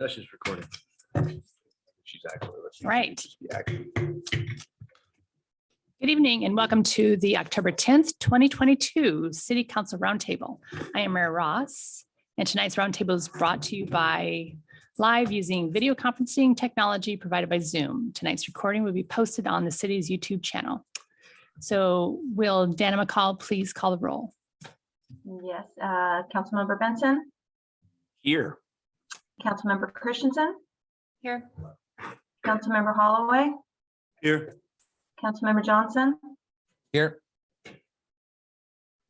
She's recording. She's actually listening. Right. Good evening and welcome to the October 10th, 2022 City Council Roundtable. I am Mayor Ross, and tonight's roundtable is brought to you by live using video conferencing technology provided by Zoom. Tonight's recording will be posted on the city's YouTube channel. So will Dana McCall please call the roll? Yes, Councilmember Benson, Here. Councilmember Christensen, Here. Councilmember Holloway, Here. Councilmember Johnson, Here.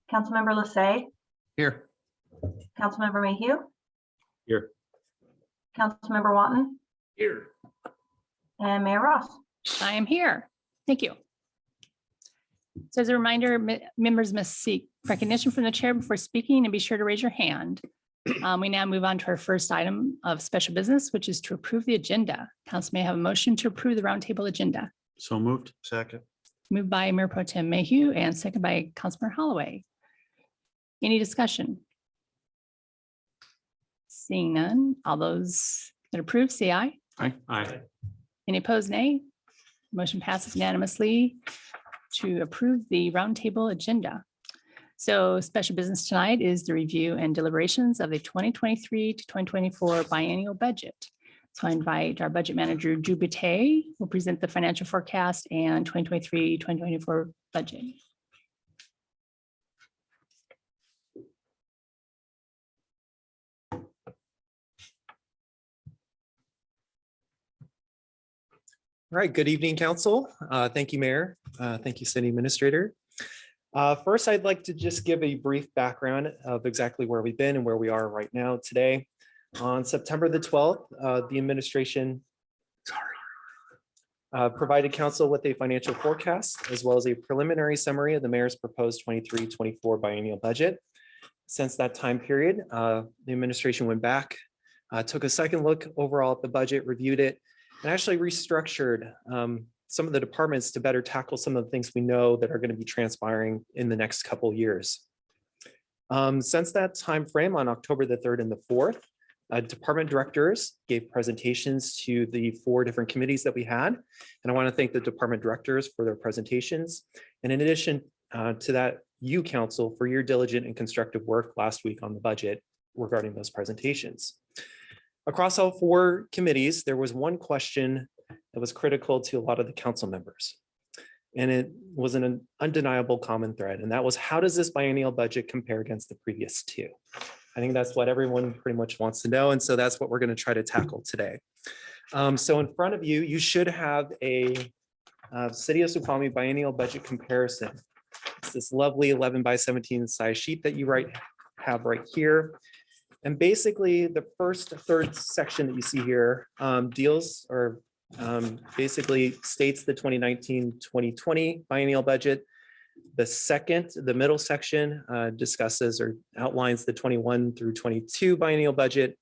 Councilmember Lassay, Here. Councilmember Mayhew, Here. Councilmember Watton, Here. and Mayor Ross. I am here. Thank you. So as a reminder, members must seek recognition from the chair before speaking and be sure to raise your hand. We now move on to our first item of special business, which is to approve the agenda. Council may have a motion to approve the roundtable agenda. So moved. Second. Moved by Mayor Pro Tem Mayhew and second by Councilmember Holloway. Any discussion? Seeing none, all those that approve, say aye. Aye. Any opposed, nay? Motion passes unanimously to approve the roundtable agenda. So special business tonight is the review and deliberations of the 2023 to 2024 biennial budget. So I invite our budget manager, Drew Boutte, will present the financial forecast and 2023-2024 budget. All right, good evening, Council. Thank you, Mayor. Thank you, City Administrator. First, I'd like to just give a brief background of exactly where we've been and where we are right now today. On September the 12th, the administration provided Council with a financial forecast as well as a preliminary summary of the Mayor's proposed 23-24 biennial budget. Since that time period, the administration went back, took a second look overall at the budget, reviewed it, and actually restructured some of the departments to better tackle some of the things we know that are going to be transpiring in the next couple of years. Since that time frame on October the 3rd and the 4th, department directors gave presentations to the 4 different committees that we had. And I want to thank the department directors for their presentations. And in addition to that, you, Council, for your diligent and constructive work last week on the budget regarding those presentations. Across all 4 committees, there was one question that was critical to a lot of the council members. And it was an undeniable common thread. And that was, how does this biennial budget compare against the previous 2? I think that's what everyone pretty much wants to know. And so that's what we're going to try to tackle today. So in front of you, you should have a City of Snoqualmie biennial budget comparison. It's this lovely 11 by 17 size sheet that you have right here. And basically the third section that you see here deals or basically states the 2019-2020 biennial budget. The middle section discusses or outlines the 21 through 22 biennial budget.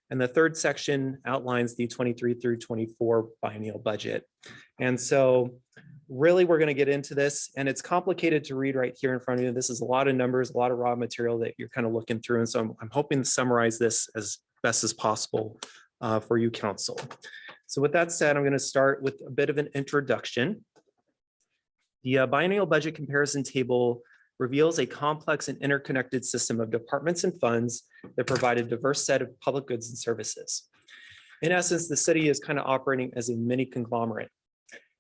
And the third section outlines the 23 through 24 biennial budget. And so really we're going to get into this, and it's complicated to read right here in front of you. This is a lot of numbers, a lot of raw material that you're kind of looking through. And so I'm hoping to summarize this as best as possible for you, Council. So with that said, I'm going to start with a bit of an introduction. The biennial budget comparison table reveals a complex and interconnected system of departments and funds that provide a diverse set of public goods and services. In essence, the city is kind of operating as a mini conglomerate.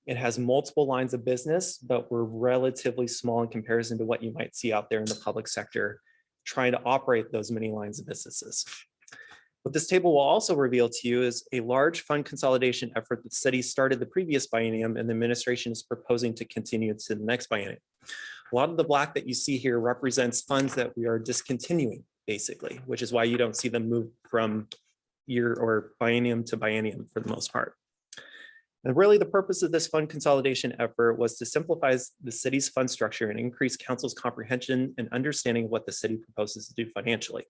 It has multiple lines of business, but we're relatively small in comparison to what you might see out there in the public sector, trying to operate those many lines of businesses. What this table will also reveal to you is a large fund consolidation effort that the city started the previous biennium and the administration is proposing to continue to the next biennium. A lot of the black that you see here represents funds that we are discontinuing, basically, which is why you don't see them move from year or biennium to biennium for the most part. And really the purpose of this fund consolidation effort was to simplify the city's fund structure and increase council's comprehension and understanding of what the city proposes to do financially.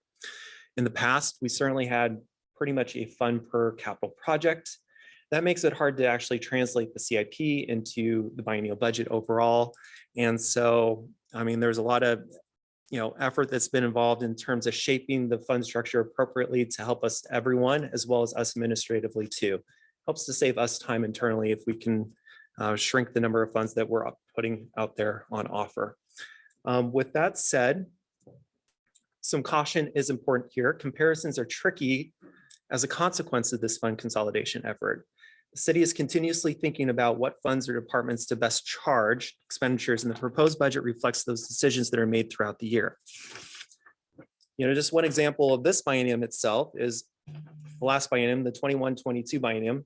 In the past, we certainly had pretty much a fund per capital project. That makes it hard to actually translate the CIP into the biennial budget overall. And so, I mean, there's a lot of effort that's been involved in terms of shaping the fund structure appropriately to help us, everyone, as well as us administratively too. Helps to save us time internally if we can shrink the number of funds that we're putting out there on offer. With that said, some caution is important here. Comparisons are tricky as a consequence of this fund consolidation effort. The city is continuously thinking about what funds or departments to best charge expenditures, and the proposed budget reflects those decisions that are made throughout the year. Just one example of this biennium itself is the last biennium, the 21-22 biennium.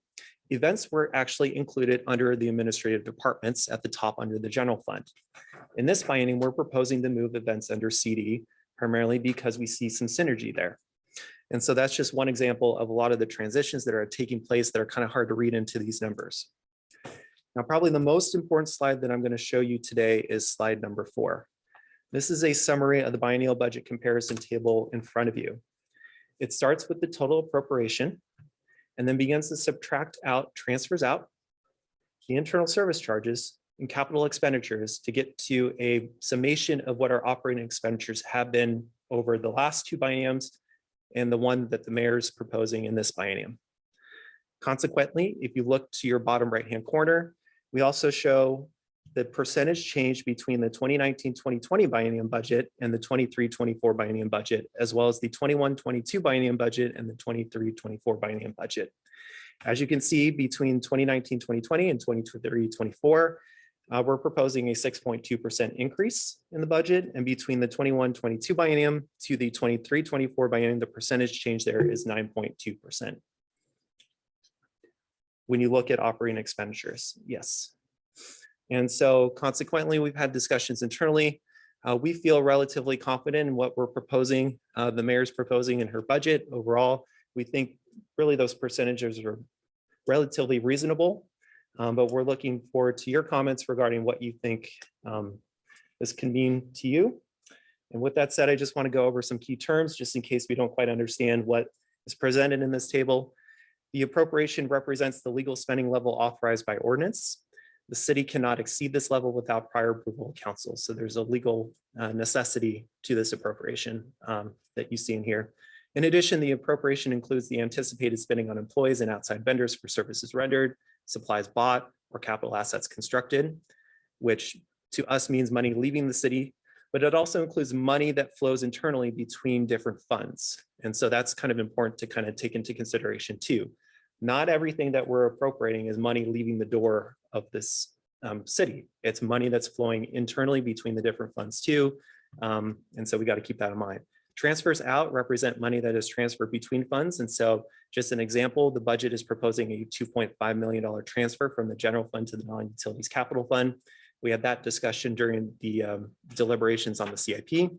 Events were actually included under the administrative departments at the top under the general fund. In this biennium, we're proposing to move events under CD, primarily because we see some synergy there. And so that's just one example of a lot of the transitions that are taking place that are kind of hard to read into these numbers. Now, probably the most important slide that I'm going to show you today is slide number 4. This is a summary of the biennial budget comparison table in front of you. It starts with the total appropriation and then begins to subtract out transfers out, the internal service charges, and capital expenditures to get to a summation of what our operating expenditures have been over the last 2 bienniums and the one that the mayor is proposing in this biennium. Consequently, if you look to your bottom right-hand corner, we also show the percentage change between the 2019-2020 biennium budget and the 23-24 biennium budget, as well as the 21-22 biennium budget and the 23-24 biennium budget. As you can see, between 2019-2020 and 23-24, we're proposing a 6.2% increase in the budget, and between the 21-22 biennium to the 23-24 biennium, the percentage change there is 9.2%. When you look at operating expenditures, yes. And so consequently, we've had discussions internally. We feel relatively confident in what we're proposing, the mayor's proposing in her budget. Overall, we think really those percentages are relatively reasonable. But we're looking forward to your comments regarding what you think this can mean to you. And with that said, I just want to go over some key terms just in case we don't quite understand what is presented in this table. The appropriation represents the legal spending level authorized by ordinance. The city cannot exceed this level without prior approval of council. So there's a legal necessity to this appropriation that you see in here. In addition, the appropriation includes the anticipated spending on employees and outside vendors for services rendered, supplies bought, or capital assets constructed, which to us means money leaving the city, but it also includes money that flows internally between different funds. And so that's kind of important to kind of take into consideration too. Not everything that we're appropriating is money leaving the door of this city. It's money that's flowing internally between the different funds too. And so we got to keep that in mind. Transfers out represent money that is transferred between funds. And so just an example, the budget is proposing a $2.5 million transfer from the general fund to the non-utilities capital fund. We had that discussion during the deliberations on the CIP.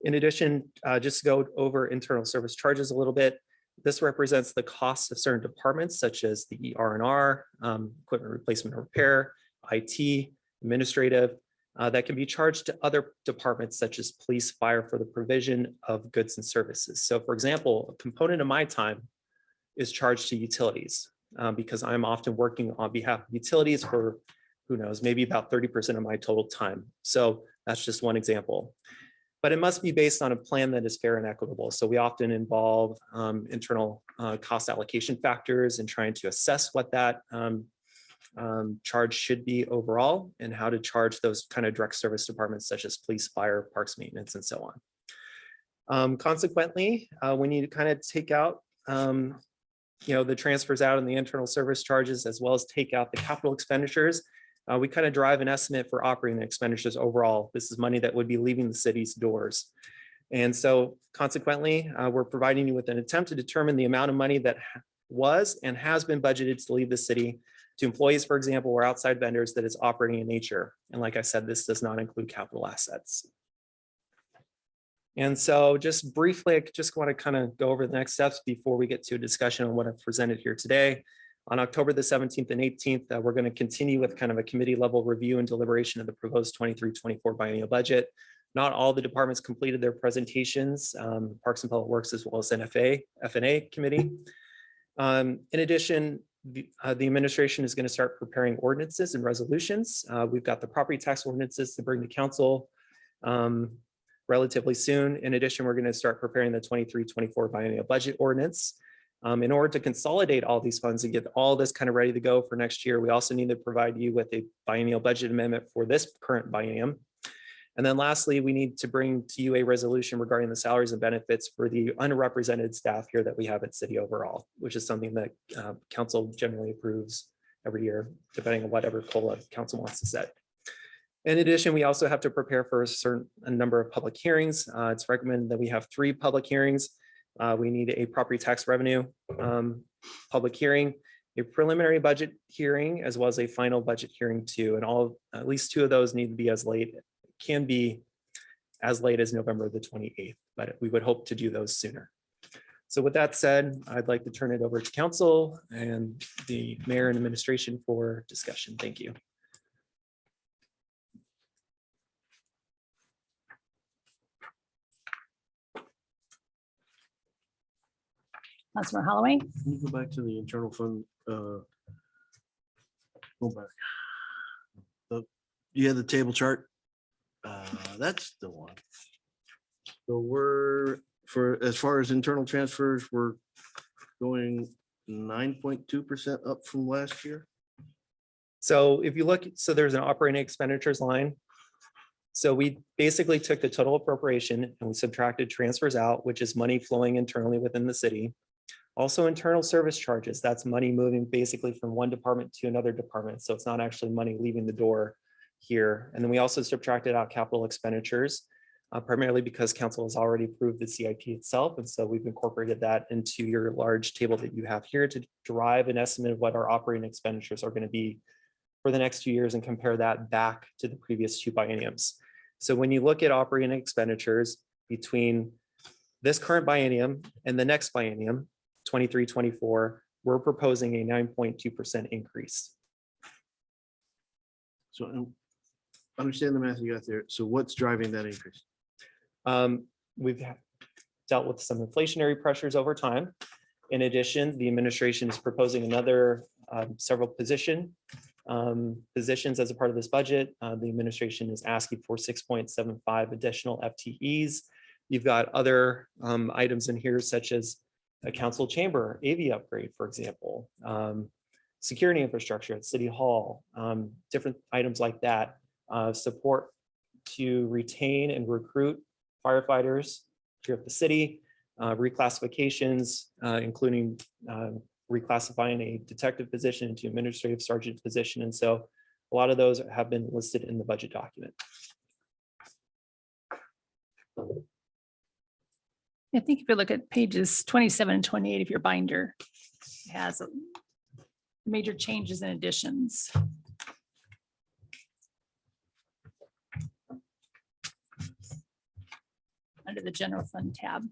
In addition, just to go over internal service charges a little bit, this represents the cost of certain departments such as the R&R, equipment replacement and repair, IT, administrative, that can be charged to other departments such as police, fire for the provision of goods and services. So for example, a component of my time is charged to utilities because I'm often working on behalf of utilities for, who knows, maybe about 30% of my total time. So that's just one example. But it must be based on a plan that is fair and equitable. So we often involve internal cost allocation factors in trying to assess what that charge should be overall and how to charge those kind of direct service departments such as police, fire, parks maintenance, and so on. Consequently, we need to kind of take out the transfers out and the internal service charges, as well as take out the capital expenditures. We kind of drive an estimate for operating expenditures overall. This is money that would be leaving the city's doors. And so consequently, we're providing you with an attempt to determine the amount of money that was and has been budgeted to leave the city to employees, for example, or outside vendors that is operating in nature. And like I said, this does not include capital assets. And so just briefly, I just want to kind of go over the next steps before we get to a discussion on what I've presented here today. On October the 17th and 18th, we're going to continue with kind of a committee level review and deliberation of the proposed 23-24 biennial budget. Not all the departments completed their presentations, Parks and Public Works, as well as FNA committee. In addition, the administration is going to start preparing ordinances and resolutions. We've got the property tax ordinances to bring to council. relatively soon. In addition, we're going to start preparing the 23-24 biennial budget ordinance. In order to consolidate all these funds and get all this kind of ready to go for next year, we also need to provide you with a biennial budget amendment for this current biennium. And then lastly, we need to bring to you a resolution regarding the salaries and benefits for the unrepresented staff here that we have at city overall, which is something that council generally approves every year, depending on whatever COLA council wants to set. In addition, we also have to prepare for a number of public hearings. It's recommended that we have 3 public hearings. We need a property tax revenue public hearing, a preliminary budget hearing, as well as a final budget hearing too. And at least 2 of those need to be can be as late as November the 28th, but we would hope to do those sooner. So with that said, I'd like to turn it over to council and the mayor and administration for discussion. Thank you. Councilor Holloway. Can you go back to the internal fund? Go back. You had the table chart. That's the one. So as far as internal transfers, we're going 9.2% up from last year. So if you look, so there's an operating expenditures line. So we basically took the total appropriation and we subtracted transfers out, which is money flowing internally within the city. Also internal service charges, that's money moving basically from one department to another department. So it's not actually money leaving the door here. And then we also subtracted out capital expenditures, primarily because council has already approved the CIP itself. And so we've incorporated that into your large table that you have here to derive an estimate of what our operating expenditures are going to be for the next 2 years and compare that back to the previous 2 bienniums. So when you look at operating expenditures between this current biennium and the next biennium, 23-24, we're proposing a 9.2% increase. So understand the math you got there. So what's driving that increase? We've dealt with some inflationary pressures over time. In addition, the administration is proposing another several positions as a part of this budget. The administration is asking for 6.75 additional FTEs. You've got other items in here, such as a council chamber, AV upgrade, for example, security infrastructure at City Hall, different items like that, support to retain and recruit firefighters here at the city, reclassifications, including reclassifying a detective position into administrative sergeant position. And so a lot of those have been listed in the budget document. I think if you look at pages 27 and 28 of your binder, it has major changes and additions. Under the general fund tab.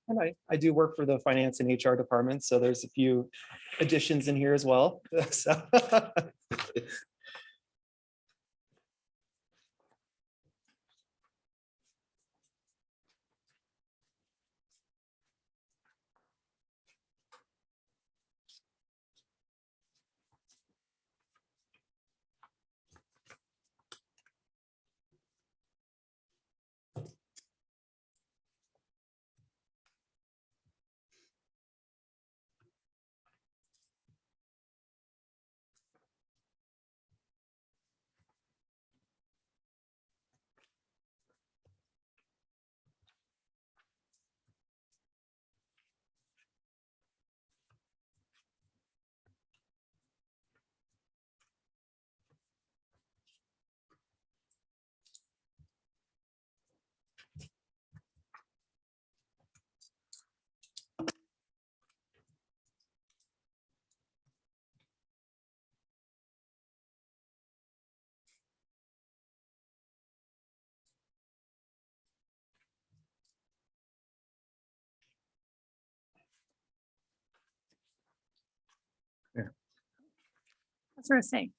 And I do work for the finance and HR department, so there's a few additions in here as well. So That's what I say.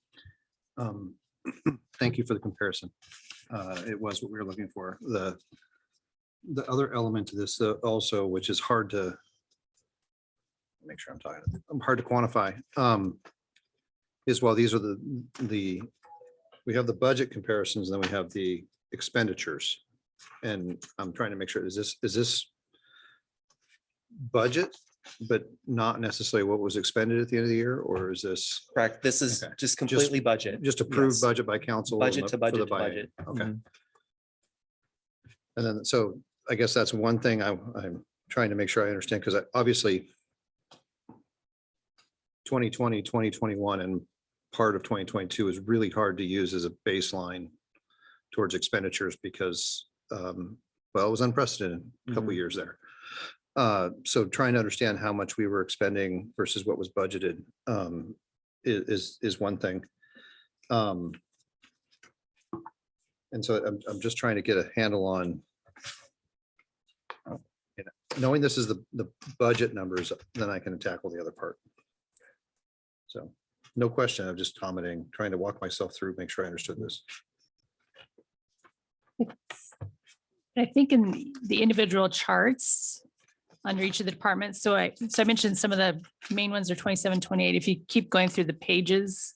Thank you for the comparison. It was what we were looking for. The other element to this also, which is hard to make sure I'm talking, I'm hard to quantify. Is while these are the, we have the budget comparisons, then we have the expenditures. And I'm trying to make sure, is this budget, but not necessarily what was expended at the end of the year, or is this Correct. This is Okay. just completely budget. just approved Yes. budget by council? Budget and to for budget the to biennium? budget. Okay. Mhm. And then, so I guess that's one thing I'm trying to make sure I understand, because obviously 2020, 2021, and part of 2022 is really hard to use as a baseline towards expenditures because, well, it was unprecedented a couple Mhm. years there. So trying to understand how much we were expending versus what was budgeted is one thing. And so I'm just trying to get a handle on, knowing this is the budget numbers, then I can tackle the other part. So no question, I'm just commenting, trying to walk myself through, make sure I understood this. I think in the individual charts under each of the departments, so I mentioned some of the main ones are 27, 28. If you keep going through the pages,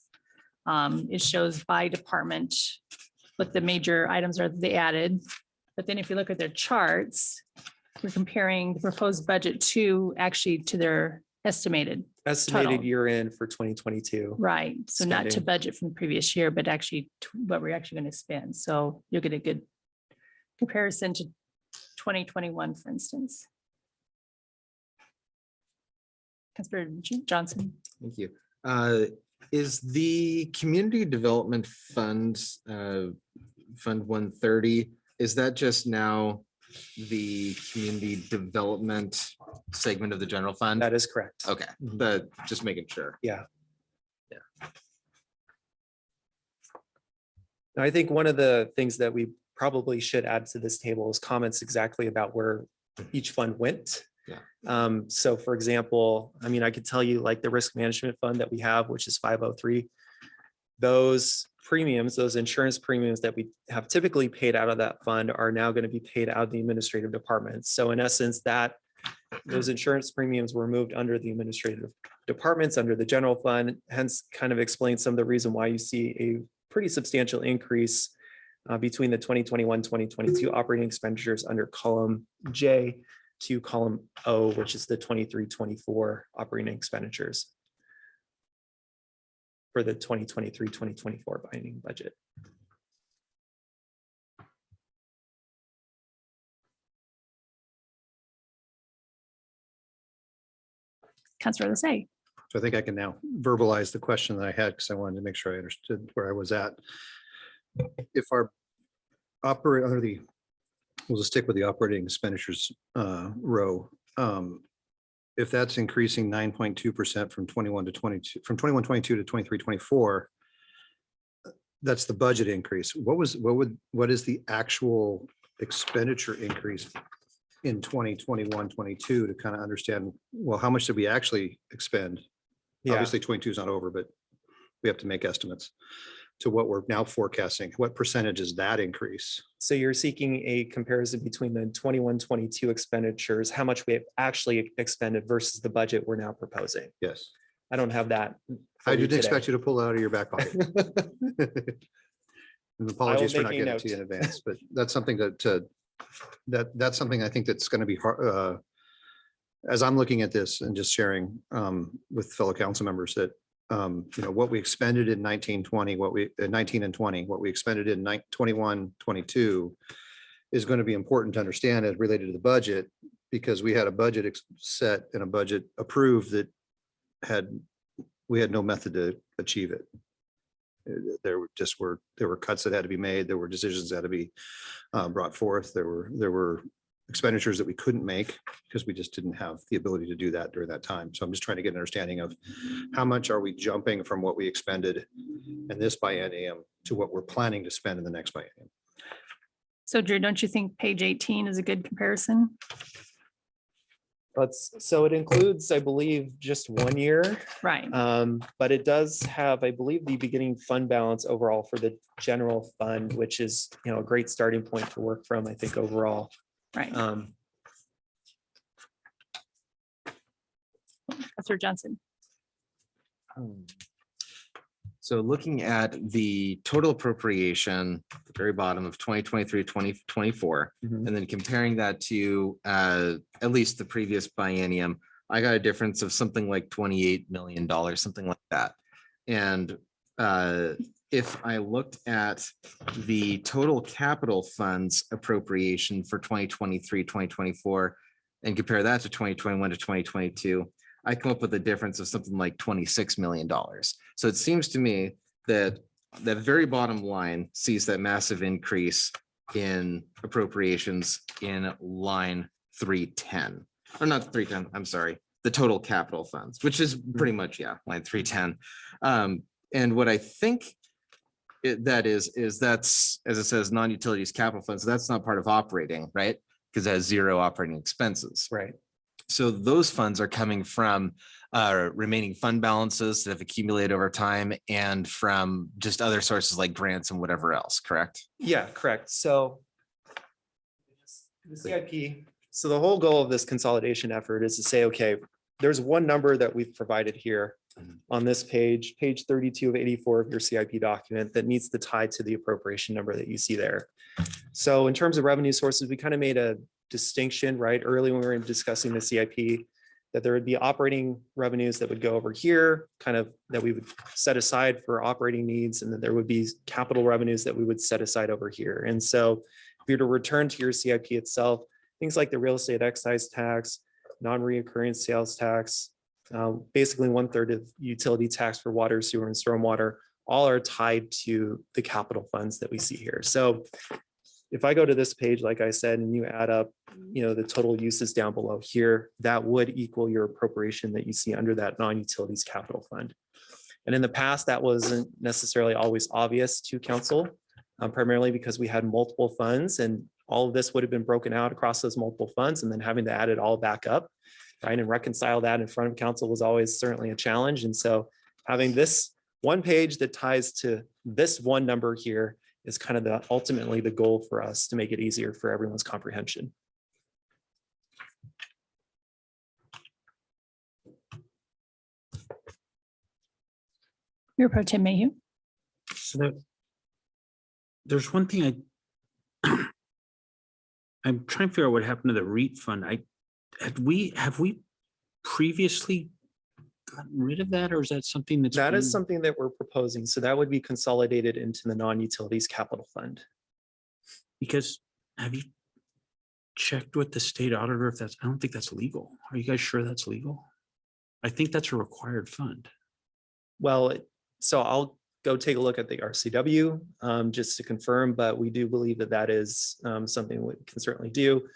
it shows by department what the major items are that they added. But then if you look at their charts, we're comparing the proposed budget to their estimated, Estimated Total. year end for 2022. right? So not to Spending. budget from the previous year, but actually to what we're actually going to spend. So you'll get a good comparison to 2021, for instance. Councilor Johnson. Thank you. Is the Community Development Fund, Fund 130, is that just now the community development segment of the general fund? That is correct. Okay, Mhm. but just making sure. Now, I think one of the things that we probably should add to this table is comments exactly about where each fund went. Yeah. So for example, I mean, I could tell you like the risk management fund that we have, which is 503. Those premiums, those insurance premiums that we have typically paid out of that fund are now going to be paid out of the administrative department. So in essence, those insurance premiums were moved under the administrative departments, under the general fund, hence kind of explains some of the reason why you see a pretty substantial increase between the 2021, 2022 operating expenditures under column J to column O, which is the 23, 24 operating expenditures for the 2023, 2024 binding budget. Councilor Lissay. So I think I can now verbalize the question that I had because I wanted to make sure I understood where I was at. If our under the, we'll just stick with the operating expenditures row. If that's increasing 9.2% from 21 to 22, from 21, 22 to 23, 24, that's the budget increase. What is the actual expenditure increase in 2021, 22 to kind of understand, well, how much did we actually expend? Yeah, Obviously 22 is not over, but we have to make estimates to what we're now forecasting. What percentage is that increase? so you're seeking a comparison between the 21, 22 expenditures, how much we have actually expended versus the budget we're now proposing. Yes. I don't have that. for I you didn't today. expect you to pull it out of your back pocket. And apologies for make not a getting it to you in advance, but that's something that's something I think that's going to be hard. As I'm looking at this and just sharing with fellow council members that, what we expended in 19, 20, 19 and 20, what we expended in 21, 22 is going to be important to understand as related to the budget, because we had a budget set and a budget approved that we had no method to achieve it. There were cuts that had to be made. There were decisions that had to be brought forth. There were expenditures that we couldn't make because we just didn't have the ability to do that during that time. So I'm just trying to get an understanding of how much are we jumping from what we expended in this biennium to what we're planning to spend in the next biennium. So Drew, don't you think page 18 is a good comparison? So it includes, I believe, just 1 year. Right. But it does have, I believe, the beginning fund balance overall for the general fund, which is, a great starting point to work from, I think, overall. Right. Um, Counselor Johnson. So looking at the total appropriation, at the very bottom of 2023, 2024, Mhm. and then comparing that to at least the previous biennium, I got a difference of something like $28 million, something like that. And if I looked at the total capital funds appropriation for 2023, 2024, and compare that to 2021 to 2022, I come up with a difference of something like $26 million. So it seems to me that that very bottom line sees that massive increase in appropriations in line 310, or not 310, I'm sorry, the total capital funds, which is pretty much, yeah, line 310. And what I think that is that's, as it says, non-utilities capital funds, that's not part of operating, right? Because it has zero operating expenses. Right. So those funds are coming from remaining fund balances that have accumulated over time and from just other sources like grants and whatever else, correct? Yeah, correct. So the CIP, so the whole goal of this consolidation effort is to say, okay, there's one number that we've provided here on this page, page 32 of 84 of your CIP document that needs to tie to the appropriation number that you see there. So in terms of revenue sources, we kind of made a distinction, right, early when we were discussing the CIP, that there would be operating revenues that would go over here, kind of that we would set aside for operating needs, and then there would be capital revenues that we would set aside over here. And so if you're to return to your CIP itself, things like the real estate excise tax, non-reoccurring sales tax, basically 1/3 of utility tax for water, sewer, and stormwater, all are tied to the capital funds that we see here. So if I go to this page, like I said, and you add up, the total uses down below here, that would equal your appropriation that you see under that non-utilities capital fund. And in the past, that wasn't necessarily always obvious to council, primarily because we had multiple funds and all of this would have been broken out across those multiple funds and then having to add it all back up, right? And reconcile that in front of council was always certainly a challenge. And so having this one page that ties to this one number here is kind of ultimately the goal for us to make it easier for everyone's comprehension. Mayor Pro Tem Mayhew. So there's one thing I'm trying to figure out what happened to the REIT fund. Have we previously gotten rid of that, or is that something that's That is been- something that we're proposing. So that would be consolidated into the non-utilities capital fund. Because have you checked with the state auditor if that's, I don't think that's legal. Are you guys sure that's legal? I think that's a required fund. Well, so I'll go take a look at the RCW just to confirm, but we do believe that that is something we can certainly do.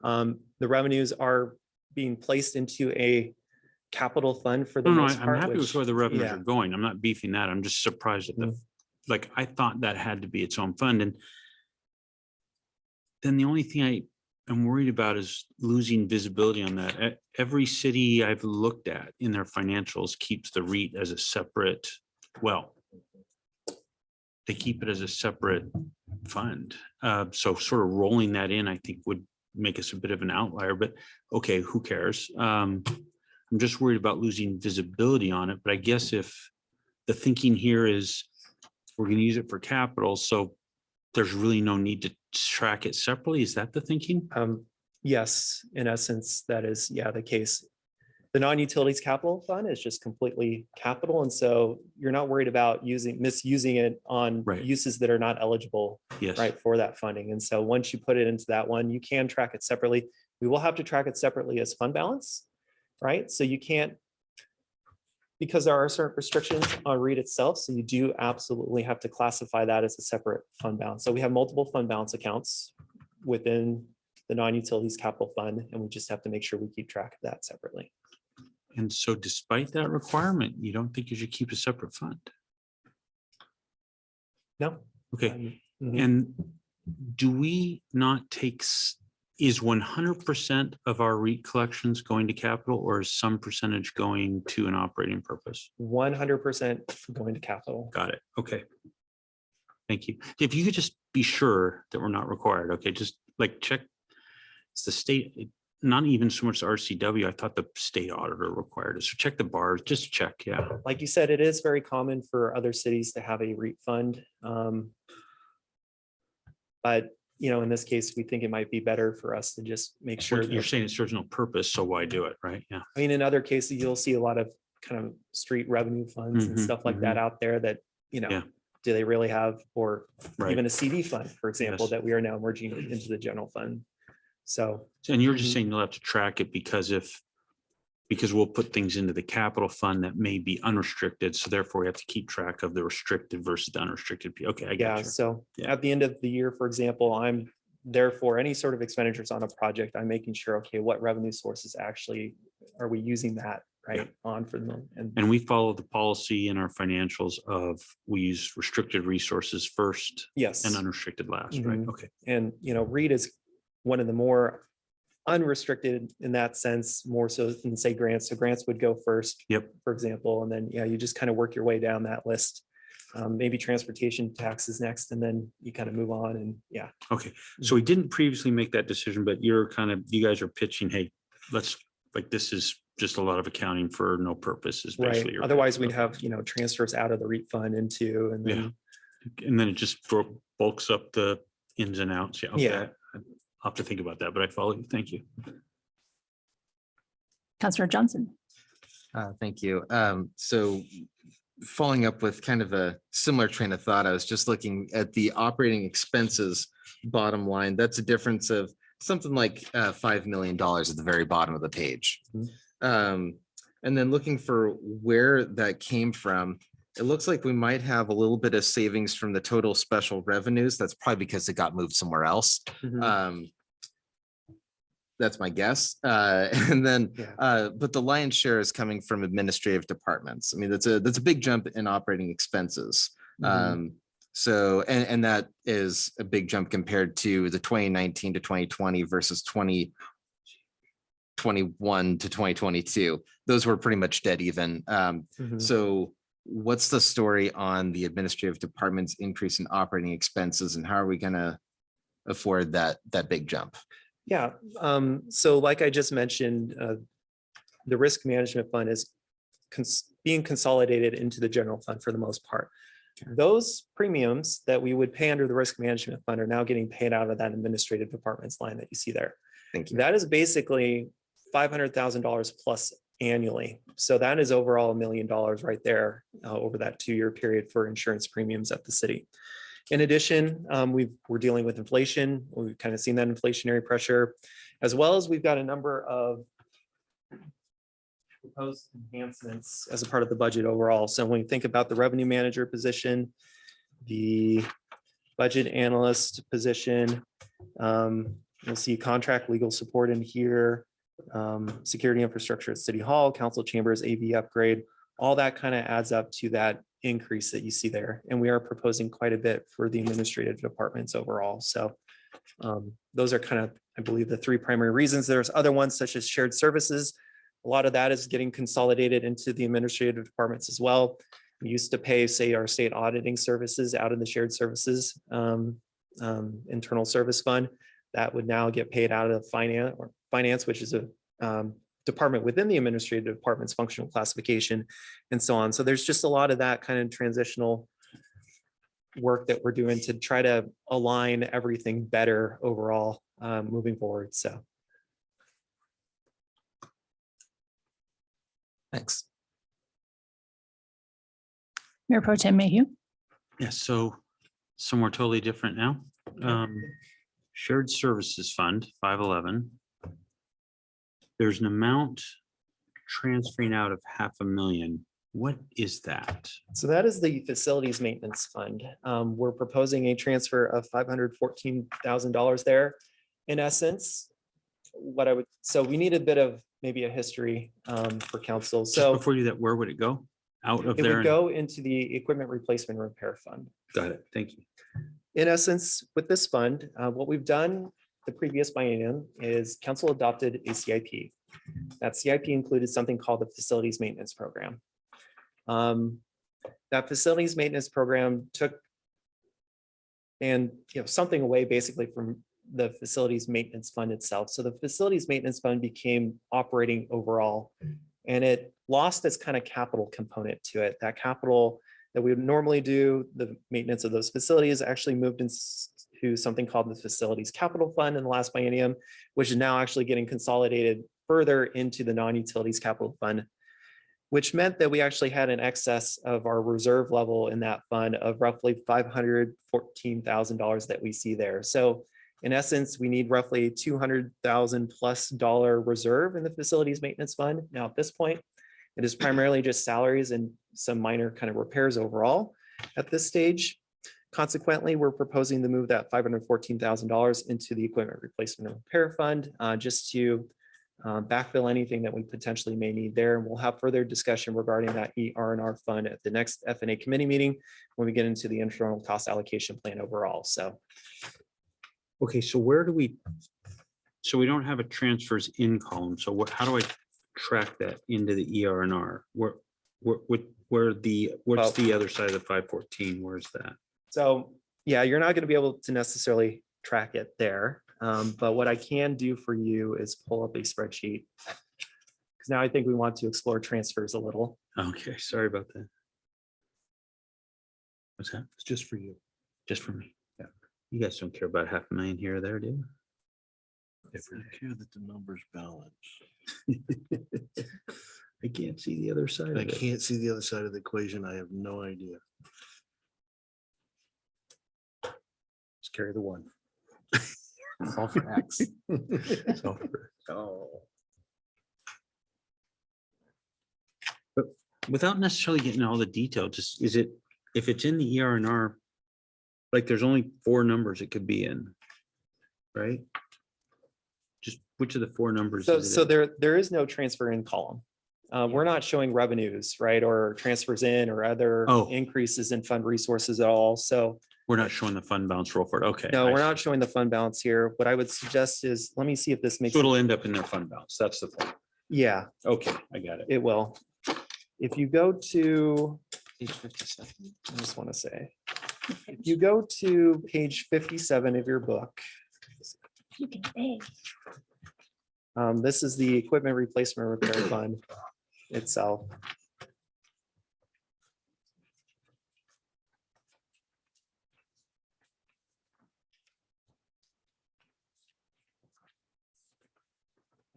The revenues are being placed into a capital fund for the No, most I'm part. happy with which- where the revenues yeah. are going. I'm not beefing that. I'm just surprised at the, like, I thought that had to be its own fund. And then the only thing I am worried about is losing visibility on that. Every city I've looked at in their financials keeps the REIT as a separate, well, they keep it as a separate fund. So sort of rolling that in, I think would make us a bit of an outlier, but okay, who cares? I'm just worried about losing visibility on it, but I guess if the thinking here is we're going to use it for capital, so there's really no need to track it separately. Is that the thinking? Yes, in essence, that is, yeah, the case. The non-utilities capital fund is just completely capital. And so you're not worried about misusing it on Right. uses that are not eligible, Yes. right, for that funding. And so once you put it into that one, you can track it separately. We will have to track it separately as fund balance, right? So you can't, because there are certain restrictions on REIT itself. So you do absolutely have to classify that as a separate fund balance. So we have multiple fund balance accounts within the non-utilities capital fund, and we just have to make sure we keep track of that separately. And so despite that requirement, you don't think you should keep a separate fund? No. Okay, Mhm. and do we not take, is 100% of our REIT collections going to capital, or is some percentage going to an operating purpose? 100% going to capital. Got it. Okay. Thank you. If you could just be sure that we're not required, okay, just like check. It's the state, not even so much the RCW. I thought the state auditor required it. So check the bars, just check. Yeah. Like you said, it is very common for other cities to have a REIT fund. But, you know, in this case, we think it might be better for us to just make sure. You're that- saying it serves no purpose, so why do it, right? Yeah. I mean, in other cases, you'll see a lot of kind of street revenue funds and Mhm, stuff like that out there that, you know, Yeah. do they really have, or Right. even a CD fund, for example, Yes. that we are now merging into the general fund. So, And you're just Mhm. saying you'll have to track it because we'll put things into the capital fund that may be unrestricted. So therefore we have to keep track of the restricted versus the unrestricted. Okay, I yeah, got you. so Yeah. at the end of the year, for example, I'm therefore any sort of expenditures on a project, I'm making sure, okay, what revenue sources actually are we using that right on for them? And we follow the policy in our financials of we use restricted resources first yes. and unrestricted last, right? Mhm. Okay. And, you know, REIT is one of the more unrestricted in that sense, more so than say grants. So grants would go first. Yep. For example, and then, yeah, you just kind of work your way down that list. Maybe transportation taxes next, and then you kind of move on and yeah. Okay. So we didn't previously make that decision, but you guys are pitching, hey, let's, like, this is just a lot of accounting for no purpose is Right. basically. your Otherwise, pitch. we'd have, you know, transfers out of the REIT fund into, and Yeah. then, And then it just bulks up the ins and outs. Yeah. Okay. Yeah. I'll have to think about that, but I follow you. Thank you. Councillor Johnson. Thank you. So following up with kind of a similar train of thought, I was just looking at the operating expenses bottom line. That's a difference of something like $5 million at the very bottom of the page. And then looking for where that came from, it looks like we might have a little bit of savings from the total special revenues. That's probably because it got moved somewhere else. Mhm. That's my guess. And then, Yeah. but the lion's share is coming from administrative departments. I mean, that's a big jump in operating expenses. Mhm. So, and that is a big jump compared to the 2019 to 2020 versus 2021 to 2022. Those were pretty much dead even. Mhm. So what's the story on the administrative department's increase in operating expenses, and how are we gonna afford that big jump? Yeah, so like I just mentioned, the risk management fund is being consolidated into the general fund for the most part. Those premiums that we would pay under the risk management fund are now getting paid out of that administrative departments line that you see there. Thank you. That is basically $500,000 plus annually. So that is overall $1 million right there over that 2-year period for insurance premiums at the city. In addition, we're dealing with inflation. We've kind of seen that inflationary pressure, as well as we've got a number of proposed enhancements as a part of the budget overall. So when you think about the revenue manager position, the budget analyst position, you'll see contract legal support in here, security infrastructure at City Hall, council chambers, AV upgrade, all that kind of adds up to that increase that you see there. And we are proposing quite a bit for the administrative departments overall. So those are kind of, I believe, the 3 primary reasons. There's other ones such as shared services. A lot of that is getting consolidated into the administrative departments as well. We used to pay, say, our state auditing services out of the shared services internal service fund. That would now get paid out of finance, which is a department within the administrative department's functional classification and so on. So there's just a lot of that kind of transitional work that we're doing to try to align everything better overall moving forward. So. Thanks. Mayor Pro Tem Mayhew. Yeah, so somewhere totally different now. Shared Services Fund, 511. There's an amount transferring out of $500,000. What is that? So that is the facilities maintenance fund. We're proposing a transfer of $514,000 there. In essence, so we need a bit of maybe a history for council. Just So before you do that, where would it go? Out of it there? would go into the equipment replacement repair fund. Got it. Thank you. In essence, with this fund, what we've done the previous biennium is council adopted a CIP. That CIP included something called the Facilities Maintenance Program. That Facilities Maintenance Program took something away basically from the facilities maintenance fund itself. So the facilities maintenance fund became operating overall, and it lost its kind of capital component to it. That capital that we would normally do, the maintenance of those facilities, actually moved into something called the Facilities Capital Fund in the last biennium, which is now actually getting consolidated further into the non-utilities capital fund, which meant that we actually had an excess of our reserve level in that fund of roughly $514,000 that we see there. So in essence, we need roughly $200,000+ reserve in the facilities maintenance fund. Now, at this point, it is primarily just salaries and some minor kind of repairs overall at this stage. Consequently, we're proposing to move that $514,000 into the equipment replacement and repair fund, just to backfill anything that we potentially may need there. And we'll have further discussion regarding that ER&R fund at the next F&A committee meeting when we get into the internal cost allocation plan overall. So Okay, so so we don't have a transfers in column. So how do I track that into the ER&R? What's the other side of the 514? Where's that? So, yeah, you're not going to be able to necessarily track it there. But what I can do for you is pull up a spreadsheet. Because now I think we want to explore transfers a little. Okay, sorry about that. What's that? It's just for you. Just for me. Yeah. You guys don't care about $500,000 here or there, do you? I care that the numbers balance. I can't see the other side of I it. can't see the other side of the equation. I have no idea. Just carry the one. All for X. So, Oh. But without necessarily getting all the detail, just if it's in the ER&R, like there's only 4 numbers it could be in, right? Just which of the 4 numbers? So, is it so in? there is no transfer in column. We're not showing revenues, right? Or transfers in or other Oh. increases in fund resources at all. So We're not showing the fund balance roll forward. Okay. no, I we're see. not showing the fund balance here. What I would suggest is, let me see if this makes, So it'll end up in their fund balance. That's the point. yeah, Okay, I got it. it will. If you go to, Page 57. I just want to say, if you go to page 57 of your book, You can say. this is the equipment replacement repair fund itself.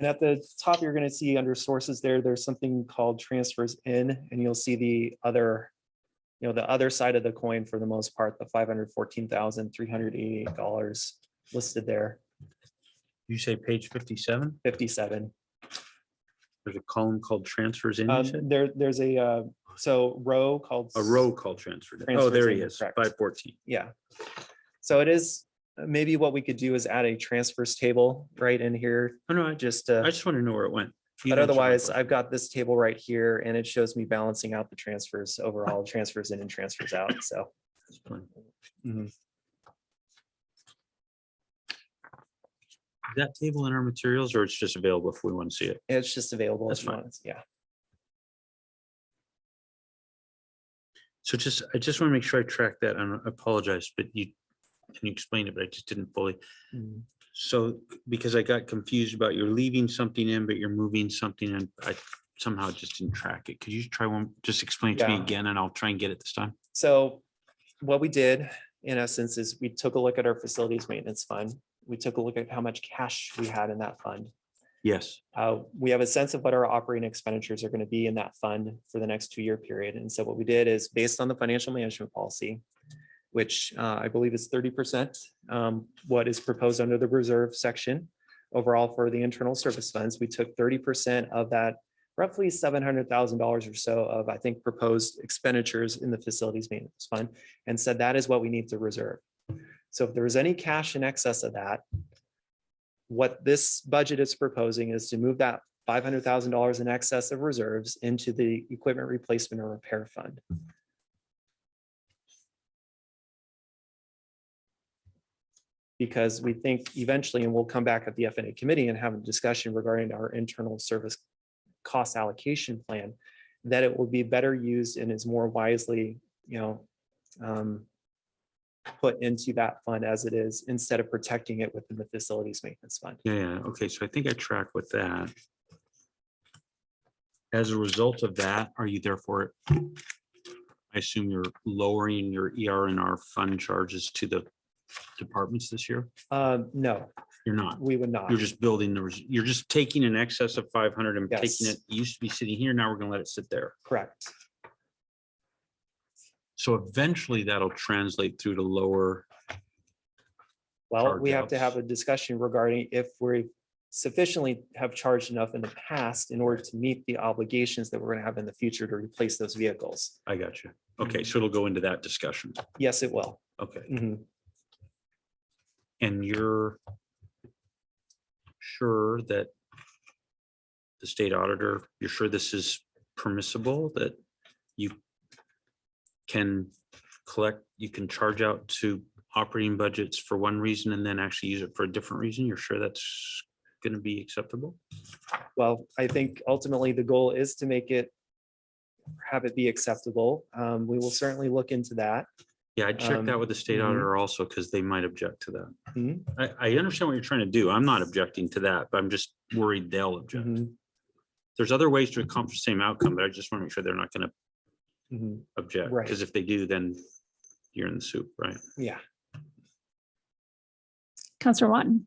And at the top, you're going to see under sources there's something called transfers in, and you'll see the other, the other side of the coin for the most part, the $514,388 listed there, You say page 57? 57. There's a column called transfers in, you said? There's a, so row called. A row called transfer. Oh, Transfers there he in, is, correct. 514. Yeah. So it is, maybe what we could do is add a transfers table right in here, Oh, no, I just I to, just want to know where it went. You but answered my otherwise question. I've got this table right here and it shows me balancing out the transfers overall, transfers in and transfers out. So. That's fine. Mhm. Is that table in our materials or it's just available if we want to see it? It's just available. That's if you fine. want it. Yeah. So I just want to make sure I track that. And I apologize, but you explained it, but I just didn't fully. Mhm. So because I got confused about you're leaving something in, but you're moving something and I somehow just didn't track it. Could you try just explain it to me Yeah. again and I'll try and get it this time? So what we did in essence is we took a look at our facilities maintenance fund. We took a look at how much cash we had in that fund. Yes. We have a sense of what our operating expenditures are going to be in that fund for the next 2-year period. And so what we did is based on the financial management policy, which I believe is 30%, what is proposed under the reserve section overall for the internal service funds, we took 30% of that, roughly $700,000 or so of, I think, proposed expenditures in the facilities maintenance fund, and said that is what we need to reserve. So if there was any cash in excess of that, what this budget is proposing is to move that $500,000 in excess of reserves into the equipment replacement or repair fund. Because we think eventually, and we'll come back at the F&A committee and have a discussion regarding our internal service cost allocation plan, that it will be better used and is more wisely, put into that fund as it is instead of protecting it within the facilities maintenance fund. Yeah, okay, so I think I track with that. As a result of that, are you therefore, I assume you're lowering your ER&R fund charges to the departments this year? No, You're not. we would not. You're just building you're just taking an excess of 500 and Yes. taking it, it used to be sitting here, now we're gonna let it sit there. Correct. So eventually that'll translate through to lower. Well, we have to Charge-outs. have a discussion regarding if we sufficiently have charged enough in the past in order to meet the obligations that we're going to have in the future to replace those vehicles. I got you. Okay, so it'll go into that discussion. Yes, it will. Okay, Mhm. and you're sure that the state auditor, you're sure this is permissible, that you can collect, you can charge out to operating budgets for one reason and then actually use it for a different reason? You're sure that's going to be acceptable? Well, I think ultimately the goal is to make it, have it be acceptable. We will certainly look into that. Yeah, I'd check that with the state mhm. auditor also, because they might object to that. Mhm. I understand what you're trying to do. I'm not objecting to that, but I'm just worried they'll object. Mhm. There's other ways to accomplish the same outcome, but I just want to make sure they're not going to Mhm. object, Right. because if they do, then you're in the soup, right? Yeah. Counselor Watton.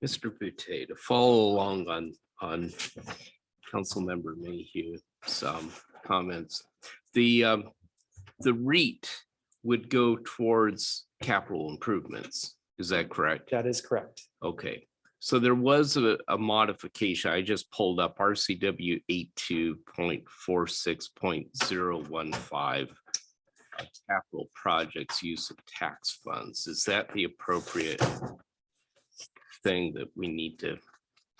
Mr. Boutte, to follow along on Councilmember Mayhew's comments, the REIT would go towards capital improvements. Is that correct? That is correct. Okay, so there was a modification. I just pulled up RCW 82.46.015. Capital projects use of tax funds. Is that the appropriate thing that we need to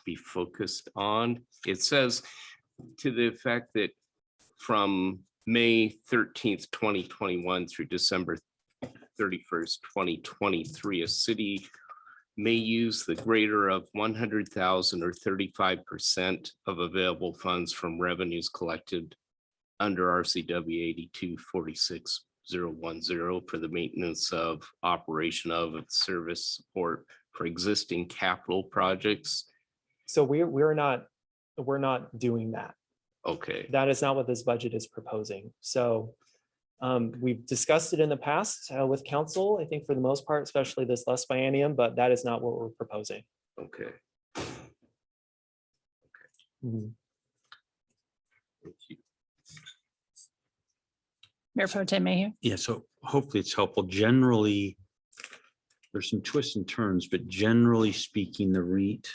be focused on? It says to the effect that from May 13th, 2021 through December 31st, 2023, a city may use the greater of 100,000 or 35% of available funds from revenues collected under RCW 82.46.010 for the maintenance of, operation of, and service support for existing capital projects. So we're not doing that. Okay, That is not what this budget is proposing. So we've discussed it in the past with council, I think for the most part, especially this last biennium, but that is not what we're proposing. okay. Mhm. Thank you. Mayor Pro Tem Mayhew. Yeah, so hopefully it's helpful. Generally, there's some twists and turns, but generally speaking, the REIT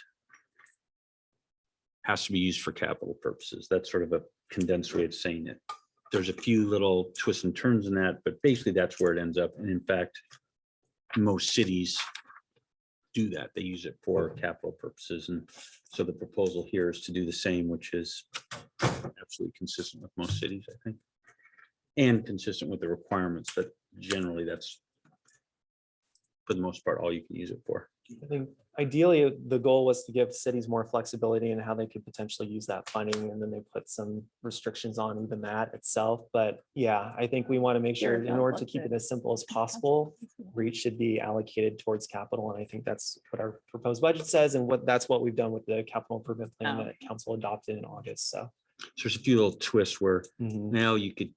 has to be used for capital purposes. That's sort of a condensed way of saying it. There's a few little twists and turns in that, but basically that's where it ends up. And in fact, most cities do that. They use it for capital purposes. And so the proposal here is to do the same, which is absolutely consistent with most cities, I think. And consistent with the requirements, but generally that's, for the most part, all you can use it for. I think ideally, the goal was to give cities more flexibility in how they could potentially use that funding, and then they put some restrictions on even that itself. But yeah, I think we want to make sure in order to keep it as simple as possible, REIT should be allocated towards capital. And I think that's what our proposed budget says, and that's what we've done with the capital improvement plan that council adopted in August. So. So there's a few little twists where Mhm. now you could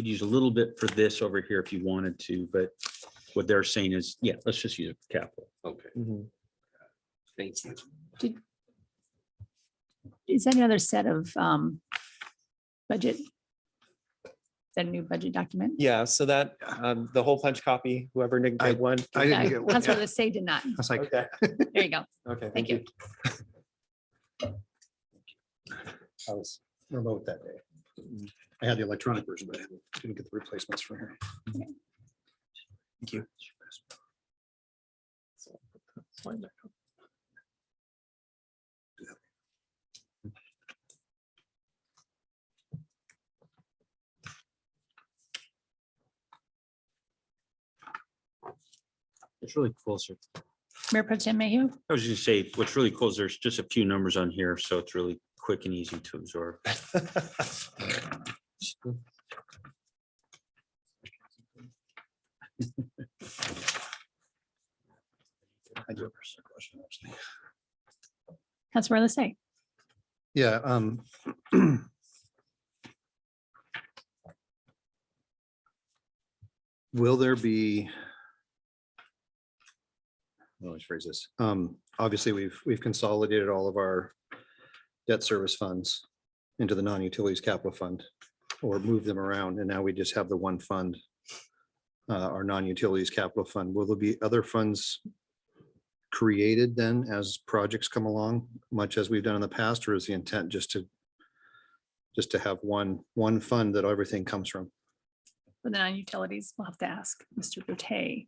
use a little bit for this over here if you wanted to, but what they're saying is, yeah, let's just use it for capital. Okay, Mhm. thank you. Is that another set of budget? Is that a new budget document? Yeah, so that the whole punch copy, whoever didn't get one. I didn't get one. Councilor Lissay did not. I was like, Okay, There you go. okay. Thank you. I was remote that day. I had the electronic version, but I didn't get the replacements for her. Thank you. Slide back up. It's really cool. So Mayor Pro Tem Mayhew. I was gonna say, what's really cool is there's just a few numbers on here, so it's really quick and easy to absorb. I do. Councilmember Lasay. Yeah. Will there be? Let me phrase this. Obviously, we've consolidated all of our debt service funds into the non-utilities capital fund or move them around, and now we just have the one fund, our non-utilities capital fund. Will there be other funds created then as projects come along, much as we've done in the past, or is the intent just to have one fund that everything comes from? For the non-utilities, we'll have to ask Mr. Boutte.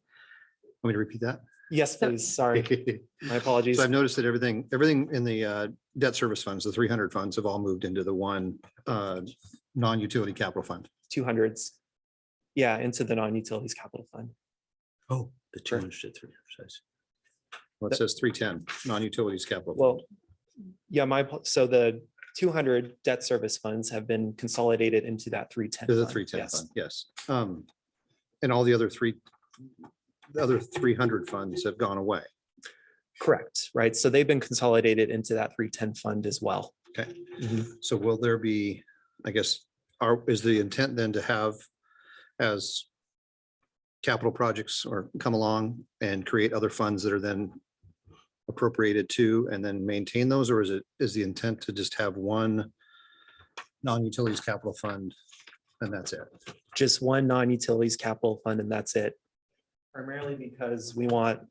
Want me to repeat that? Yes, So- please. Sorry, my apologies. So I've noticed that everything in the debt service funds, the 300 funds have all moved into the one non-utility capital fund. 200s. Yeah, into the non-utilities capital fund. Oh, the Sure. 200 to 300. Well, it says 310, non-utilities capital. Well, Fund. yeah, so the 200 debt service funds have been consolidated into that 310. There's a fund. 310 Yes. fund, yes. And all the other 300 funds have gone away. Correct, right? So they've been consolidated into that 310 fund as well. Okay. Mhm. So will there be, I guess, is the intent then to have as capital projects or come along and create other funds that are then appropriated to and then maintain those, or is the intent to just have one non-utilities capital fund and that's it? Just one non-utilities capital fund and that's it. Primarily because we want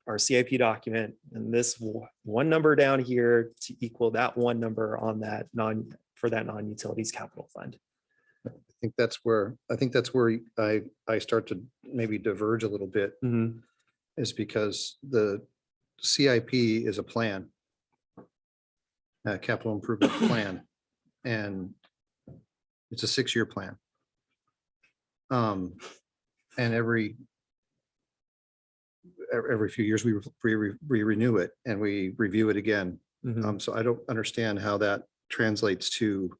our CIP document and this one number down here to equal that one number on that for that non-utilities capital fund. I think that's where I start to maybe diverge a little bit, Mhm. is because the CIP is a plan, a capital improvement plan, and it's a 6-year plan. And every few years we renew it and we review it again. Mhm. So I don't understand how that translates to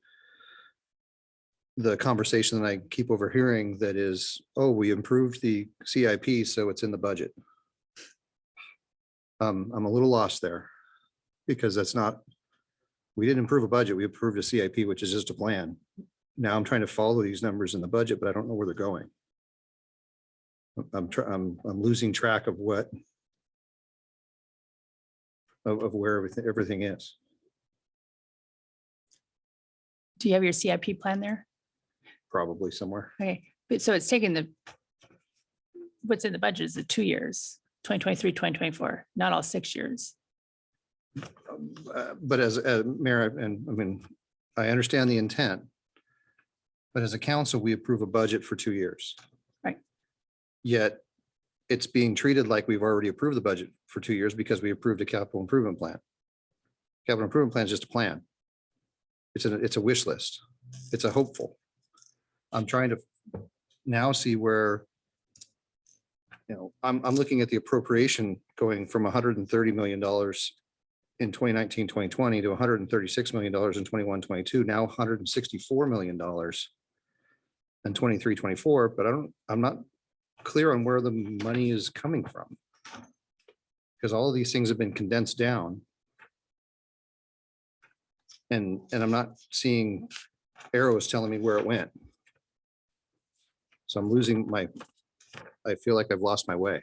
the conversation that I keep overhearing that is, oh, we improved the CIP, so it's in the budget. I'm a little lost there because we didn't improve a budget. We approved a CIP, which is just a plan. Now I'm trying to follow these numbers in the budget, but I don't know where they're going. I'm losing track of where everything is. Do you have your CIP plan there? Probably somewhere. Okay, but so it's taking what's in the budget is the 2 years, 2023, 2024, not all 6 years. But as Mayor, and I mean, I understand the intent. But as a council, we approve a budget for 2 years. Right. Yet it's being treated like we've already approved the budget for 2 years because we approved a capital improvement plan. Capital improvement plan is just a plan. It's a wish list. It's a hopeful. I'm trying to now see where, I'm looking at the appropriation going from $130 million in 2019, 2020 to $136 million in 21, 22, now $164 million in 23, 24, but I'm not clear on where the money is coming from. Because all of these things have been condensed down. And I'm not seeing arrows telling me where it went. So I'm losing I feel like I've lost my way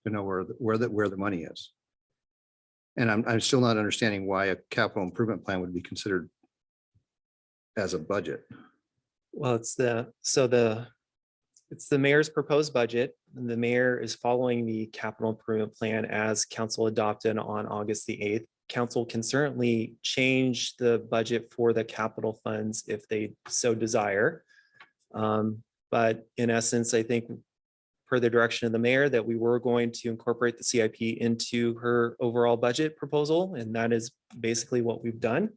to know where the money is. And I'm still not understanding why a capital improvement plan would be considered as a budget. Well, it's the mayor's proposed budget, and the mayor is following the capital improvement plan as council adopted on August the 8th. Council can certainly change the budget for the capital funds if they so desire. But in essence, I think per the direction of the mayor that we were going to incorporate the CIP into her overall budget proposal, and that is basically what we've done.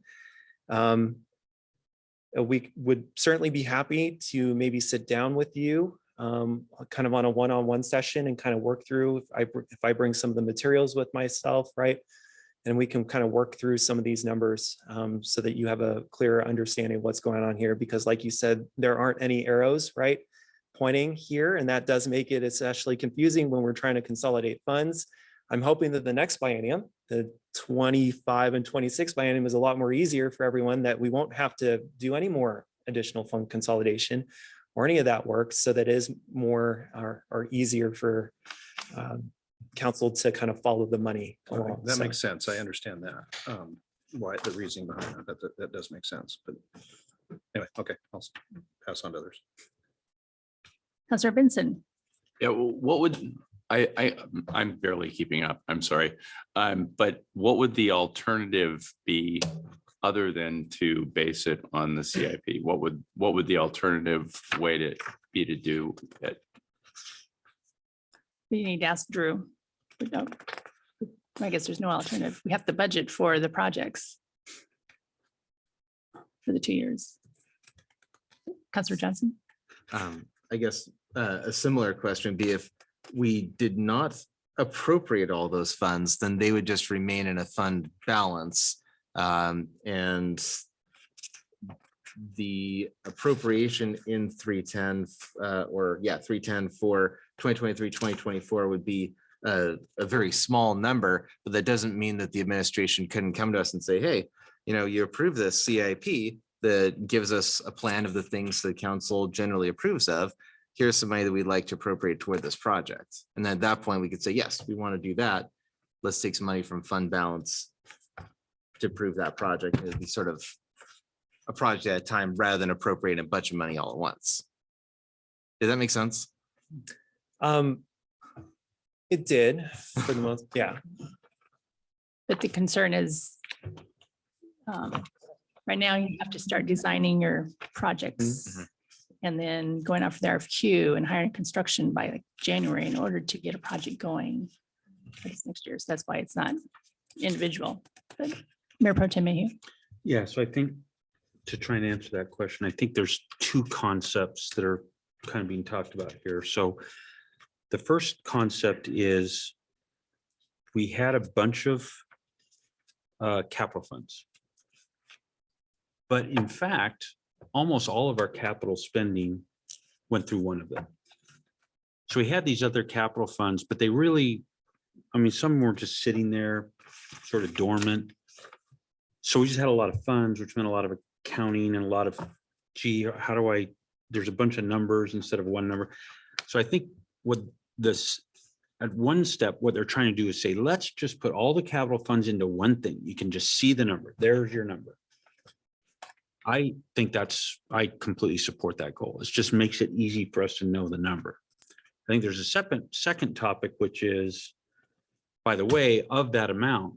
We would certainly be happy to maybe sit down with you kind of on a one-on-one session and kind of work through if I bring some of the materials with myself, right? And we can kind of work through some of these numbers so that you have a clearer understanding of what's going on here. Because like you said, there aren't any arrows, right, pointing here. And that does make it especially confusing when we're trying to consolidate funds. I'm hoping that the next biennium, the 25 and 26 biennium, is a lot more easier for everyone, that we won't have to do any more additional fund consolidation or any of that work, so that is more or easier for council to kind of follow the money along. That So- makes sense. I understand that. Why the reasoning behind that, that does make sense, but anyway, okay, I'll pass on to others. Counselor Benson, Yeah, well, what would, I'm barely keeping up, I'm sorry. But what would the alternative be other than to base it on the CIP? What would the alternative way to be to do it? you need to ask Drew. We don't- I guess there's no alternative. We have to budget for the projects for the 2 years. Counselor Johnson? I guess a similar question would be, if we did not appropriate all those funds, then they would just remain in a fund balance. And the appropriation in 310 310 for 2023, 2024 would be a very small number, but that doesn't mean that the administration couldn't come to us and say, hey, you approve this CIP that gives us a plan of the things the council generally approves of. Here's some money that we'd like to appropriate toward this project. And then at that point, we could say, yes, we want to do that. Let's take some money from fund balance to approve that project. It'd be sort of a project at a time rather than appropriating a bunch of money all at once. Does that make sense? It did for the most, yeah. But the concern is, right now you have to start designing your projects and then going out for the RFQ and hiring construction by like January in order to get a project going for this next year. So that's why it's not individual. But Mayor Pro Tem Mayhew? Yeah, so I think to try and answer that question, I think there's two concepts that are kind of being talked about here. So the first concept is we had a bunch of capital funds. But in fact, almost all of our capital spending went through one of them. So we had these other capital funds, but they really, some were just sitting there sort of dormant. So we just had a lot of funds, which meant a lot of accounting and a lot of, gee, how do I, there's a bunch of numbers instead of one number. So I think what this, at one step, what they're trying to do is say, let's just put all the capital funds into one thing. You can just see the number. There's your number. I think I completely support that goal. It just makes it easy for us to know the number. I think there's a second topic, which is, by the way, of that amount,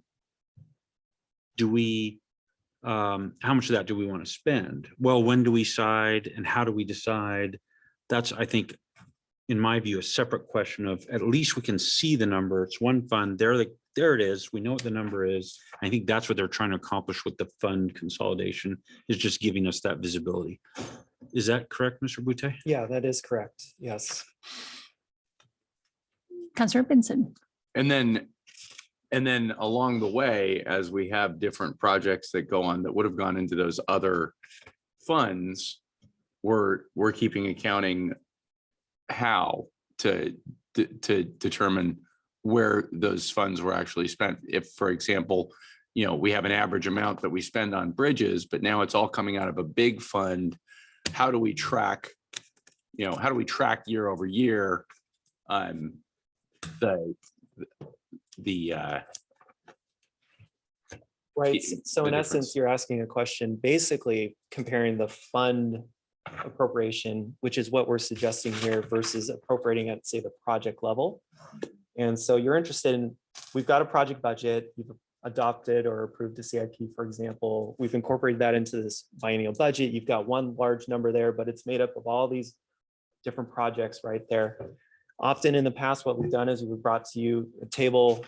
do we, how much of that do we want to spend? Well, when do we decide and how do we decide? That's, I think, in my view, a separate question of, at least we can see the number. It's one fund. There it is. We know what the number is. I think that's what they're trying to accomplish with the fund consolidation, is just giving us that visibility. Is that correct, Mr. Boutte? Yeah, that is correct. Yes. Counselor Benson? And then along the way, as we have different projects that go on that would have gone into those other funds, we're keeping accounting how to determine where those funds were actually spent. If, for example, we have an average amount that we spend on bridges, but now it's all coming out of a big fund. How do we track, year over year? Right. the- So the in difference. essence, you're asking a question, basically comparing the fund appropriation, which is what we're suggesting here, versus appropriating at, say, the project level. And so you're interested in, we've got a project budget, you've adopted or approved a CIP, for example. We've incorporated that into this biennial budget. You've got one large number there, but it's made up of all these different projects right there. Often in the past, what we've done is we've brought to you a table,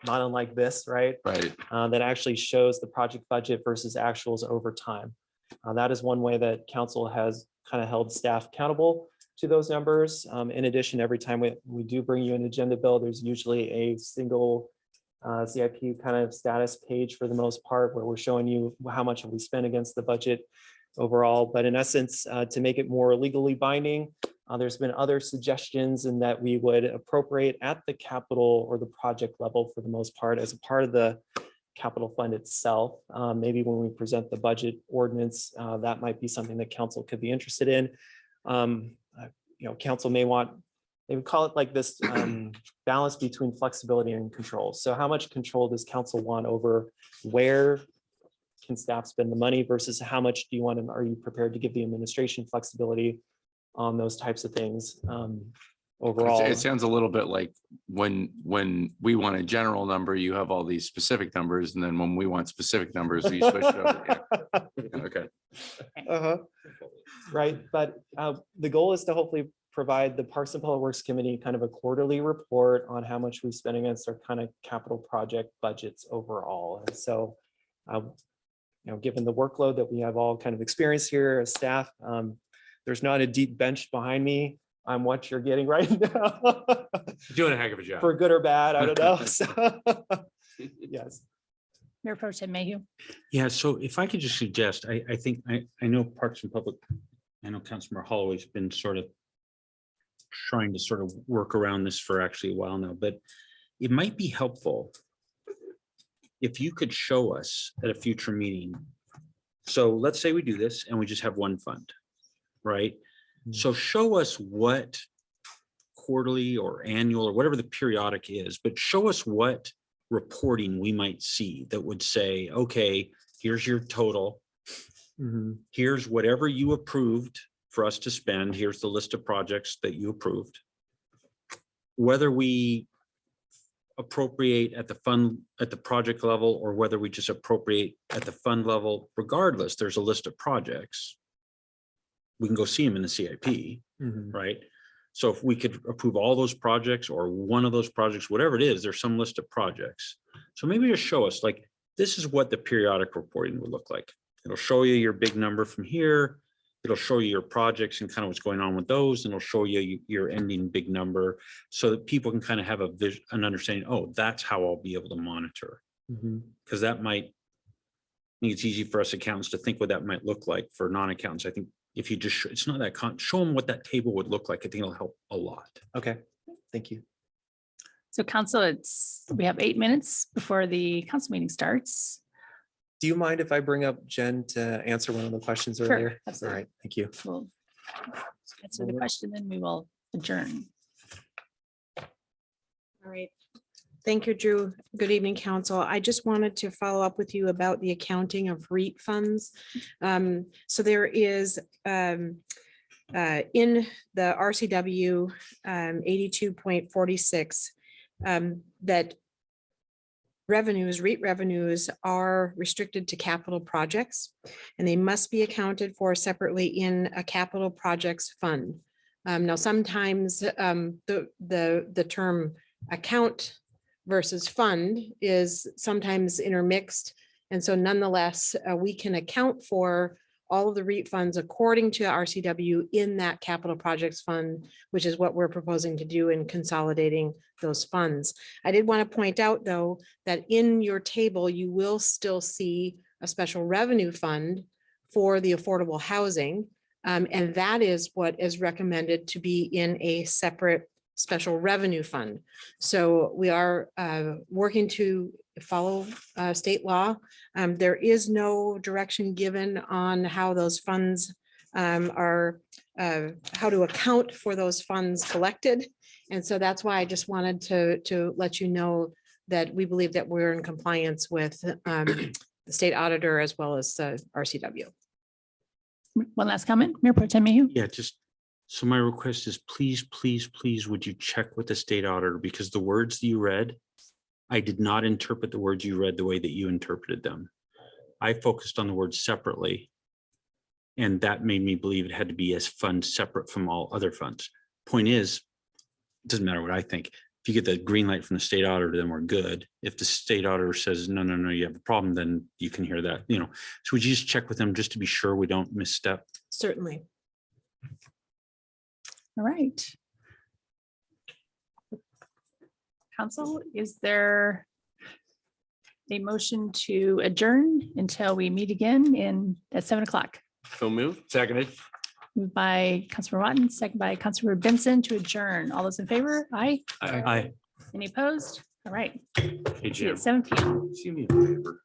not unlike this, right? Right. That actually shows the project budget versus actuals over time. That is one way that council has kind of held staff accountable to those numbers. In addition, every time we do bring you an agenda bill, there's usually a single CIP kind of status page for the most part, where we're showing you how much have we spent against the budget overall. But in essence, to make it more legally binding, There's been other suggestions in that we would appropriate at the capital or the project level for the most part as a part of the capital fund itself. Maybe when we present the budget ordinance, that might be something that council could be interested in. Council may want, they would call it like this balance between flexibility and control. So how much control does council want over where can staff spend the money versus how much do you want, and are you prepared to give the administration flexibility on those types of things overall? It sounds a little bit like when we want a general number, you have all these specific numbers, and then when we want specific numbers, you switch it over. Yeah. Okay. Right, but the goal is to hopefully provide the Parks and Public Works Committee kind of a quarterly report on how much we spend against our kind of capital project budgets overall. And so, given the workload that we have all kind of experienced here as staff, there's not a deep bench behind me. I'm what you're getting right now. Doing a heck of a job. For good or bad, I don't know. So, yes. Mayor Pro Tem Mayhew. Yeah, so if I could just suggest, I think, I know Parks and Public, I know Councilmember Holloway's been sort of trying to sort of work around this for actually a while now, but it might be helpful if you could show us at a future meeting. So let's say we do this and we just have one fund, right? So show us what quarterly or annual or whatever the periodic is, but show us what reporting we might see that would say, okay, here's your total. Here's whatever you approved for us to spend. Here's the list of projects that you approved. Whether we appropriate at the fund, at the project level, or whether we just appropriate at the fund level, regardless, there's a list of projects. We can go see them in the CIP, right? So if we could approve all those projects or one of those projects, whatever it is, there's some list of projects. So maybe just show us, like, this is what the periodic reporting would look like. It'll show you your big number from here. It'll show you your projects and kind of what's going on with those, and it'll show you your ending big number so that people can kind of have a vision, an understanding, oh, that's how I'll be able to monitor. Because that might, I think it's easy for us accountants to think what that might look like. For non-accountants, I think if you just, it's not that, show them what that table would look like. I think it'll help a lot. Okay, thank you. So council, we have 8 minutes before the council meeting starts. Do you mind if I bring up Jen to answer one of the questions Sure, earlier? All absolutely. right, thank you. We'll answer the question, then we will adjourn. All right. Thank you, Drew. Good evening, council. I just wanted to follow up with you about the accounting of REIT funds. So there is in the RCW 82.46 that REIT revenues are restricted to capital projects, and they must be accounted for separately in a capital projects fund. Now, sometimes the term account versus fund is sometimes intermixed. And so nonetheless, we can account for all of the REIT funds according to RCW in that capital projects fund, which is what we're proposing to do in consolidating those funds. I did want to point out, though, that in your table, you will still see a special revenue fund for the affordable housing. And that is what is recommended to be in a separate special revenue fund. So we are working to follow state law. There is no direction given on how those funds are, how to account for those funds collected. And so that's why I just wanted to let you know that we believe that we're in compliance with the state auditor as well as RCW. One last comment, Mayor Pro Tem Mayhew. Yeah, just, so my request is please, please, please, would you check with the state auditor, because the words that you read, I did not interpret the words you read the way that you interpreted them. I focused on the words separately, and that made me believe it had to be as fund separate from all other funds. Point is, it doesn't matter what I think. If you get the green light from the state auditor, then we're good. If the state auditor says, no, no, no, you have a problem, then you can hear that, you know. So would you just check with them just to be sure we don't misstep? Certainly. All right. Council, is there a motion to adjourn until we meet again at 7 o'clock? So moved. Seconded. Moved by Councilmember Watton, second by Councilmember Benson to adjourn. All those in favor? Aye. Aye. Any opposed? All right. Hey, See you Jim, at 7 p.m. do me a favor.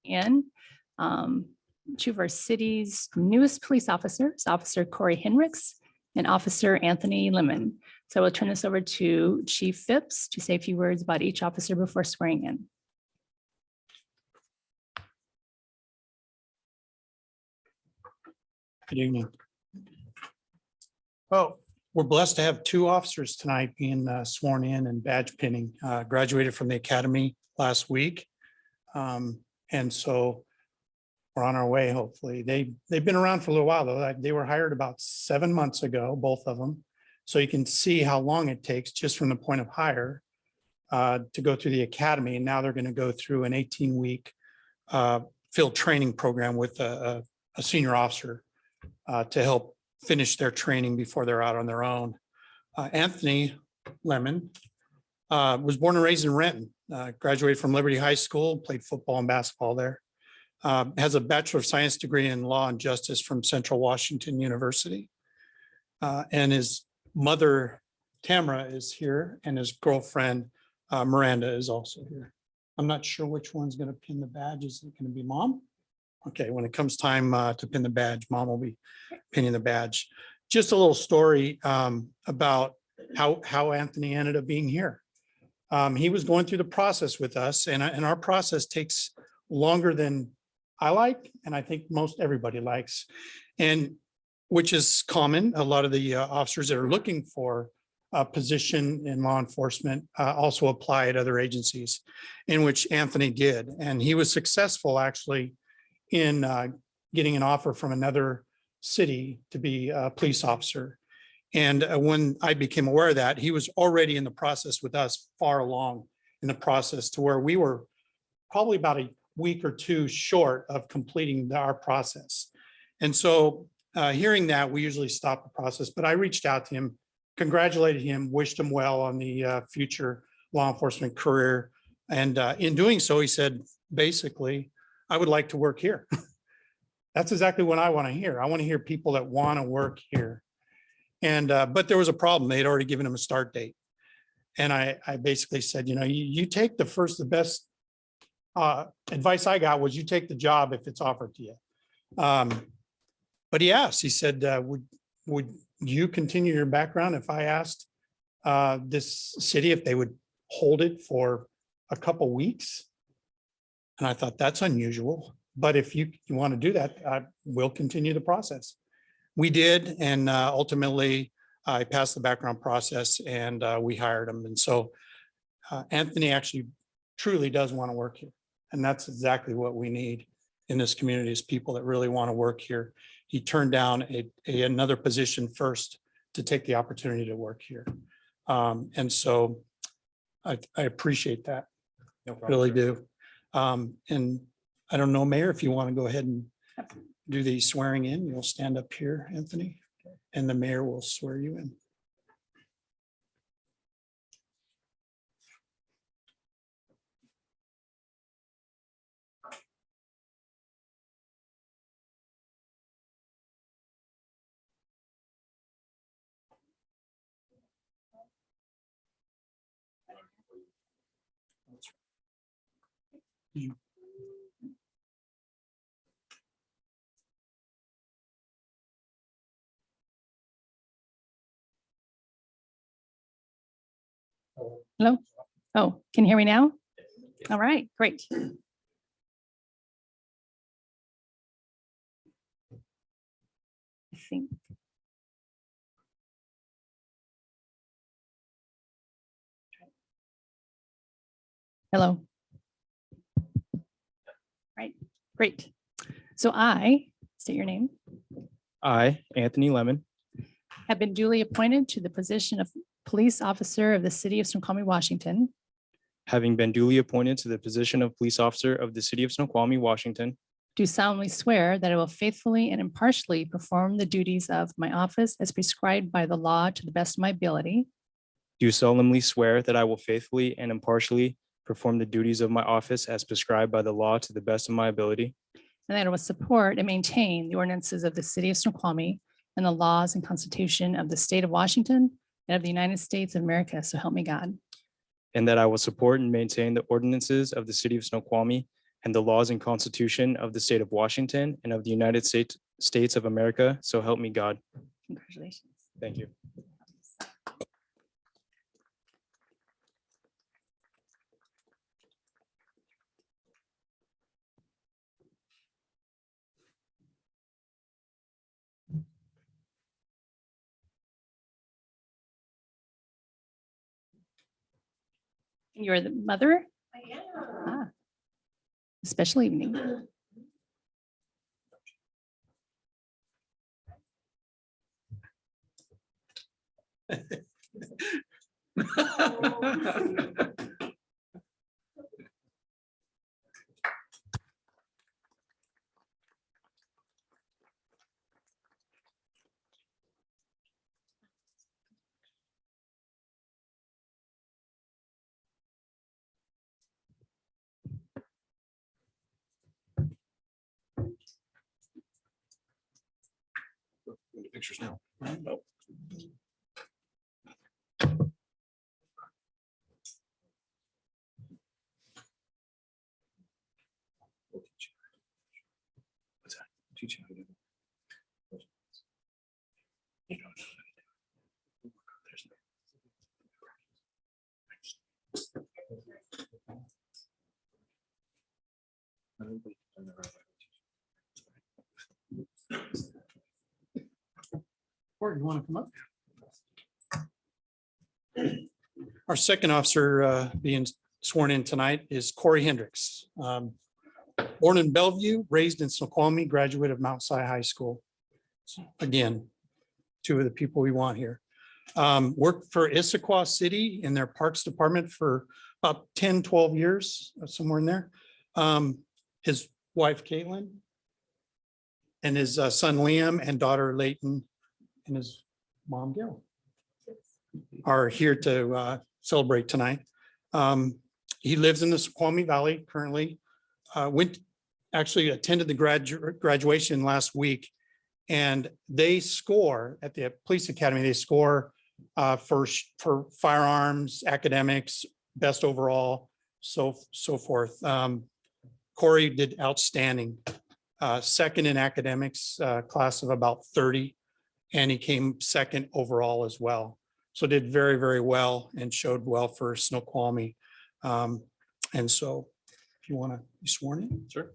In two of our city's newest police officers, Officer Corey Hendricks and Officer Anthony Lemon. So we'll turn this over to Chief Phipps to say a few words about each officer before swearing in. Good evening. Well, we're blessed to have two officers tonight being sworn in and badge pinning. Graduated from the academy last week. And so we're on our way, hopefully. They've been around for a little while, though. They were hired about 7 months ago, both of them. So you can see how long it takes just from the point of hire to go through the academy. And now they're going to go through an 18-week field training program with a senior officer to help finish their training before they're out on their own. Anthony Lemon was born and raised in Renton, graduated from Liberty High School, played football and basketball there. Has a Bachelor of Science degree in Law and Justice from Central Washington University. And his mother, Tamara, is here, and his girlfriend, Miranda, is also here. I'm not sure which one's going to pin the badge. Is it going to be Mom? Okay, when it comes time to pin the badge, Mom will be pinning the badge. just a little story about how Anthony ended up being here. He was going through the process with us, and our process takes longer than I like, and I think most everybody likes, and which is common. A lot of the officers that are looking for a position in law enforcement also apply at other agencies, in which Anthony did. And he was successful actually in getting an offer from another city to be a police officer. And when I became aware of that, he was already in the process with us, far along in the process, to where we were probably about a week or two short of completing our process. And so hearing that, we usually stop the process, but I reached out to him, congratulated him, wished him well on the future law enforcement career. And in doing so, he said, basically, I would like to work here. That's exactly what I want to hear. I want to hear people that want to work here. And but there was a problem. They had already given him a start date. And I basically said, you take the best advice I got was you take the job if it's offered to you. But he asked, he said, would you continue your background if I asked this city if they would hold it for a couple weeks? And I thought that's unusual, but if you want to do that, I will continue the process. We did, and ultimately I passed the background process, and we hired him. And so Anthony actually truly does want to work here. And that's exactly what we need in this community, is people that really want to work here. He turned down another position first to take the opportunity to work here. And so I appreciate that. No problem, Really sir. do. And I don't know, Mayor, if you want to go ahead and do the swearing in, you'll stand up here, Anthony, and the mayor will swear you in. Hello? Oh, can you hear me now? All right, great. I think. Hello. Right, great. So I, state your name, I, Anthony Lemon, have been duly appointed to the position of police officer of the city of Snoqualmie, Washington, having been duly appointed to the position of police officer of the city of Snoqualmie, Washington, do solemnly swear that I will faithfully and impartially perform the duties of my office as prescribed by the law to the best of my ability, do solemnly swear that I will faithfully and impartially perform the duties of my office as prescribed by the law to the best of my ability, and that I will support and maintain the ordinances of the city of Snoqualmie and the laws and constitution of the state of Washington and of the United States of America. So help me God. and that I will support and maintain the ordinances of the city of Snoqualmie and the laws and constitution of the state of Washington and of the United States of America. So help me God. Congratulations. Thank you. You're the mother? I am. Special evening. Pictures now. What's that? Teach you how to do it. Or you want to come up? Our second officer being sworn in tonight is Corey Hendricks. Born in Bellevue, raised in Snoqualmie, graduate of Mount Si High School. Again, two of the people we want here. Worked for Issaquah City in their Parks Department for about 10, 12 years, somewhere in there. His wife Caitlin and his son Liam and daughter Layton and his mom Gail are here to celebrate tonight. He lives in the Snoqualmie Valley currently. Actually attended the graduation last week, and they score at the police academy. They score for firearms, academics, best overall, so forth. Corey did outstanding. Second in academics, class of about 30, and he came second overall as well. So did very, very well and showed well for Snoqualmie. And so if you want to be sworn in. Sure.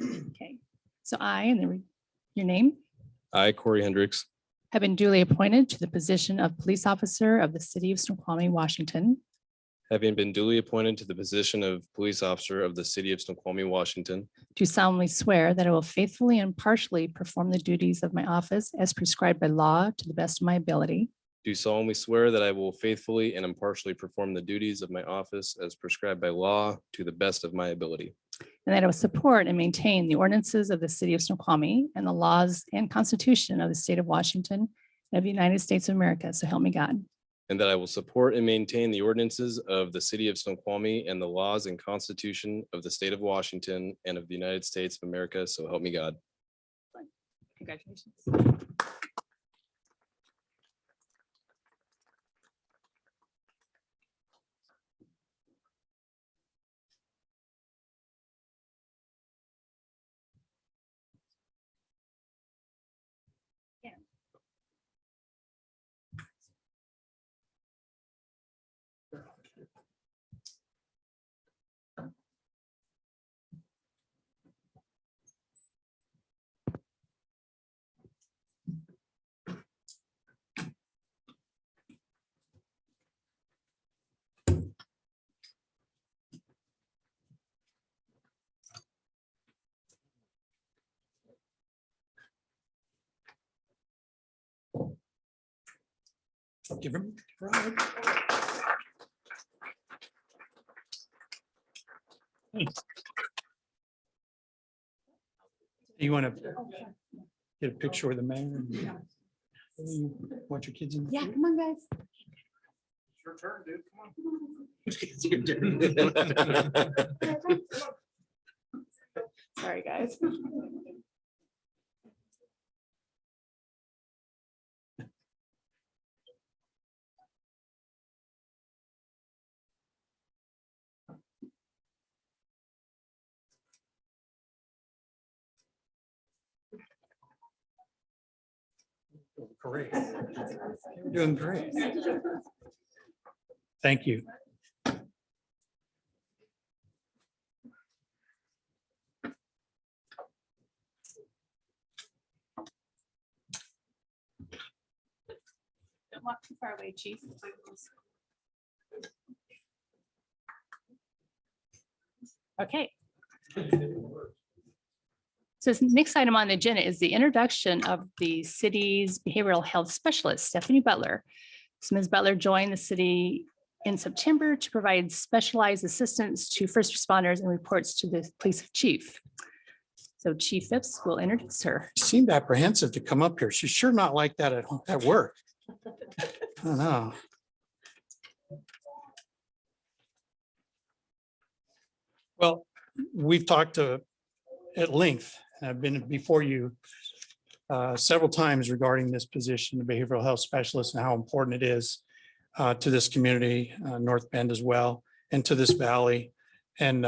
Okay, so I, and then your name, I, Corey Hendricks, have been duly appointed to the position of police officer of the city of Snoqualmie, Washington, having been duly appointed to the position of police officer of the city of Snoqualmie, Washington, do solemnly swear that I will faithfully and impartially perform the duties of my office as prescribed by law to the best of my ability. do solemnly swear that I will faithfully and impartially perform the duties of my office as prescribed by law to the best of my ability, And that I will support and maintain the ordinances of the city of Snoqualmie and the laws and constitution of the state of Washington and of the United States of America. So help me God. and that I will support and maintain the ordinances of the city of Snoqualmie and the laws and constitution of the state of Washington and of the United States of America. So help me God. Congratulations. Give him. Gerard. You want to get a picture with the mayor? You want your kids in? Yeah, come on, guys. Your turn, dude. Come on. Sorry, guys. Great. You're doing great. Thank you. Don't walk too far away, chief. Okay. So this next item on the agenda is the introduction of the city's behavioral health specialist, Stephanie Butler. So Ms. Butler joined the city in September to provide specialized assistance to first responders and reports to the police chief. So Chief Phipps will introduce her. She seemed apprehensive to come up here. She's sure not like that at work. I don't know. Well, we've talked at length. I've been before you several times regarding this position, the behavioral health specialist, and how important it is to this community, North Bend as well, and to this valley. And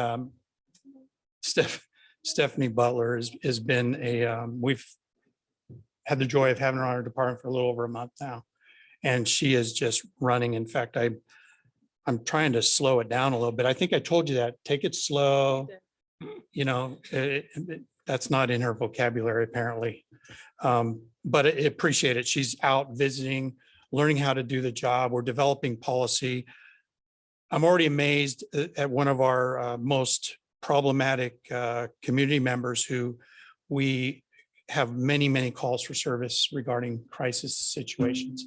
Stephanie Butler has been we've had the joy of having her on our department for a little over a month now. And she is just running. In fact, I'm trying to slow it down a little bit. I think I told you that. Take it slow. You know, that's not in her vocabulary apparently. But I appreciate it. She's out visiting, learning how to do the job. We're developing policy. I'm already amazed at one of our most problematic community members who we have many, many calls for service regarding crisis situations.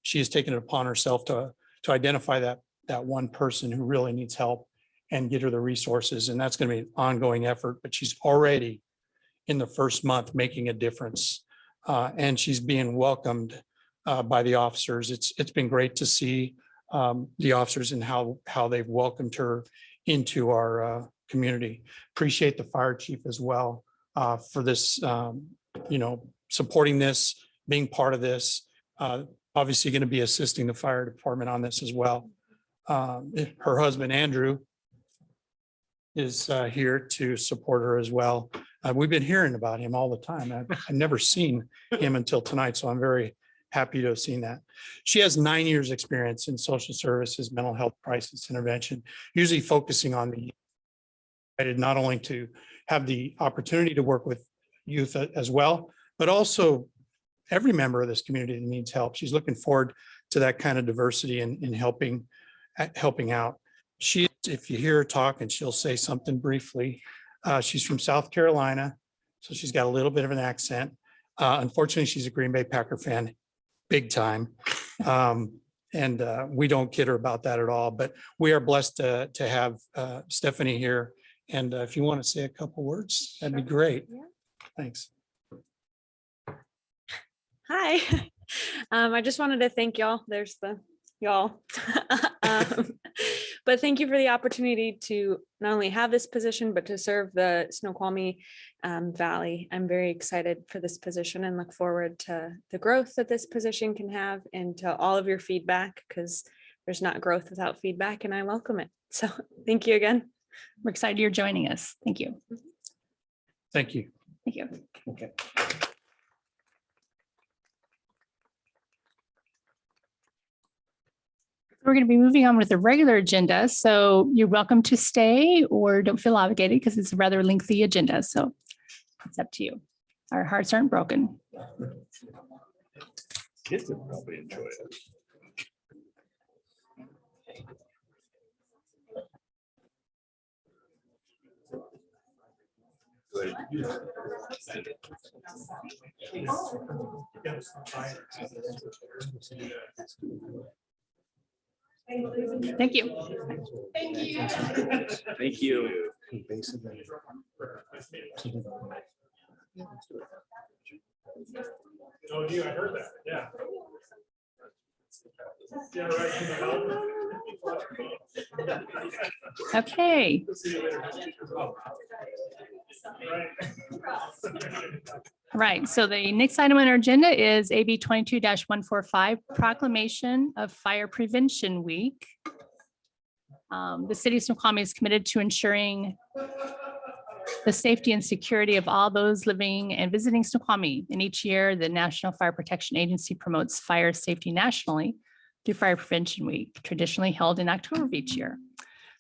She has taken it upon herself to identify that one person who really needs help and get her the resources. And that's going to be an ongoing effort, but she's already in the first month making a difference. And she's being welcomed by the officers. It's been great to see the officers and how they've welcomed her into our community. Appreciate the fire chief as well for this, supporting this, being part of this. Obviously going to be assisting the fire department on this as well. Her husband, Andrew, is here to support her as well. We've been hearing about him all the time. I've never seen him until tonight, so I'm very happy to have seen that. She has 9 years experience in social services, mental health crisis intervention, usually focusing on the not only to have the opportunity to work with youth as well, but also every member of this community that needs help. She's looking forward to that kind of diversity in helping out. She, if you hear her talk, and she'll say something briefly, she's from South Carolina, so she's got a little bit of an accent. Unfortunately, she's a Green Bay Packer fan, big time. And we don't kid her about that at all, but we are blessed to have Stephanie here. And if you want to say a couple words, that'd be great. Yeah. Thanks. Hi. I just wanted to thank y'all. There's the y'all. But thank you for the opportunity to not only have this position, but to serve the Snoqualmie Valley. I'm very excited for this position and look forward to the growth that this position can have and to all of your feedback, because there's not growth without feedback, and I welcome it. So thank you again. We're excited you're joining us. Thank you. Thank you. Thank you. Okay. We're going to be moving on with the regular agenda. So you're welcome to stay or don't feel obligated because it's a rather lengthy agenda. So it's up to you. Our hearts aren't broken. Kids would probably enjoy it. Thank you. Thank you. Oh, I heard that. Yeah. Okay. All right. So the next item on our agenda is AB 22-145, Proclamation of Fire Prevention Week. The city of Snoqualmie is committed to ensuring the safety and security of all those living and visiting Snoqualmie. And each year, the National Fire Protection Agency promotes fire safety nationally through Fire Prevention Week, traditionally held in October of each year.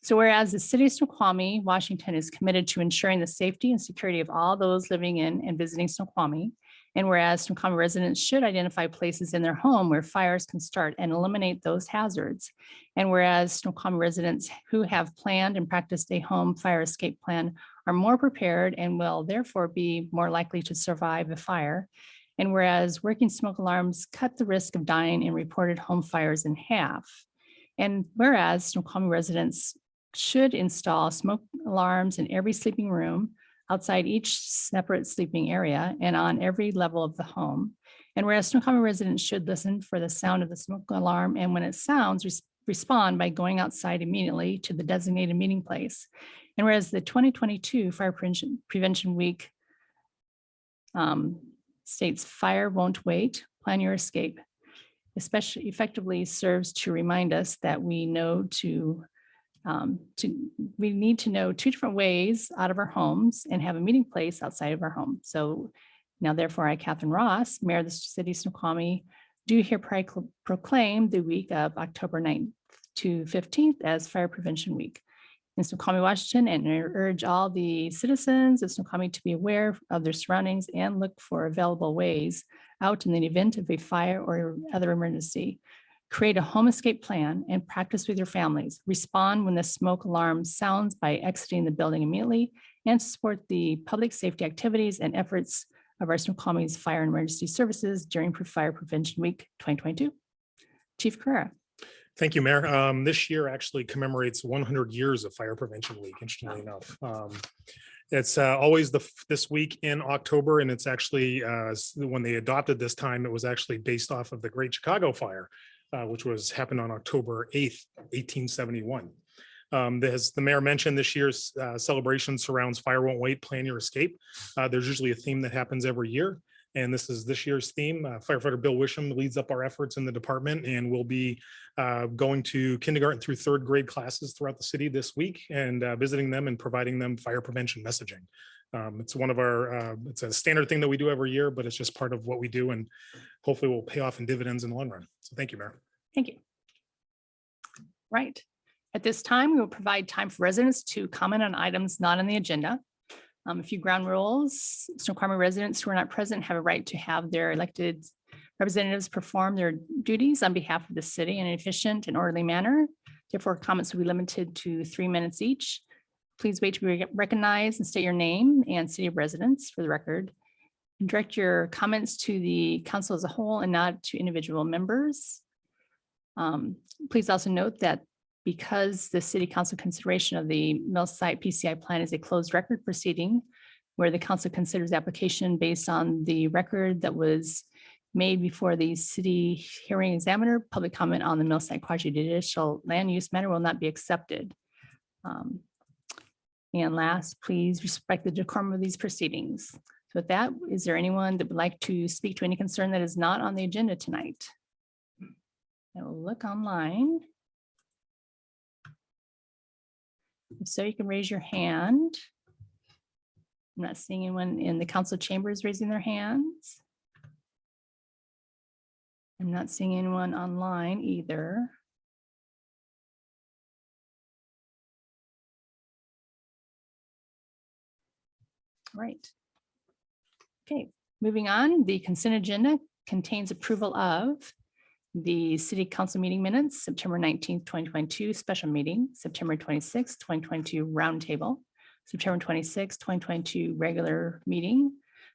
So whereas the city of Snoqualmie, Washington is committed to ensuring the safety and security of all those living in and visiting Snoqualmie, and whereas Snoqualmie residents should identify places in their home where fires can start and eliminate those hazards. And whereas Snoqualmie residents who have planned and practiced a home fire escape plan are more prepared and will therefore be more likely to survive a fire. And whereas working smoke alarms cut the risk of dying in reported home fires in half. And whereas Snoqualmie residents should install smoke alarms in every sleeping room, outside each separate sleeping area, and on every level of the home. And whereas Snoqualmie residents should listen for the sound of the smoke alarm, and when it sounds, respond by going outside immediately to the designated meeting place. And whereas the 2022 Fire Prevention Week states fire won't wait, plan your escape, especially effectively serves to remind us that we know to We need to know 2 different ways out of our homes and have a meeting place outside of our home. So now therefore I, Catherine Ross, Mayor of the City of Snoqualmie, do hereby proclaim the week of October 9th to 15th as Fire Prevention Week in Snoqualmie, Washington, and I urge all the citizens of Snoqualmie to be aware of their surroundings and look for available ways out in the event of a fire or other emergency. Create a home escape plan and practice with your families. Respond when the smoke alarm sounds by exiting the building immediately and support the public safety activities and efforts of our Snoqualmie's Fire and Emergency Services during Fire Prevention Week 2022. Chief Carrera. Thank you, Mayor. This year actually commemorates 100 years of Fire Prevention Week, interestingly enough. It's always this week in October, and it's actually when they adopted this time, it was actually based off of the Great Chicago Fire, which happened on October 8th, 1871. As the mayor mentioned, this year's celebration surrounds Fire Won't Wait, Plan Your Escape. There's usually a theme that happens every year, and this is this year's theme. Firefighter Bill Wisham leads up our efforts in the department, and we'll be going to kindergarten through 3rd grade classes throughout the city this week and visiting them and providing them fire prevention messaging. It's one of our, it's a standard thing that we do every year, but it's just part of what we do, and hopefully will pay off in dividends in the long run. So thank you, Mayor. Thank you. Right. At this time, we will provide time for residents to comment on items not on the agenda. A few ground rules. Snoqualmie residents who are not present have a right to have their elected representatives perform their duties on behalf of the city in an efficient and orderly manner. Therefore, comments will be limited to 3 minutes each. Please wait to be recognized and state your name and city of residence for the record. And direct your comments to the council as a whole and not to individual members. Please also note that because the city council consideration of the mill site PCI plan is a closed record proceeding where the council considers the application based on the record that was made before the city hearing examiner, public comment on the mill site quasi-judicial land use matter will not be accepted. And last, please respect the decorum of these proceedings. So with that, is there anyone that would like to speak to any concern that is not on the agenda tonight? I will look online. If so, you can raise your hand. I'm not seeing anyone in the council chambers raising their hands. I'm not seeing anyone online either. Right. Okay, moving on, the consent agenda contains approval of the city council meeting minutes, September 19th, 2022, special meeting, September 26th, 2022, roundtable, September 26th, 2022, regular meeting,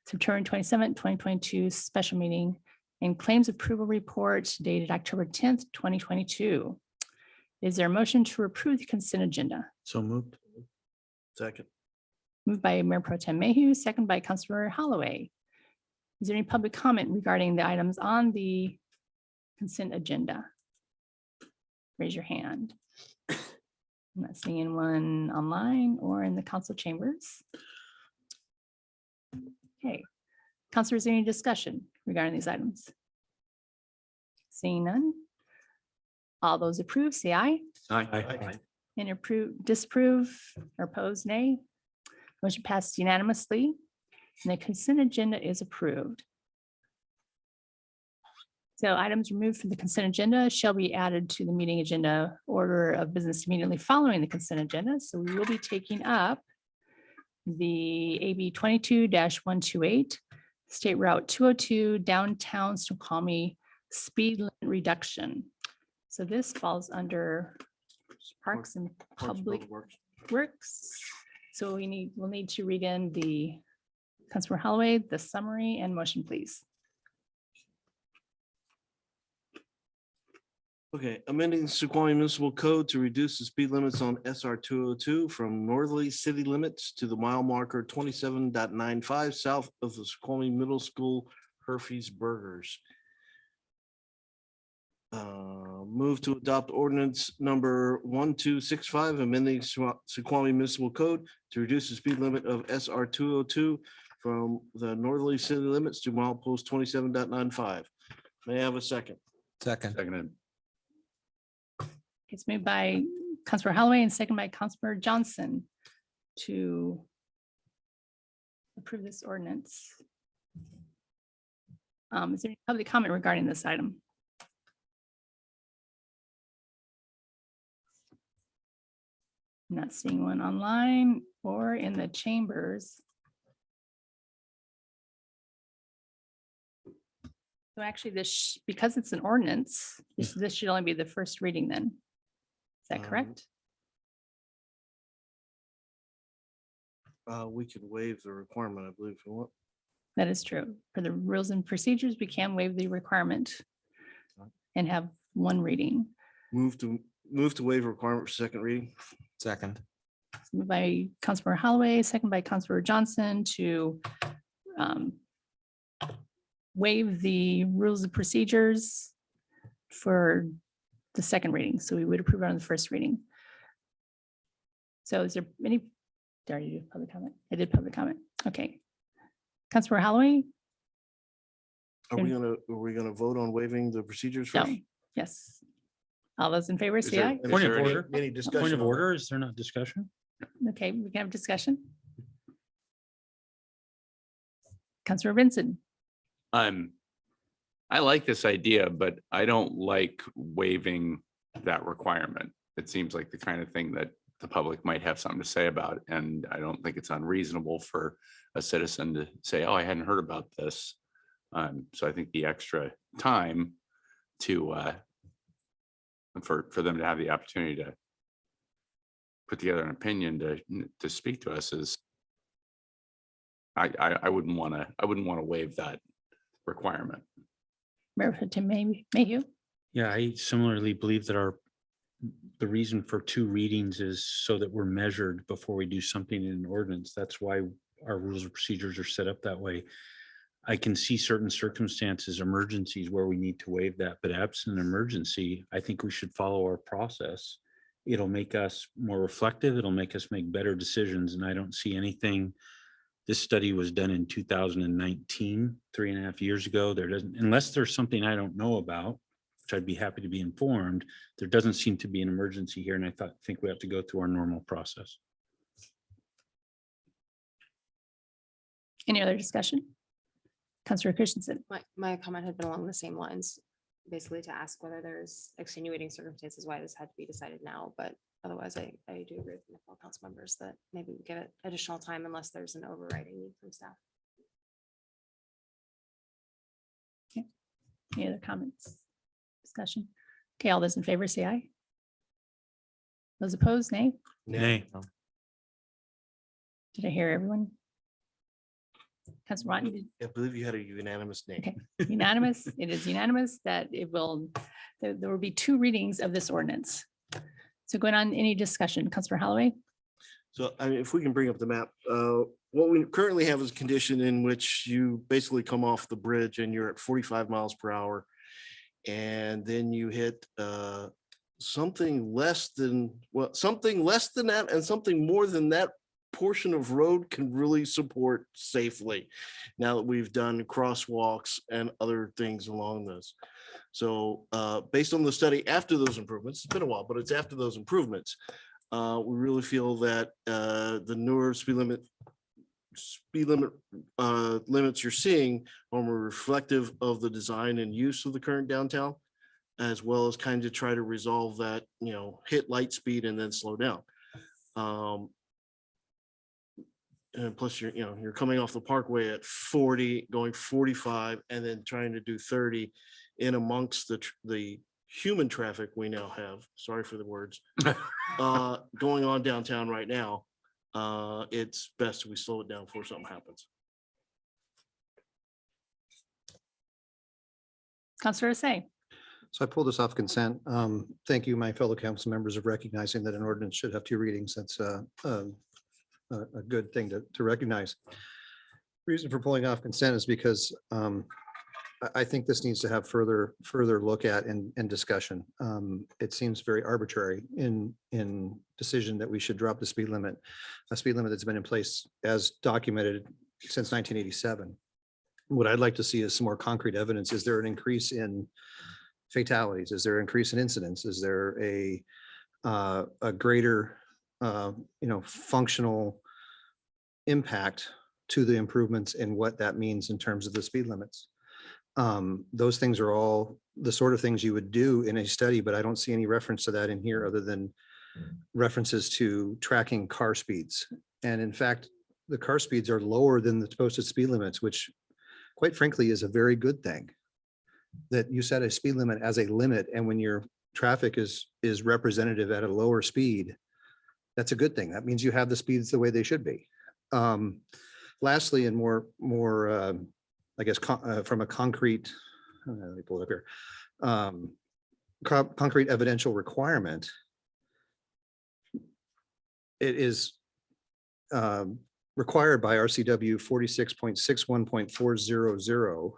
September 27th, 2022, special meeting, and claims approval report dated October 10th, 2022. Is there a motion to approve the consent agenda? So moved. Second. Moved by Mayor Pro Tem Mayhew, second by Councilor Holloway. Is there any public comment regarding the items on the consent agenda? Raise your hand. I'm not seeing anyone online or in the council chambers. Okay, councilor, is there any discussion regarding these items? Seeing none. All those approve, say aye. Aye. And disapprove or oppose, nay. Motion passed unanimously, and the consent agenda is approved. So items removed from the consent agenda shall be added to the meeting agenda order of business immediately following the consent agenda. So we will be taking up the AB 22-128, State Route 202, downtown Snoqualmie speed limit reduction. So this falls under Parks and Public Works. So we'll need to read in the Councilor Holloway, the summary and motion, please. Okay, amending Snoqualmie Municipal Code to reduce the speed limits on SR 202 from northerly city limits to the mile marker 27.95 south of the Snoqualmie Middle School, Herfy's Burgers. Move to adopt ordinance number 1265, amending Snoqualmie Municipal Code to reduce the speed limit of SR 202 from the northerly city limits to milepost 27.95. May I have a second? Seconded. It's made by Councilor Holloway and second by Councilor Johnson to approve this ordinance. Is there any public comment regarding this item? Not seeing one online or in the chambers. So actually this, because it's an ordinance, this should only be the first reading then. Is that correct? We could waive the requirement, I believe, if you want. That is true. For the rules and procedures, we can waive the requirement and have one reading. Move to waive requirement for second reading. Second. Moved by Councilor Holloway, second by Councilor Johnson to waive the rules and procedures for the second reading. So we would approve it on the first reading. So is there any, did I already do public comment? I did public comment. Okay. Councilor Holloway? Are we gonna vote on waiving the procedures No. first? Yes. All those in favor, Is say there- aye. and is Point of there any- order. Any discussion? Point of on that? order, is there not discussion? Okay, we can have discussion. Councilor Vincent, I like this idea, but I don't like waiving that requirement. It seems like the kind of thing that the public might have something to say about, and I don't think it's unreasonable for a citizen to say, oh, I hadn't heard about this. So I think the extra time to for them to have the opportunity to put together an opinion to speak to us is I wouldn't want to waive that requirement. Mayor Pro Tem Mayhew. Yeah, I similarly believe that the reason for two readings is so that we're measured before we do something in an ordinance. That's why our rules of procedures are set up that way. I can see certain circumstances, emergencies where we need to waive that, but absent an emergency, I think we should follow our process. It'll make us more reflective. It'll make us make better decisions. And I don't see anything. This study was done in 2019, 3.5 years ago. There doesn't, unless there's something I don't know about, which I'd be happy to be informed, there doesn't seem to be an emergency here. And I think we have to go through our normal process. Any other discussion? Councilor Christensen. My comment had been along the same lines, basically to ask whether there's extenuating circumstances why this had to be decided now, but otherwise I do agree with my fellow council members that maybe we give it additional time unless there's an overriding need from staff. Any other comments? Discussion? Okay, all those in favor say aye. Those opposed, nay? Nay. Did I hear everyone? Councilor Rotten, did- I believe you had a unanimous name. Okay, unanimous. It is unanimous that it will, there will be two readings of this ordinance. So going on, any discussion, Councilor Holloway? So I mean, if we can bring up the map, what we currently have is a condition in which you basically come off the bridge and you're at 45 miles per hour. And then you hit something less than that and something more than that portion of road can really support safely. Now that we've done crosswalks and other things along this. So based on the study after those improvements, it's been a while, but it's after those improvements. We really feel that the newer speed limit limits you're seeing are more reflective of the design and use of the current downtown, as well as kind of try to resolve that, hit light speed and then slow down. And plus you're coming off the parkway at 40, going 45, and then trying to do 30 in amongst the human traffic we now have. Sorry for the words. Going on downtown right now. It's best we slow it down before something happens. Councilor Say. So I pulled this off consent. Thank you, my fellow council members, of recognizing that an ordinance should have two readings. That's a good thing to recognize. Reason for pulling off consent is because I think this needs to have further look at and discussion. It seems very arbitrary in decision that we should drop the speed limit, a speed limit that's been in place as documented since 1987. What I'd like to see is some more concrete evidence. Is there an increase in fatalities? Is there an increase in incidents? Is there a a greater, functional impact to the improvements in what that means in terms of the speed limits. Those things are all the sort of things you would do in a study, but I don't see any reference to that in here other than references to tracking car speeds. And in fact, the car speeds are lower than the posted speed limits, which quite frankly is a very good thing. That you set a speed limit as a limit, and when your traffic is representative at a lower speed, that's a good thing. That means you have the speeds the way they should be. Lastly, and more, I guess, from a concrete, let me pull it up here. Concrete evidential requirement. It is required by RCW 46.61.400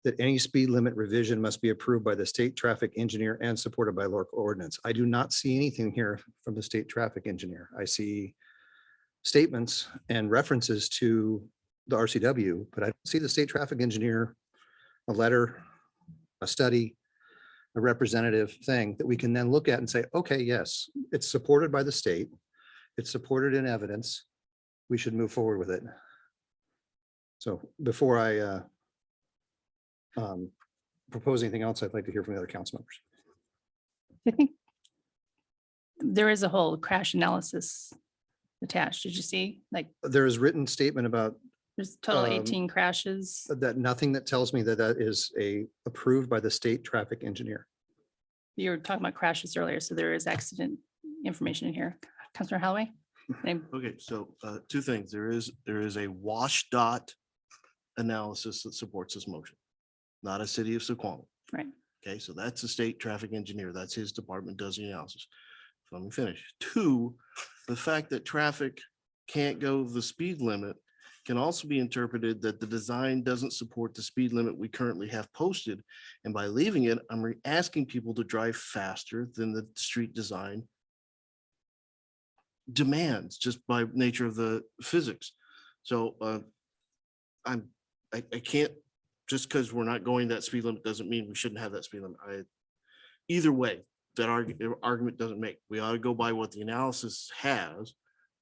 that any speed limit revision must be approved by the state traffic engineer and supported by local ordinance. I do not see anything here from the state traffic engineer. I see statements and references to the RCW, but I don't see the state traffic engineer, a letter, a study, a representative thing that we can then look at and say, okay, yes, it's supported by the state. It's supported in evidence. We should move forward with it. So before I propose anything else, I'd like to hear from the other council members. I think there is a whole crash analysis attached. Did you see? Like, There is written statement about there's total 18 crashes. that, nothing that tells me that that is approved by the state traffic engineer. You were talking about crashes earlier, so there is accident information in here. Councilor Holloway? Name- Okay, so two things. There is a WashDOT analysis that supports this motion, not a city of Snoqualmie. Right. Okay, so that's the state traffic engineer. That's his department does the analysis. So let me finish. Two, the fact that traffic can't go the speed limit can also be interpreted that the design doesn't support the speed limit we currently have posted. And by leaving it, I'm asking people to drive faster than the street design demands just by nature of the physics. So I can't, just because we're not going that speed limit doesn't mean we shouldn't have that speed limit. Either way, that argument doesn't make. We ought to go by what the analysis has.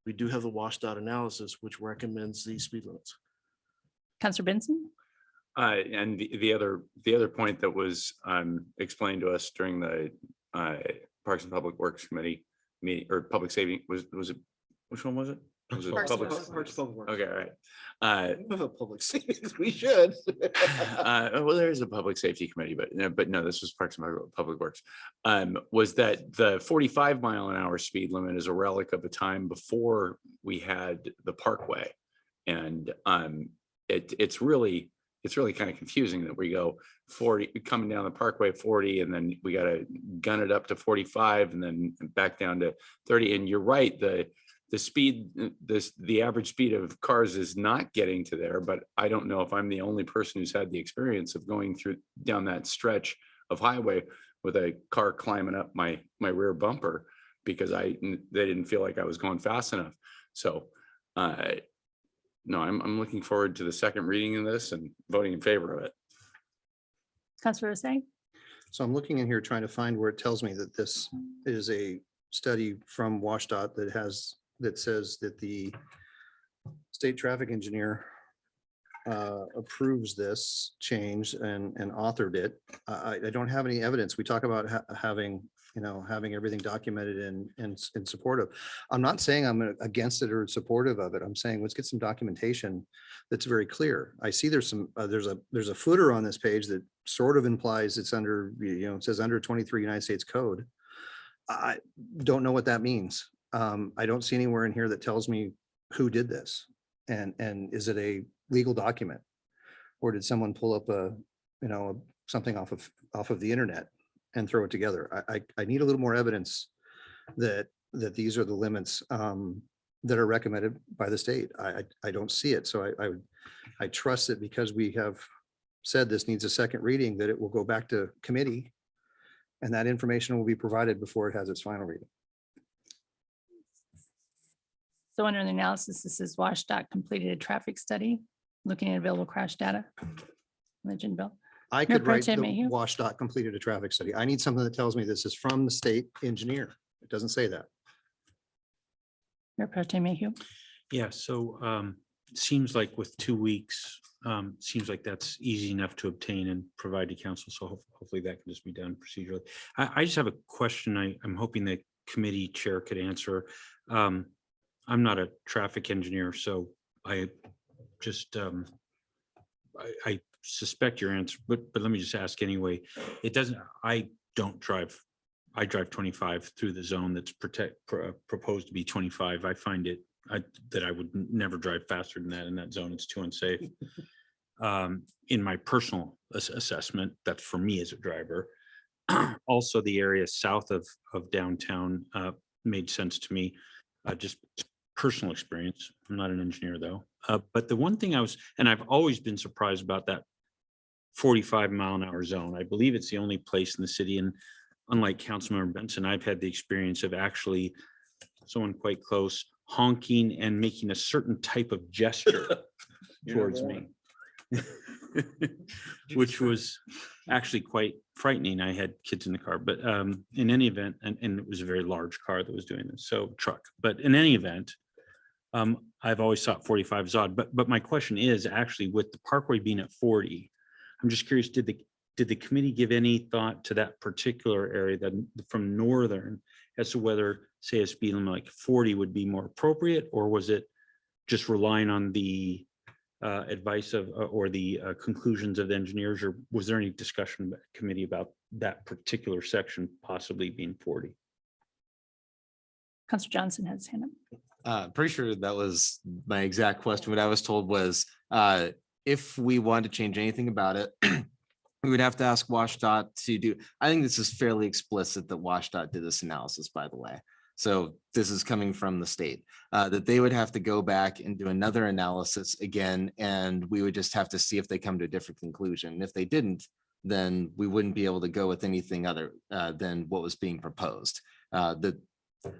We do have the WashDOT analysis, which recommends these speed limits. Councilor Benson? And the other point that was explained to us during the Parks and Public Works Committee meeting, or public safety, was it, which one was it? Was it Parks and public? Public Works. Okay, all right. We have a public savings, we should. Well, there is a public safety committee, but no, this was Parks and Public Works. Was that the 45-mile-an-hour speed limit is a relic of a time before we had the parkway. And it's really kind of confusing that we go 40 coming down the parkway 40, and then we got to gun it up to 45 and then back down to 30. And you're right, the speed, the average speed of cars is not getting to there, but I don't know if I'm the only person who's had the experience of going down that stretch of highway with a car climbing up my rear bumper because they didn't feel like I was going fast enough. So no, I'm looking forward to the second reading of this and voting in favor of it. Councilor Osei? So I'm looking in here trying to find where it tells me that this is a study from WashDOT that says that the state traffic engineer approves this change and authored it. I don't have any evidence. We talk about having everything documented and supportive. I'm not saying I'm against it or supportive of it. I'm saying let's get some documentation that's very clear. I see there's a footer on this page that sort of implies it's under, it says under 23 United States Code. I don't know what that means. I don't see anywhere in here that tells me who did this and is it a legal document or did someone pull up something off of the internet and throw it together? I need a little more evidence that these are the limits that are recommended by the state. I don't see it. So I trust that because we have said this needs a second reading, that it will go back to committee and that information will be provided before it has its final reading. So under the analysis, this is WashDOT completed a traffic study looking at available crash data. Legend Bill. I Mayor could Pro write Tem the Mayhew? WashDOT completed a traffic study. I need something that tells me this is from the state engineer. It doesn't say that. Mayor Pro Tem Mayhew? Yeah, so it seems like with 2 weeks, seems like that's easy enough to obtain and provide to council. So hopefully that can just be done procedurally. I just have a question I'm hoping the committee chair could answer. I'm not a traffic engineer, so I just I suspect your answer, but let me just ask anyway. It doesn't, I drive 25 through the zone that's proposed to be 25. I find it that I would never drive faster than that in that zone. It's too unsafe. In my personal assessment, that's for me as a driver. Also, the area south of downtown made sense to me. Just personal experience. I'm not an engineer though. But the one thing I've always been surprised about that 45-mile-an-hour zone. I believe it's the only place in the city, and unlike Councilmember Benson, I've had the experience of actually someone quite close honking and making a certain type of gesture towards me, which was actually quite frightening. I had kids in the car, but in any event, and it was a very large car that was doing this, so truck. But in any event, I've always thought 45 is odd. But my question is actually with the Parkway being at 40, I'm just curious, did the committee give any thought to that particular area that from Northern as to whether, say, a speed limit like 40 would be more appropriate, or was it just relying on the advice of or the conclusions of the engineers, or was there any discussion by the committee about that particular section possibly being 40? Councilor Johnson has his hand up. Pretty sure that was my exact question. What I was told was, if we wanted to change anything about it, we would have to ask WashDOT to do, I think this is fairly explicit that WashDOT did this analysis, by the way. So this is coming from the state, that they would have to go back and do another analysis again, and we would just have to see if they come to a different conclusion. If they didn't, then we wouldn't be able to go with anything other than what was being proposed. That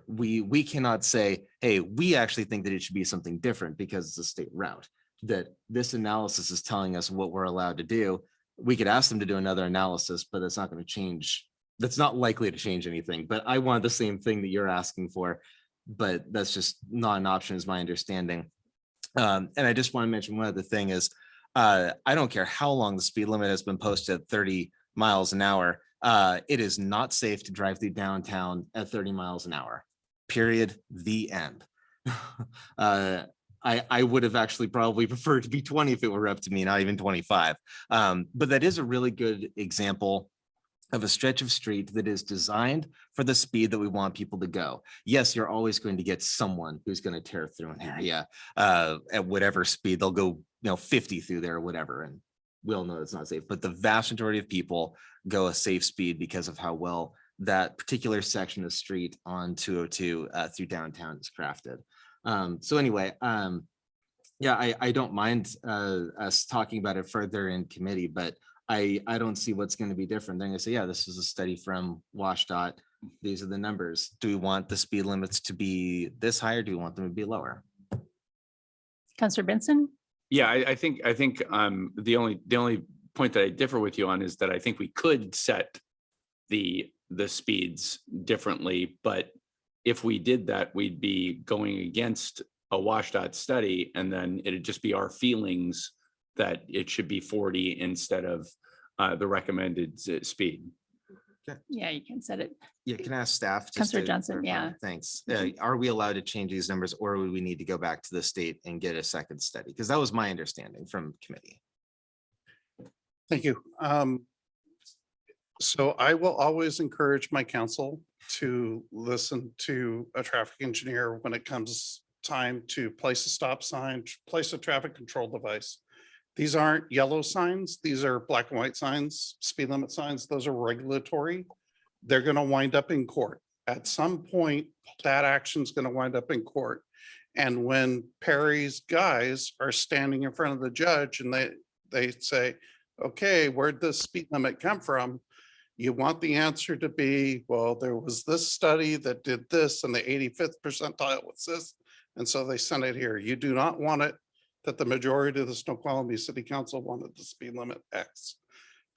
we cannot say, hey, we actually think that it should be something different because it's a state route. That this analysis is telling us what we're allowed to do. We could ask them to do another analysis, but that's not going to change. That's not likely to change anything. But I want the same thing that you're asking for, but that's just not an option, is my understanding. And I just want to mention one other thing is, I don't care how long the speed limit has been posted at 30 miles an hour. It is not safe to drive through downtown at 30 miles an hour, period, the end. I would have actually probably preferred to be 20 if it were up to me, not even 25. But that is a really good example of a stretch of street that is designed for the speed that we want people to go. Yes, you're always going to get someone who's going to tear through an area at whatever speed. They'll go 50 through there or whatever, and we all know it's not safe. But the vast majority of people go a safe speed because of how well that particular section of street on 202 through downtown is crafted. So anyway, yeah, I don't mind us talking about it further in committee, but I don't see what's going to be different. They're going to say, yeah, this is a study from WashDOT. These are the numbers. Do we want the speed limits to be this high, or do we want them to be lower? Councilor Benson? Yeah, I think the only point that I differ with you on is that I think we could set the speeds differently, but if we did that, we'd be going against a WashDOT study, and then it'd just be our feelings that it should be 40 instead of the recommended speed. Yeah, you can set it. Yeah, can I ask staff? just Councilor to Johnson, clarify? yeah. Thanks. Are we allowed to change these numbers, or would we need to go back to the state and get a second study? Because that was my understanding from committee. Thank you. So I will always encourage my council to listen to a traffic engineer when it comes time to place a stop sign, place a traffic control device. These aren't yellow signs. These are black and white signs, speed limit signs. Those are regulatory. They're going to wind up in court. At some point, that action is going to wind up in court. And when Perry's guys are standing in front of the judge and they say, okay, where'd this speed limit come from? You want the answer to be, well, there was this study that did this and the 85th percentile was this. And so they sent it here. You do not want it that the majority of the Snoqualmie City Council wanted the speed limit X,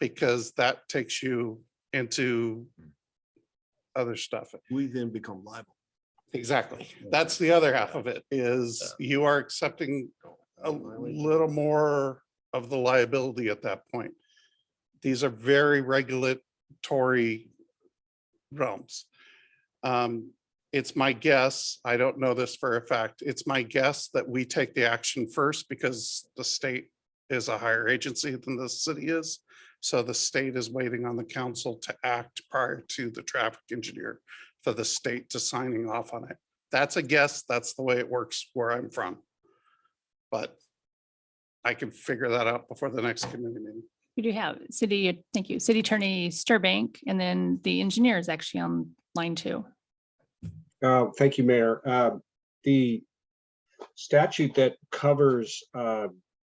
because that takes you into other stuff. We then become liable. Exactly. That's the other half of it, is you are accepting a little more of the liability at that point. These are very regulatory realms. It's my guess, I don't know this for a fact, it's my guess that we take the action first because the state is a higher agency than the city is. So the state is waiting on the council to act prior to the traffic engineer for the state to signing off on it. That's a guess. That's the way it works where I'm from. But I can figure that out before the next committee meeting. We do have city, thank you, City Attorney Sturbank, and then the engineer is actually on line 2. Thank you, Mayor. The statute that covers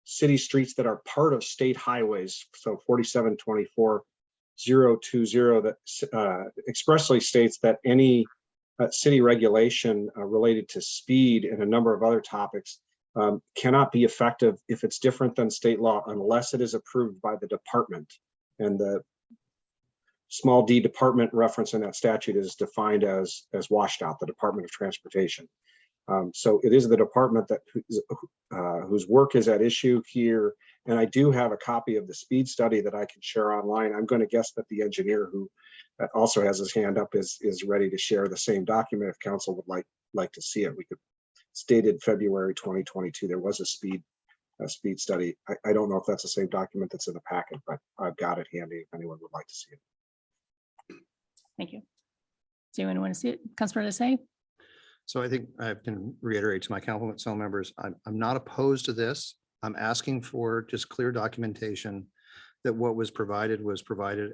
city streets that are part of state highways, so 4724-020, that expressly states that any city regulation related to speed and a number of other topics cannot be effective if it's different than state law unless it is approved by the department. And the small d department reference in that statute is defined as WashDOT, the Department of Transportation. So it is the department that whose work is at issue here. And I do have a copy of the speed study that I can share online. I'm going to guess that the engineer who also has his hand up is ready to share the same document if council would like to see it. We could stated February 2022. There was a speed study. I don't know if that's the same document that's in the packet, but I've got it handy if anyone would like to see it. Thank you. Does anyone want to see it? Councilor Lasay? So I think I can reiterate to my council members, I'm not opposed to this. I'm asking for just clear documentation that what was provided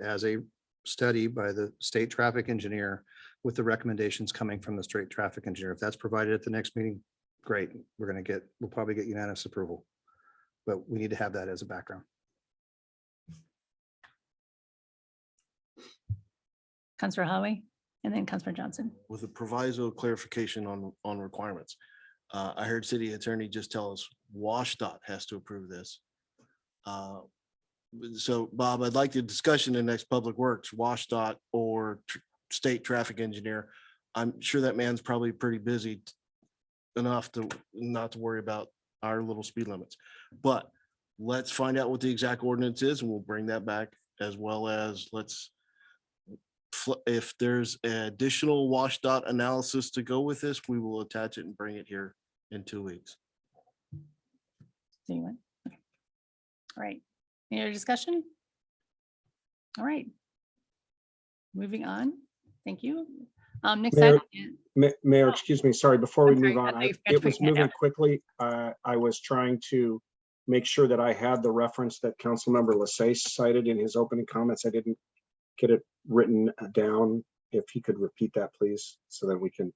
as a study by the state traffic engineer with the recommendations coming from the state traffic engineer. If that's provided at the next meeting, great. We'll probably get unanimous approval, but we need to have that as a background. Councilor Holloway, and then Councilor Johnson. With a proviso clarification on requirements. I heard city attorney just tell us WashDOT has to approve this. So Bob, I'd like the discussion in next Public Works, WashDOT or state traffic engineer. I'm sure that man's probably pretty busy enough to not to worry about our little speed limits. But let's find out what the exact ordinance is and we'll bring that back, as well as if there's additional WashDOT analysis to go with this, we will attach it and bring it here in 2 weeks. Anyone? Okay. All right. Any other discussion? All right. Moving on. Thank you. Next Mayor, item. Mayor, excuse me, sorry, before we I'm sorry, move I on, thought you forgot to it put was your hand moving up. quickly. I was trying to make sure that I had the reference that Councilmember Lasay cited in his opening comments. I didn't get it written down. If he could repeat that, please, so that we can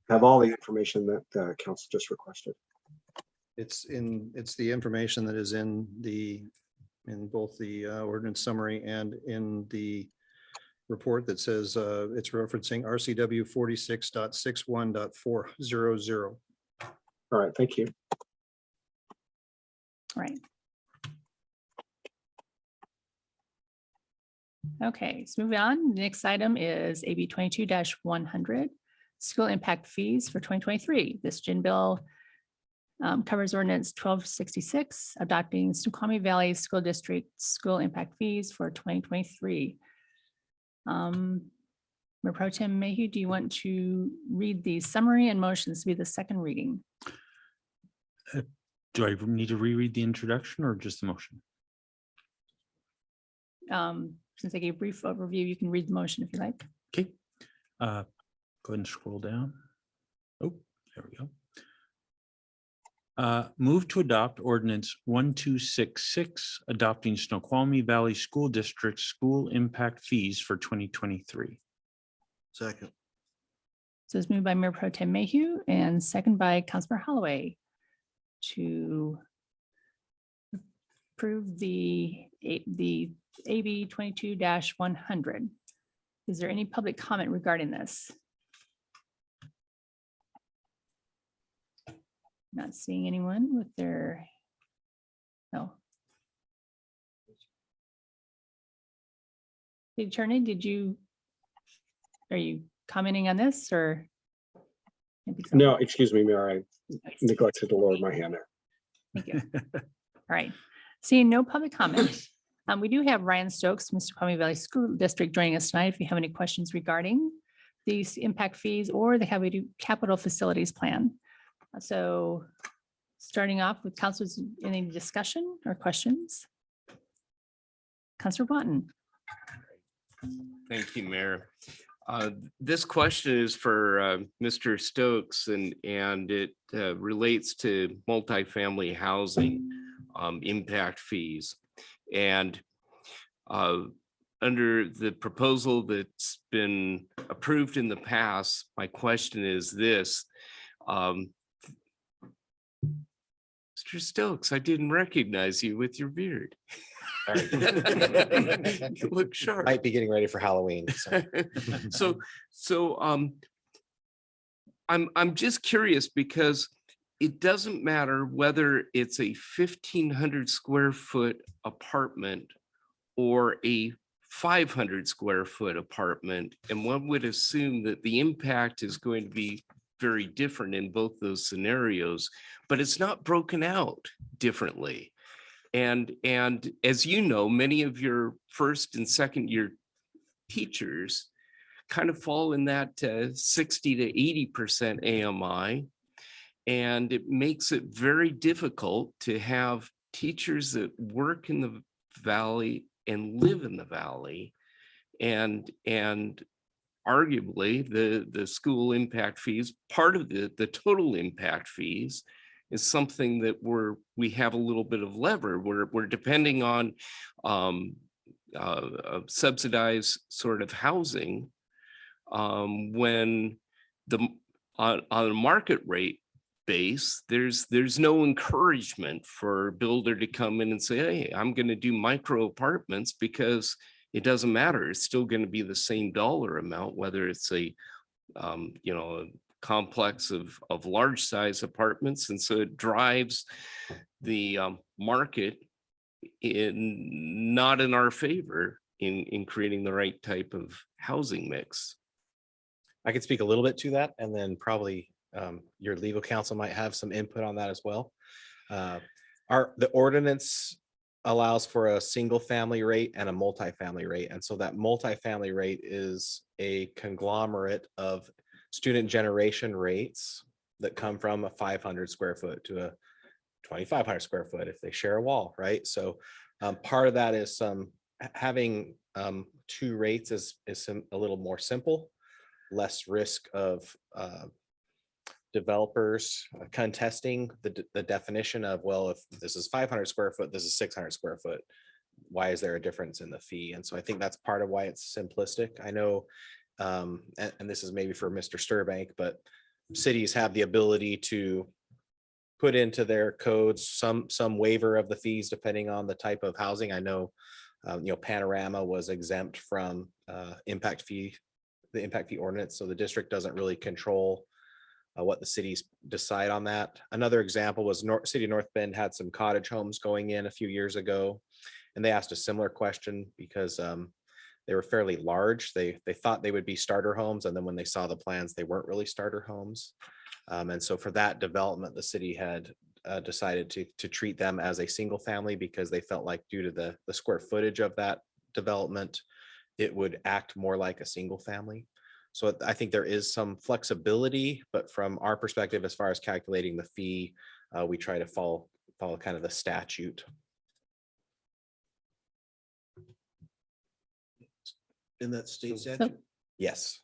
have all the information that the council just requested. It's the information that is in both the ordinance summary and in the report that says it's referencing RCW 46.61.400. All right, thank you. All right. Okay, so moving on. The next item is AB 22-100, school impact fees for 2023. This Gin bill covers ordinance 1266, adopting Snoqualmie Valley School District school impact fees for 2023. Mayor Pro Tem Mayhew, do you want to read the summary and motions to be the second reading? Do I need to reread the introduction or just the motion? Since I gave a brief overview, you can read the motion if you like. Okay. Go ahead and scroll down. Oh, there we go. Move to adopt ordinance 1266, adopting Snoqualmie Valley School District school impact fees for 2023. Second. So it's moved by Mayor Pro Tem Mayhew and second by Councilor Holloway to approve the AB 22-100. Is there any public comment regarding this? Not seeing anyone with their, no. The attorney, are you commenting on this or? Maybe so. No, excuse me, Mayor, I neglected to lower my hand there. Thank you. All right. Seeing no public comment, we do have Ryan Stokes, Mr. Snoqualmie Valley School District joining us tonight. If you have any questions regarding these impact fees or the capital facilities plan. So starting off with councilors, any discussion or questions? Councilor Watton. Thank you, Mayor. This question is for Mr. Stokes and it relates to multifamily housing impact fees. And under the proposal that's been approved in the past, my question is this. Mr. Stokes, I didn't recognize you with your beard. You look sharp. Might be getting ready for Halloween. So I'm just curious because it doesn't matter whether it's a 1,500 square foot apartment or a 500 square foot apartment, and one would assume that the impact is going to be very different in both those scenarios, but it's not broken out differently. And as you know, many of your first and second year teachers kind of fall in that 60 to 80% AMI. And it makes it very difficult to have teachers that work in the valley and live in the valley. And arguably the school impact fees, part of the total impact fees is something that we have a little bit of lever. We're depending on subsidized sort of housing when on a market rate base, there's no encouragement for a builder to come in and say, hey, I'm going to do micro apartments because it doesn't matter. It's still going to be the same dollar amount, whether it's a complex of large size apartments. And so it drives the market not in our favor in creating the right type of housing mix. I could speak a little bit to that, and then probably your legal counsel might have some input on that as well. The ordinance allows for a single family rate and a multifamily rate. And so that multifamily rate is a conglomerate of student generation rates that come from a 500 square foot to a 2,500 square foot if they share a wall, right? So part of that is having two rates is a little more simple, less risk of developers contesting the definition of, well, if this is 500 square foot, this is 600 square foot. Why is there a difference in the fee? And so I think that's part of why it's simplistic. I know, and this is maybe for Mr. Sturbank, but cities have the ability to put into their codes some waiver of the fees depending on the type of housing. I know, Panorama was exempt from the impact fee ordinance. So the district doesn't really control what the cities decide on that. Another example was City of North Bend had some cottage homes going in a few years ago, and they asked a similar question because they were fairly large. They thought they would be starter homes, and then when they saw the plans, they weren't really starter homes. And so for that development, the city had decided to treat them as a single family because they felt like due to the square footage of that development, it would act more like a single family. So I think there is some flexibility, but from our perspective, as far as calculating the fee, we try to follow kind of the statute. In that state statute? Yes.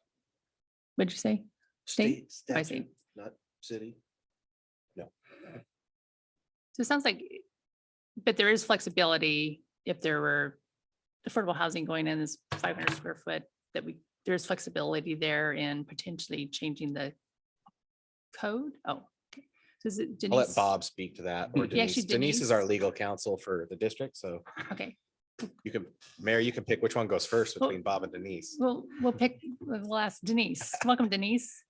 What'd you say? State? I see. Statute, not city. No. So it sounds like, but there is flexibility if there were affordable housing going in as 500 square foot, there's flexibility there in potentially changing the code. Oh, okay. So is it I'll let Denise? Bob speak to that, or Yeah, Denise. actually, Denise is our Denise. legal counsel for the district, so Okay, Mayor, you can pick which one goes first Well- between Bob and Denise. we'll ask Denise. Welcome, Denise.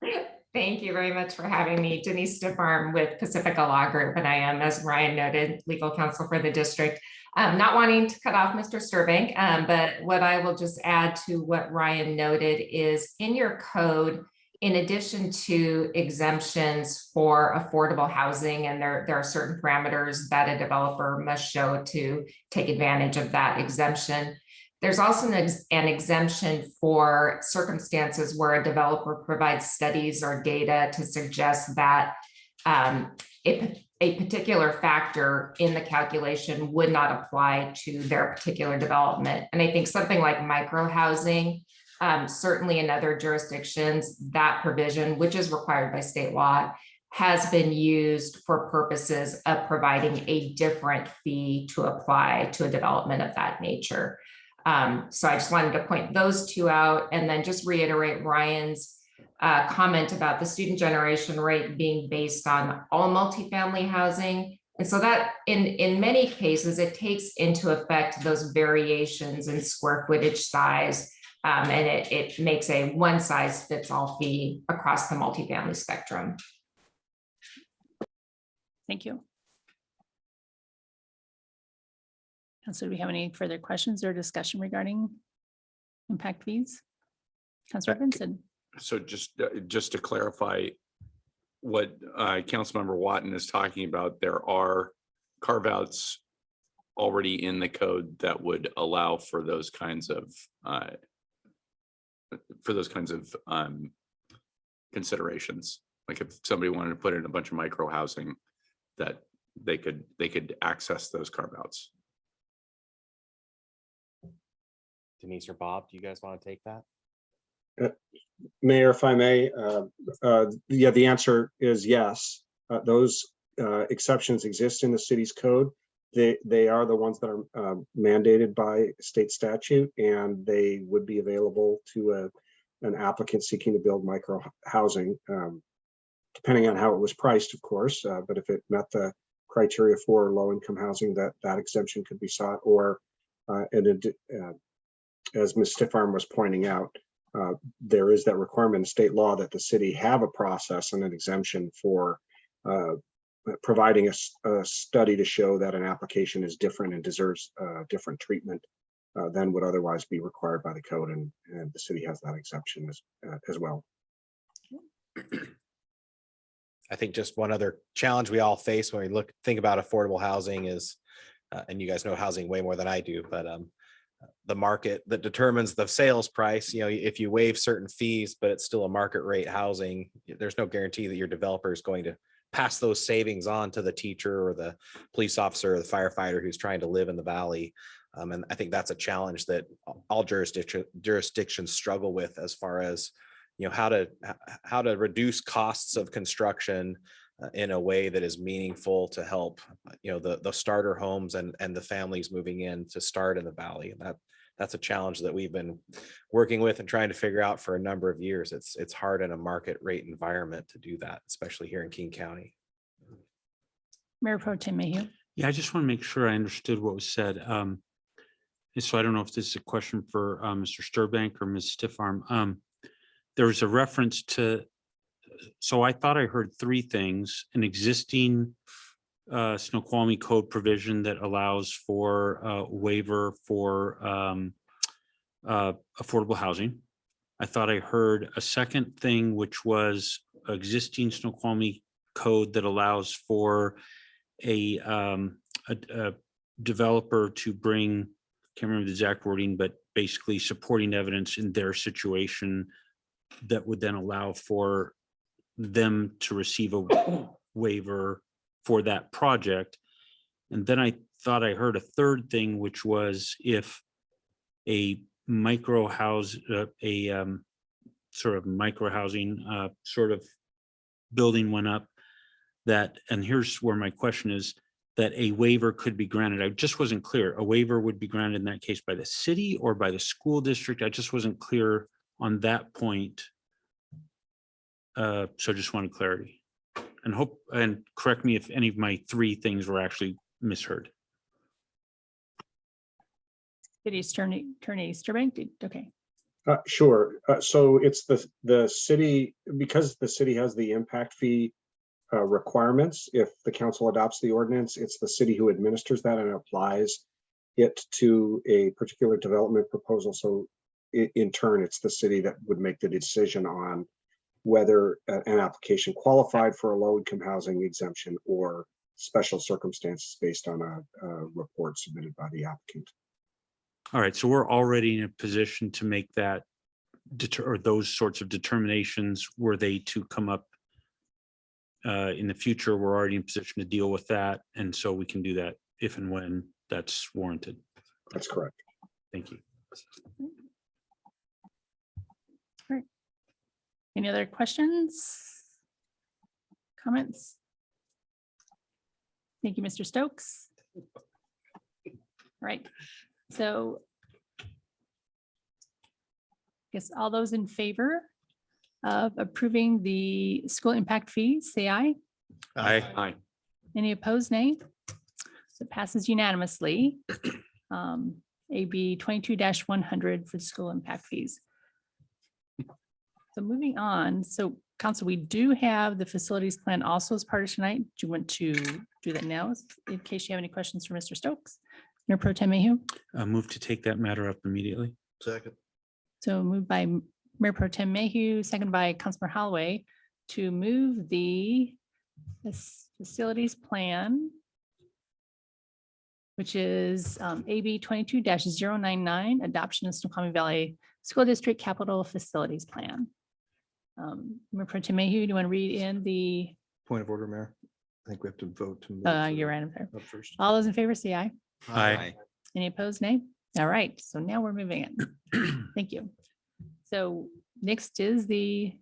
Thank you very much for having me. Denise DeFarm with Pacifica Law Group, and I am, as Ryan noted, legal counsel for the district. Not wanting to cut off Mr. Sturbank, but what I will just add to what Ryan noted is in your code, in addition to exemptions for affordable housing, and there are certain parameters that a developer must show to take advantage of that exemption. There's also an exemption for circumstances where a developer provides studies or data to suggest that a particular factor in the calculation would not apply to their particular development. And I think something like micro housing, certainly in other jurisdictions, that provision, which is required by state law, has been used for purposes of providing a different fee to apply to a development of that nature. So I just wanted to point those two out and then just reiterate Ryan's comment about the student generation rate being based on all multifamily housing. And so that in many cases, it takes into effect those variations in square footage size. And it makes a one size fits all fee across the multifamily spectrum. Thank you. Councilor, do we have any further questions or discussion regarding impact fees? Councilor Vincent. So just to clarify what Councilmember Watton is talking about, there are carve outs already in the code that would allow for those kinds of considerations. Like if somebody wanted to put in a bunch of micro housing, that they could access those carve outs. Denise or Bob, do you guys want to take that? Mayor, if I may, yeah, the answer is yes. Those exceptions exist in the city's code. They are the ones that are mandated by state statute, and they would be available to an applicant seeking to build micro housing, depending on how it was priced, of course. But if it met the criteria for low-income housing, that exemption could be sought. Or, as Ms. Stiffarm was pointing out, there is that requirement in state law that the city have a process and an exemption for providing a study to show that an application is different and deserves different treatment than would otherwise be required by the code, and the city has that exemption as well. I think just one other challenge we all face when we think about affordable housing is, and you guys know housing way more than I do, but the market that determines the sales price. You know, if you waive certain fees, but it's still a market rate housing, there's no guarantee that your developer is going to pass those savings on to the teacher or the police officer or the firefighter who's trying to live in the valley. And I think that's a challenge that all jurisdictions struggle with, as far as, you know, how to reduce costs of construction in a way that is meaningful to help, you know, the starter homes and the families moving in to start in the valley. And that's a challenge that we've been working with and trying to figure out for a number of years. It's hard in a market rate environment to do that, especially here in King County. Mayor Pro Tem Mayhew. Yeah, I just want to make sure I understood what was said. And so I don't know if this is a question for Mr. Sturbank or Ms. Stiffarm. There was a reference to, so I thought I heard three things: an existing Snoqualmie code provision that allows for a waiver for affordable housing. I thought I heard a second thing, which was existing Snoqualmie code that allows for a developer to bring, can't remember the exact wording, but basically supporting evidence in their situation that would then allow for them to receive a waiver for that project. And then I thought I heard a third thing, which was if a micro house, sort of micro housing sort of building went up, that, and here's where my question is, that a waiver could be granted. I just wasn't clear. A waiver would be granted in that case by the city or by the school district. I just wasn't clear on that point. So just wanted clarity, and correct me if any of my three things were actually misheard. City Attorney Sturbank. Okay. Sure. So it's the city, because the city has the impact fee requirements. If the council adopts the ordinance, it's the city who administers that and applies it to a particular development proposal. So in turn, it's the city that would make the decision on whether an application qualified for a low-income housing exemption or special circumstances based on a report submitted by the applicant. All right, so we're already in a position to make that or those sorts of determinations were they to come up in the future. We're already in position to deal with that. And so we can do that if and when that's warranted. That's correct. Thank you. Great. Any other questions? Comments? Thank you, Mr. Stokes. Right, so I guess all those in favor of approving the school impact fees, say aye. Aye. Any opposed, nay? So it passes unanimously. AB 22-100 for the school impact fees. So moving on, so council, we do have the facilities plan also as part of tonight. Do you want to do that now in case you have any questions for Mr. Stokes? Mayor Pro Tem Mayhew. Move to take that matter up immediately. Second. So moved by Mayor Pro Tem Mayhew, second by Councilmember Holloway to move the facilities plan, which is AB 22-099, adoption of Snoqualmie Valley School District Capital Facilities Plan. Mayor Pro Tem Mayhew, do you want to read in the? Point of order, Mayor. I think we have to vote to. move You're right there. up first. All those in favor, say aye. Aye. Any opposed, nay? All right, so now we're moving it. Thank you. So next is the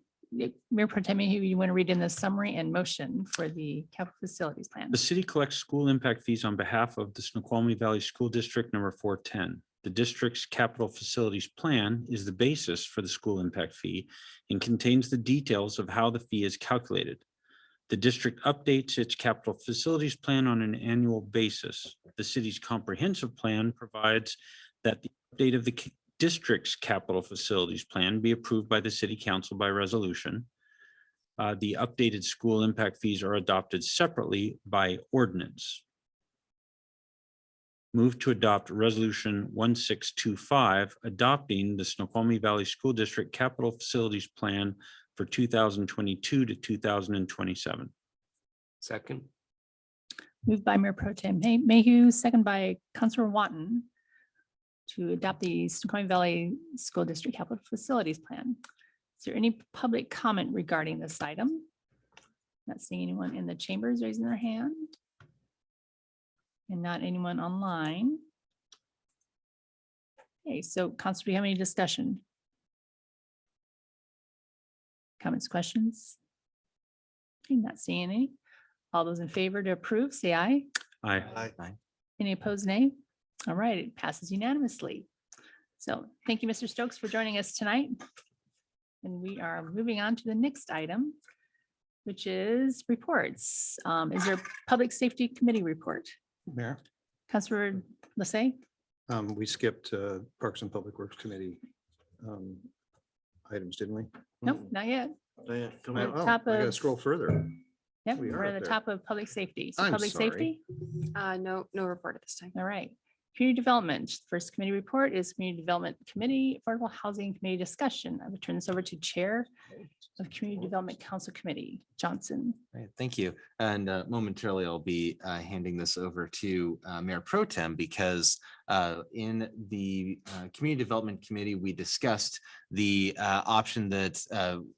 Mayor Pro Tem Mayhew, you want to read in the summary and motion for the capital facilities plan. The city collects school impact fees on behalf of the Snoqualmie Valley School District number 410. The district's capital facilities plan is the basis for the school impact fee and contains the details of how the fee is calculated. The district updates its capital facilities plan on an annual basis. The city's comprehensive plan provides that the update of the district's capital facilities plan be approved by the city council by resolution. The updated school impact fees are adopted separately by ordinance. Move to adopt resolution 1625, adopting the Snoqualmie Valley School District Capital Facilities Plan for 2022 to 2027. Second. Moved by Mayor Pro Tem Mayhew, second by Councilor Watton to adopt the Snoqualmie Valley School District Capital Facilities Plan. Is there any public comment regarding this item? Not seeing anyone in the chambers raising their hand. And not anyone online. Okay, so council, do you have any discussion? Comments, questions? Okay, not seeing any. All those in favor to approve, say aye. Aye. Any opposed, nay? All right, it passes unanimously. So thank you, Mr. Stokes, for joining us tonight. And we are moving on to the next item, which is reports. Is there a Public Safety Committee report? Mayor, Councilor Lissay? we skipped Parks and Public Works Committee items, didn't we? Nope, not yet. Oh, We're at the I top gotta of- scroll further. Yep, We are we're at up the there. top of public safety. So I'm public sorry. safety, No report at this time. all right. Community development, first committee report is Community Development Committee, Affordable Housing Committee discussion. I will turn this over to Chair of Community Development Council Committee, Johnson. Right, thank you. And momentarily, I'll be handing this over to Mayor Pro Tem because in the Community Development Committee, we discussed the option that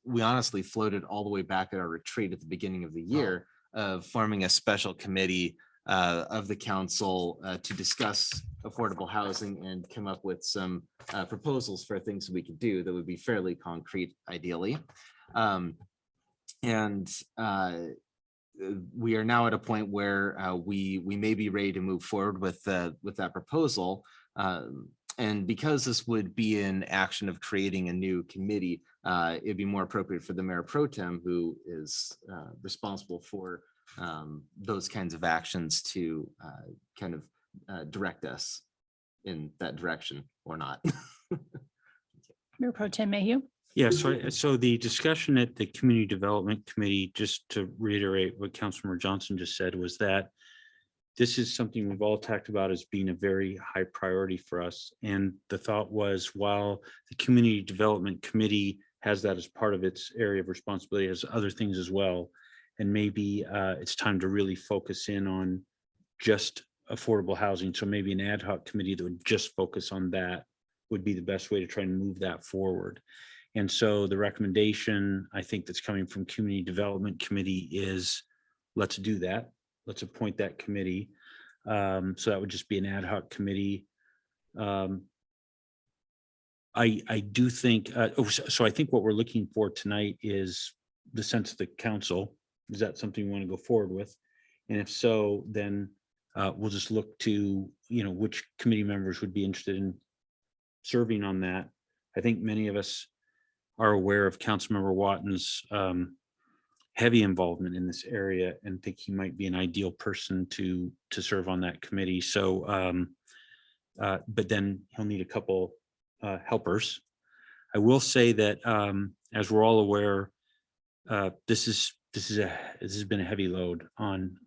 we honestly floated all the way back at our retreat at the beginning of the year of forming a special committee of the council to discuss affordable housing and come up with some proposals for things that we could do that would be fairly concrete, ideally. We are now at a point where we may be ready to move forward with that proposal. And because this would be an action of creating a new committee, it'd be more appropriate for the Mayor Pro Tem, who is responsible for those kinds of actions, to kind of direct us in that direction or not. Mayor Pro Tem Mayhew. Yeah, so the discussion at the Community Development Committee, just to reiterate what Councilmember Johnson just said, was that this is something we've all talked about as being a very high priority for us. And the thought was, while the Community Development Committee has that as part of its area of responsibility, has other things as well. And maybe it's time to really focus in on just affordable housing. So maybe an ad hoc committee that would just focus on that would be the best way to try and move that forward. And so the recommendation, I think, that's coming from Community Development Committee is, let's do that. Let's appoint that committee. So that would just be an ad hoc committee. I do think, so I think what we're looking for tonight is the sense of the council. Is that something we want to go forward with? And if so, then we'll just look to, which committee members would be interested in serving on that. I think many of us are aware of Councilmember Watten's heavy involvement in this area and think he might be an ideal person to serve on that committee. So, but then he'll need a couple helpers. I will say that, as we're all aware, this has been a heavy load on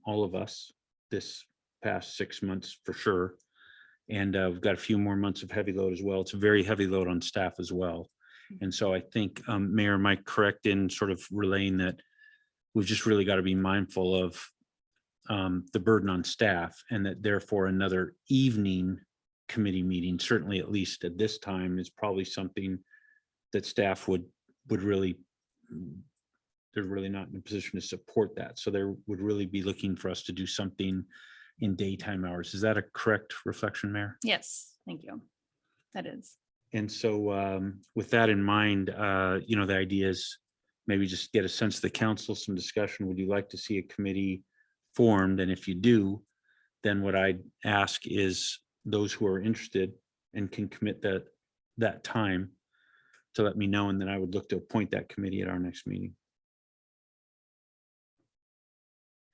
all of us this past 6 months for sure. And we've got a few more months of heavy load as well. It's a very heavy load on staff as well. And so I think, Mayor, am I correct in sort of relaying that we've just really got to be mindful of the burden on staff, and that therefore another evening committee meeting, certainly at least at this time, is probably something that staff would really, they're really not in a position to support that. So they would really be looking for us to do something in daytime hours. Is that a correct reflection, Mayor? Yes, thank you. That is. And so with that in mind, the idea is maybe just get a sense of the council, some discussion. Would you like to see a committee formed? And if you do, then what I'd ask is those who are interested and can commit that time to let me know, and then I would look to appoint that committee at our next meeting.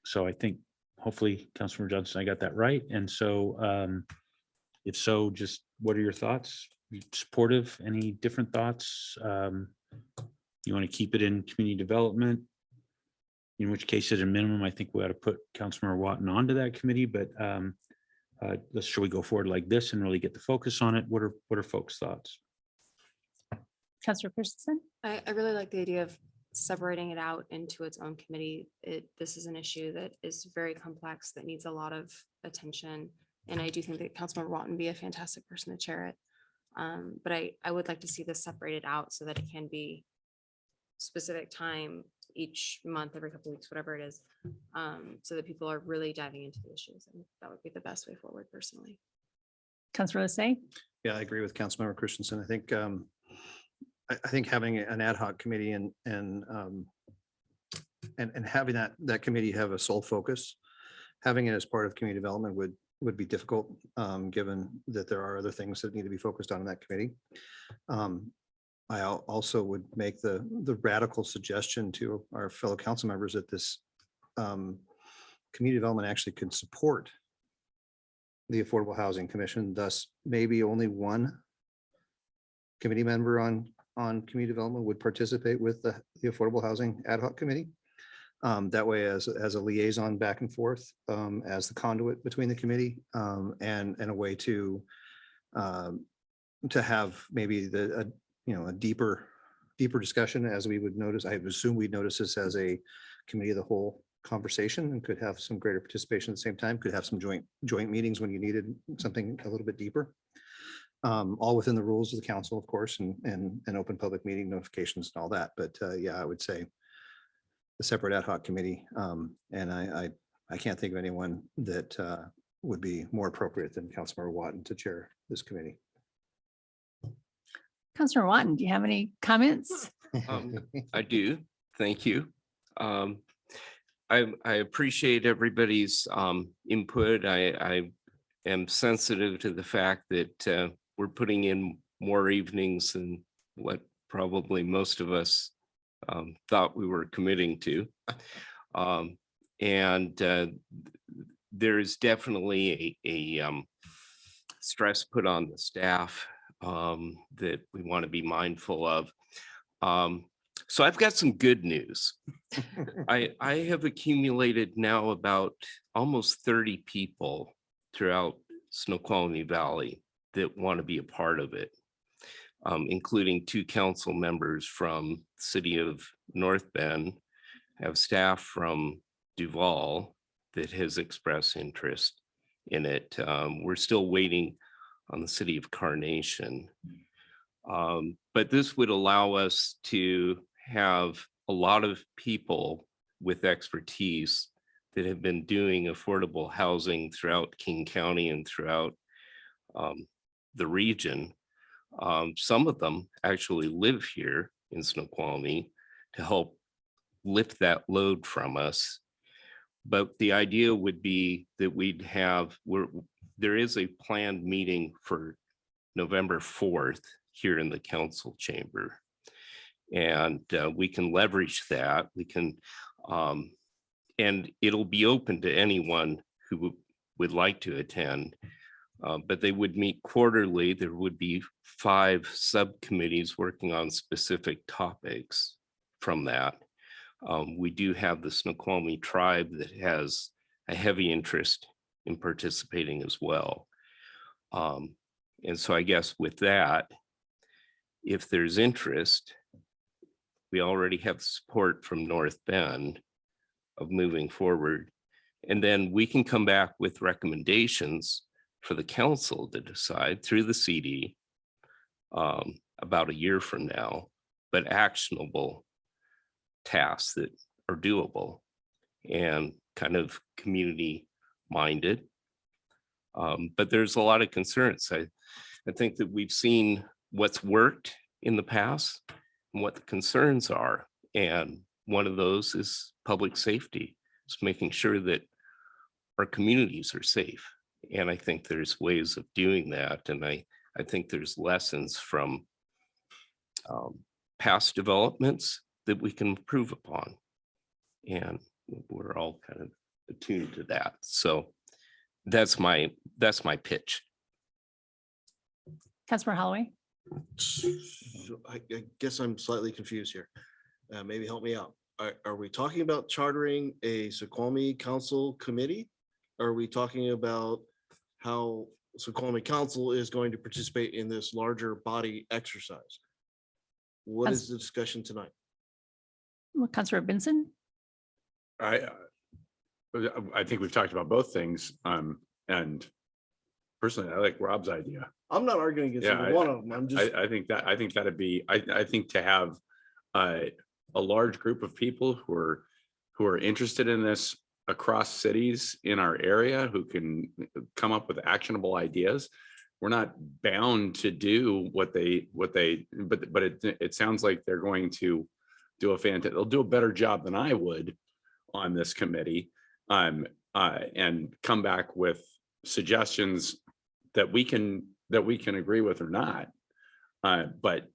So I think hopefully, Councilmember Johnson, I got that right. And so if so, just what are your thoughts? You supportive? Any different thoughts? You want to keep it in community development? In which case, at a minimum, I think we ought to put Councilmember Watten onto that committee. But should we go forward like this and really get the focus on it? What are folks' thoughts? Councilor Christensen? I really like the idea of separating it out into its own committee. This is an issue that is very complex, that needs a lot of attention. And I do think that Councilmember Watten would be a fantastic person to chair it. But I would like to see this separated out so that it can be specific time each month, every couple of weeks, whatever it is, so that people are really diving into the issues. And that would be the best way forward personally. Councilor Lissay? Yeah, I agree with Councilmember Christensen. I think I think having an ad hoc committee and having that committee have a sole focus, having it as part of community development would be difficult, given that there are other things that need to be focused on in that committee. I also would make the radical suggestion to our fellow council members that this community development actually can support the Affordable Housing Commission, thus maybe only one committee member on community development would participate with the Affordable Housing Ad Hoc Committee. That way, as a liaison back and forth, as the conduit between the committee, and a way to have maybe a deeper discussion, as we would notice. I would assume we'd notice this as a committee of the whole conversation, and could have some greater participation at the same time, could have some joint meetings when you needed something a little bit deeper. All within the rules of the council, of course, and open public meeting notifications and all that. But yeah, I would say the separate ad hoc committee. And I can't think of anyone that would be more appropriate than Councilmember Watten to chair this committee. Councilor Watten, do you have any comments? I do. Thank you. I appreciate everybody's input. I am sensitive to the fact that we're putting in more evenings than what probably most of us thought we were committing to. And there is definitely a stress put on the staff that we want to be mindful of. So I've got some good news. I have accumulated now about almost 30 people throughout Snoqualmie Valley that want to be a part of it, including 2 council members from the city of North Bend. I have staff from Duval that has expressed interest in it. We're still waiting on the city of Carnation. But this would allow us to have a lot of people with expertise that have been doing affordable housing throughout King County and throughout the region. Some of them actually live here in Snoqualmie to help lift that load from us. But the idea would be that we'd have, there is a planned meeting for November 4th here in the council chamber. And we can leverage that. We can, and it'll be open to anyone who would like to attend. But they would meet quarterly. There would be 5 subcommittees working on specific topics from that. We do have the Snoqualmie tribe that has a heavy interest in participating as well. And so I guess with that, if there's interest, we already have support from North Bend of moving forward. And then we can come back with recommendations for the council to decide through the CD about a year from now, but actionable tasks that are doable and kind of community minded. But there's a lot of concerns. I think that we've seen what's worked in the past and what the concerns are. And one of those is public safety. It's making sure that our communities are safe. And I think there's ways of doing that. And I think there's lessons from past developments that we can improve upon. And we're all kind of attuned to that. So that's my pitch. Councilmember Holloway. So I guess I'm slightly confused here. Maybe help me out. Are we talking about chartering a Snoqualmie Council committee? Are we talking about how Snoqualmie Council is going to participate in this larger body exercise? What is the discussion tonight? Councilor Benson. I think we've talked about both things. And personally, I like Rob's idea. I'm not arguing against either one of them. I'm just. I think that'd be, I think to have a large group of people who are interested in this across cities in our area, who can come up with actionable ideas. We're not bound to do what they, but it sounds like they're going to do they'll do a better job than I would on this committee, and come back with suggestions that we can agree with or not. But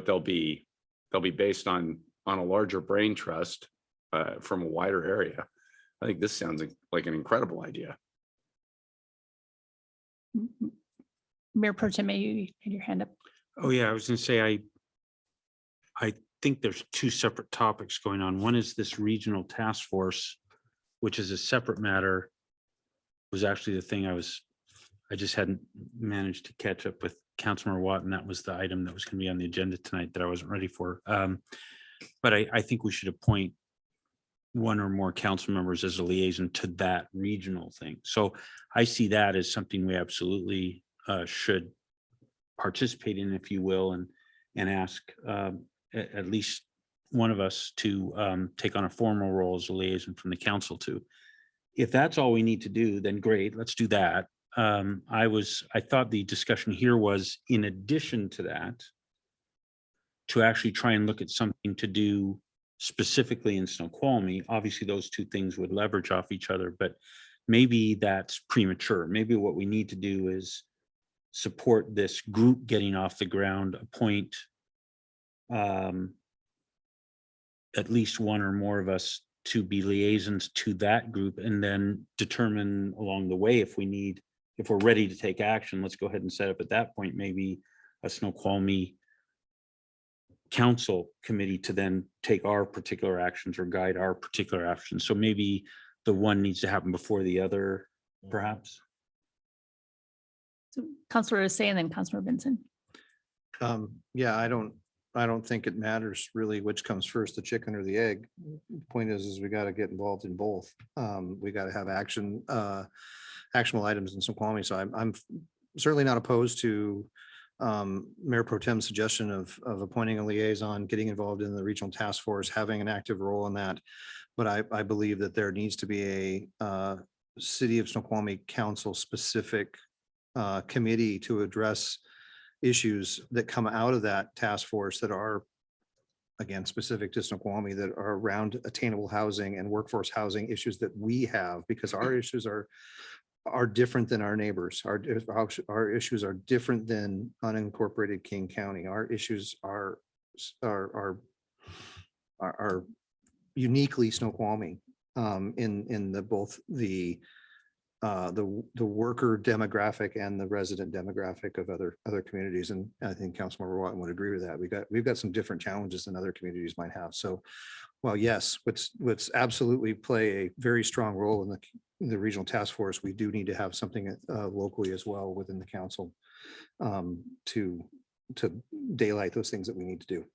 they'll be based on a larger brain trust from a wider area. I think this sounds like an incredible idea. Mayor Pro Tem, you had your hand up. Oh, yeah, I was gonna say, I think there's 2 separate topics going on. One is this regional task force, which is a separate matter, was actually the thing I just hadn't managed to catch up with Councilmember Watt, and that was the item that was gonna be on the agenda tonight that I wasn't ready for. But I think we should appoint 1 or more council members as a liaison to that regional thing. So I see that as something we absolutely should participate in, if you will, and ask at least one of us to take on a formal role as a liaison from the council to. If that's all we need to do, then great, let's do that. I thought the discussion here was, in addition to that, to actually try and look at something to do specifically in Snoqualmie. Obviously, those 2 things would leverage off each other, but maybe that's premature. Maybe what we need to do is support this group getting off the ground, appoint at least 1 or more of us to be liaisons to that group, and then determine along the way if we're ready to take action, let's go ahead and set up at that point maybe a Snoqualmie council committee to then take our particular actions or guide our particular actions. So maybe the one needs to happen before the other, perhaps. So Counselor Say and then Counselor Benson. Yeah, I don't think it matters really which comes first, the chicken or the egg. Point is we got to get involved in both. We got to have actionable items in Snoqualmie. So I'm certainly not opposed to Mayor Pro Tem's suggestion of appointing a liaison, getting involved in the regional task force, having an active role in that. But I believe that there needs to be a City of Snoqualmie Council specific committee to address issues that come out of that task force that are, again, specific to Snoqualmie, that are around attainable housing and workforce housing issues that we have, because our issues are different than our neighbors. Our issues are different than unincorporated King County. Our issues are uniquely Snoqualmie in the both the worker demographic and the resident demographic of other communities. And I think Councilmember Watton would agree with that. We've got some different challenges than other communities might have. So, well, yes, let's absolutely play a very strong role in the regional task force. We do need to have something locally as well within the council to daylight those things that we need to do.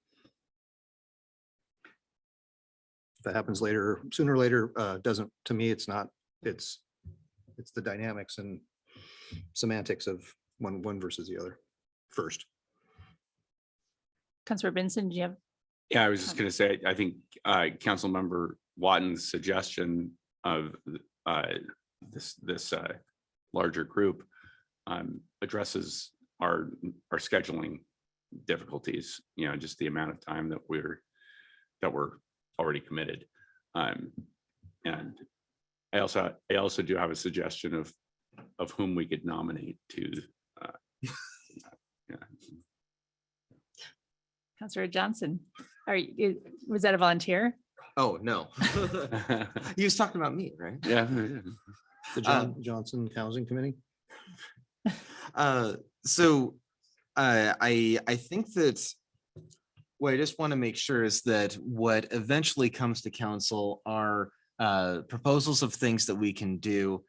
If that happens later, sooner or later, doesn't, to me, it's not, it's the dynamics and semantics of one versus the other first. Counselor Benson, do you have? Yeah, I was just going to say, I think Councilmember Watton's suggestion of this larger group addresses our scheduling difficulties, just the amount of time that we're already committed. And I also do have a suggestion of whom we could nominate to. Counselor Johnson, was that a volunteer? Oh, no. He was talking about me, right? Yeah. The Johnson Housing Committee. So I think that what I just want to make sure is that what eventually comes to council are proposals of things that we can do.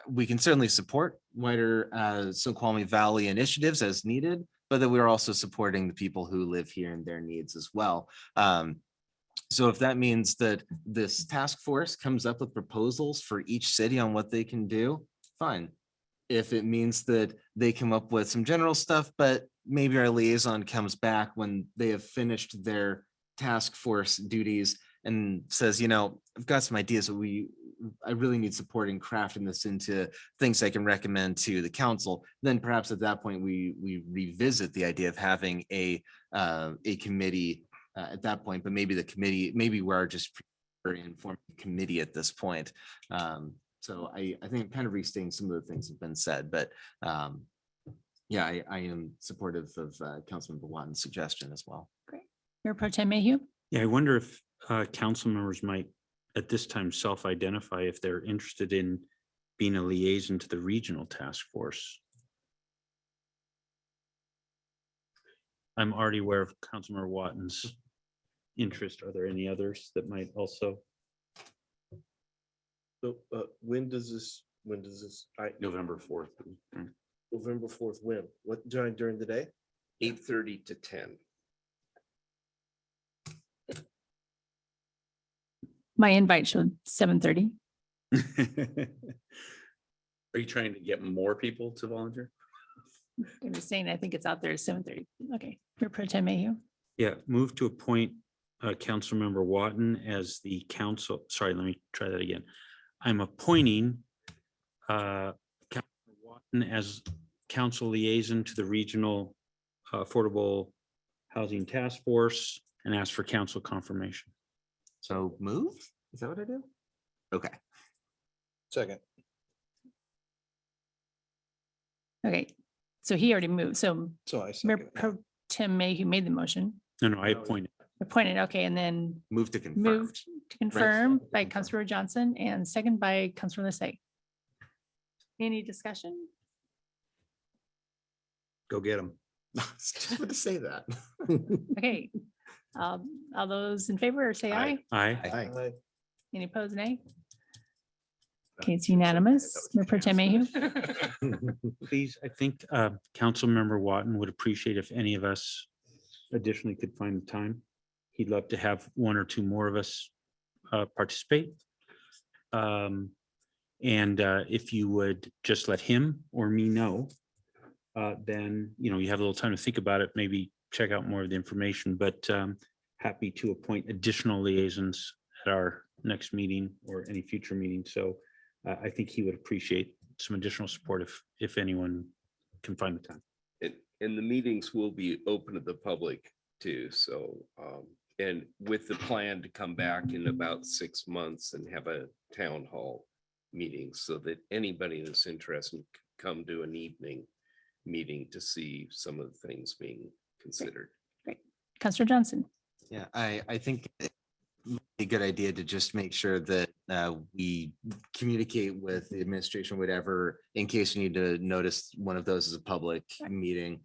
We can certainly support wider Snoqualmie Valley initiatives as needed, but that we're also supporting the people who live here and their needs as well. So if that means that this task force comes up with proposals for each city on what they can do, fine. If it means that they come up with some general stuff, but maybe our liaison comes back when they have finished their task force duties and says, I've got some ideas that I really need support in crafting this into things I can recommend to the council, then perhaps at that point we revisit the idea of having a committee at that point, but maybe we're just very informed committee at this point. So I think I'm kind of restating some of the things that have been said, but yeah, I am supportive of Councilmember Watton's suggestion as well. Great. Mayor Pro Tem Mayhew? Yeah, I wonder if council members might at this time self-identify if they're interested in being a liaison to the regional task force. I'm already aware of Councilmember Watton's interest. Are there any others that might also? So when does this, November 4th. November 4th, when? What, during the day? 8:30 to 10. My invite showed 7:30. Are you trying to get more people to volunteer? I'm just saying, I think it's out there at 7:30. Okay. Mayor Pro Tem Mayhew? Yeah, move to appoint Councilmember Watton as the council. Sorry, let me try that again. I'm appointing Councilmember Watton as council liaison to the regional affordable housing task force and ask for council confirmation. So move? Is that what I do? Okay. Second. Okay. So he already moved. So So I Mayor second. Pro Tem Mayhew made the motion. No, I appointed. Appointed. Okay. And then Move to confirm. moved to confirm by Councilor Johnson and second by Councilor Lissay. Any discussion? Go get them. Just want to say that. Okay. All those in favor say aye. Aye. Any opposed, nay? Okay, it's unanimous. Mayor Pro Tem Mayhew. Please, I think Councilmember Watton would appreciate if any of us additionally could find the time. He'd love to have one or two more of us participate. And if you would just let him or me know, then, you know, you have a little time to think about it, maybe check out more of the information, but happy to appoint additional liaisons at our next meeting or any future meeting. So I think he would appreciate some additional support if anyone can find the time. And the meetings will be open to the public too. So, and with the plan to come back in about 6 months and have a town hall meeting so that anybody that's interested can come to an evening meeting to see some of the things being considered. Great. Councillor Johnson. Yeah, I think it might be a good idea to just make sure that we communicate with the administration, whatever, in case you need to notice one of those as a public meeting.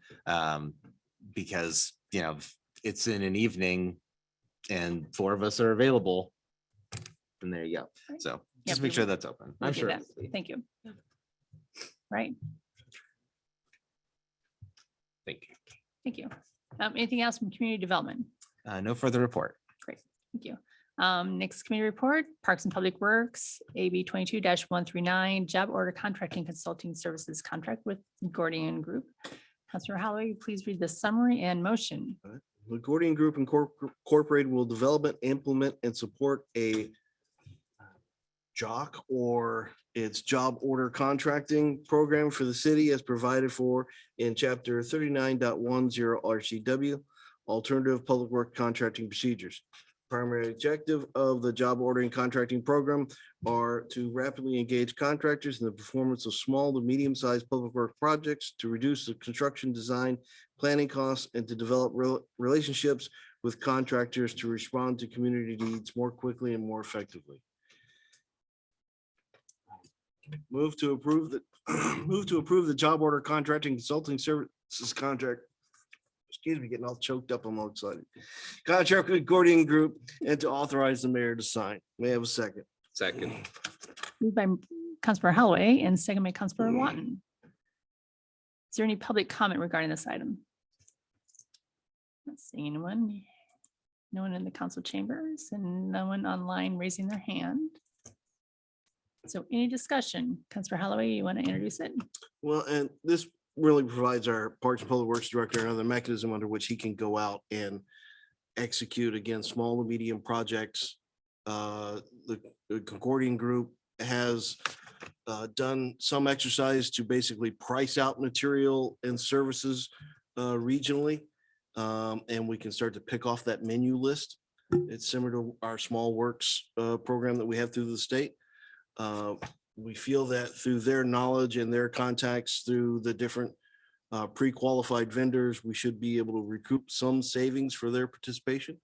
Because, you know, if it's in an evening and 4 of us are available, and there you go. So Yeah, just make we sure will- that's open. we'll I'm do sure. that. Thank you. Right. Thank you. Thank you. Anything else from community development? No further report. Great, thank you. Next committee report, Parks and Public Works, AB 22-139, job order contracting consulting services contract with Gordian Group. Councilor Holloway, please read the summary and motion. The Gordian Group Incorporated will develop, implement, and support a JOC or its job order contracting program for the city as provided for in chapter 39.10 RCW, alternative public work contracting procedures. Primary objective of the job ordering contracting program are to rapidly engage contractors in the performance of small to medium-sized public work projects, to reduce the construction design planning costs, and to develop relationships with contractors to respond to community needs more quickly and more effectively. Move to approve the job order contracting consulting services contract. Excuse me, getting all choked up. I'm all excited. Contract with Gordian Group and to authorize the mayor to sign. May I have a second? Second. Moved by Councilor Holloway and second by Councilor Watton. Is there any public comment regarding this item? Not seeing anyone. No one in the council chambers and no one online raising their hand. So any discussion? Councilor Holloway, you want to introduce it? Well, and this really provides our Parks and Public Works Director another mechanism under which he can go out and execute against small and medium projects. The Gordian Group has done some exercise to basically price out material and services regionally. And we can start to pick off that menu list. It's similar to our small works program that we have through the state. We feel that through their knowledge and their contacts through the different pre-qualified vendors, we should be able to recoup some savings for their participation.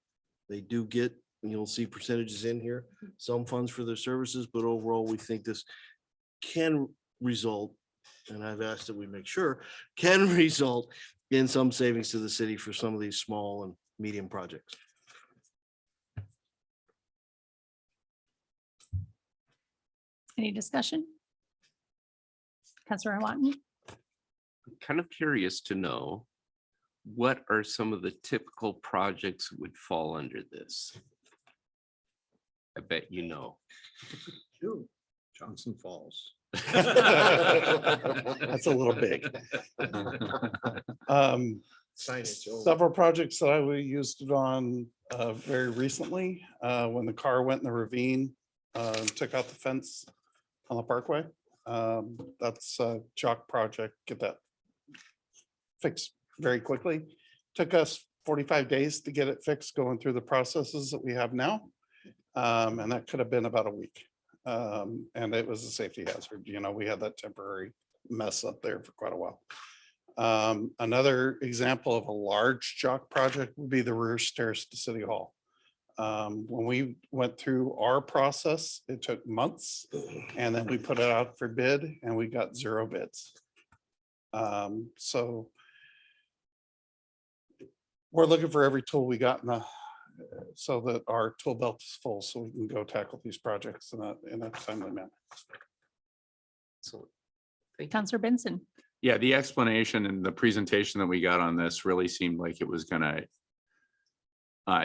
They do get, and you'll see percentages in here, some funds for their services, but overall, we think this can result, and I've asked that we make sure, can result in some savings to the city for some of these small and medium projects. Any discussion? Councilor Watton? I'm kind of curious to know, what are some of the typical projects that would fall under this? I bet you know. Johnson Falls. That's a little big. Several projects that I used it on very recently, when the car went in the ravine, took out the fence on the parkway. That's a chalk project, get that fixed very quickly. Took us 45 days to get it fixed, going through the processes that we have now. And that could have been about a week. And it was a safety hazard. You know, we had that temporary mess up there for quite a while. Another example of a large chalk project would be the rear stairs to City Hall. When we went through our process, it took months, and then we put it out for bid and we got 0 bids. So we're looking for every tool we got in the, so that our tool belt is full, so we can go tackle these projects in a timely manner. Counselor Benson. Yeah, the explanation and the presentation that we got on this really seemed like it was gonna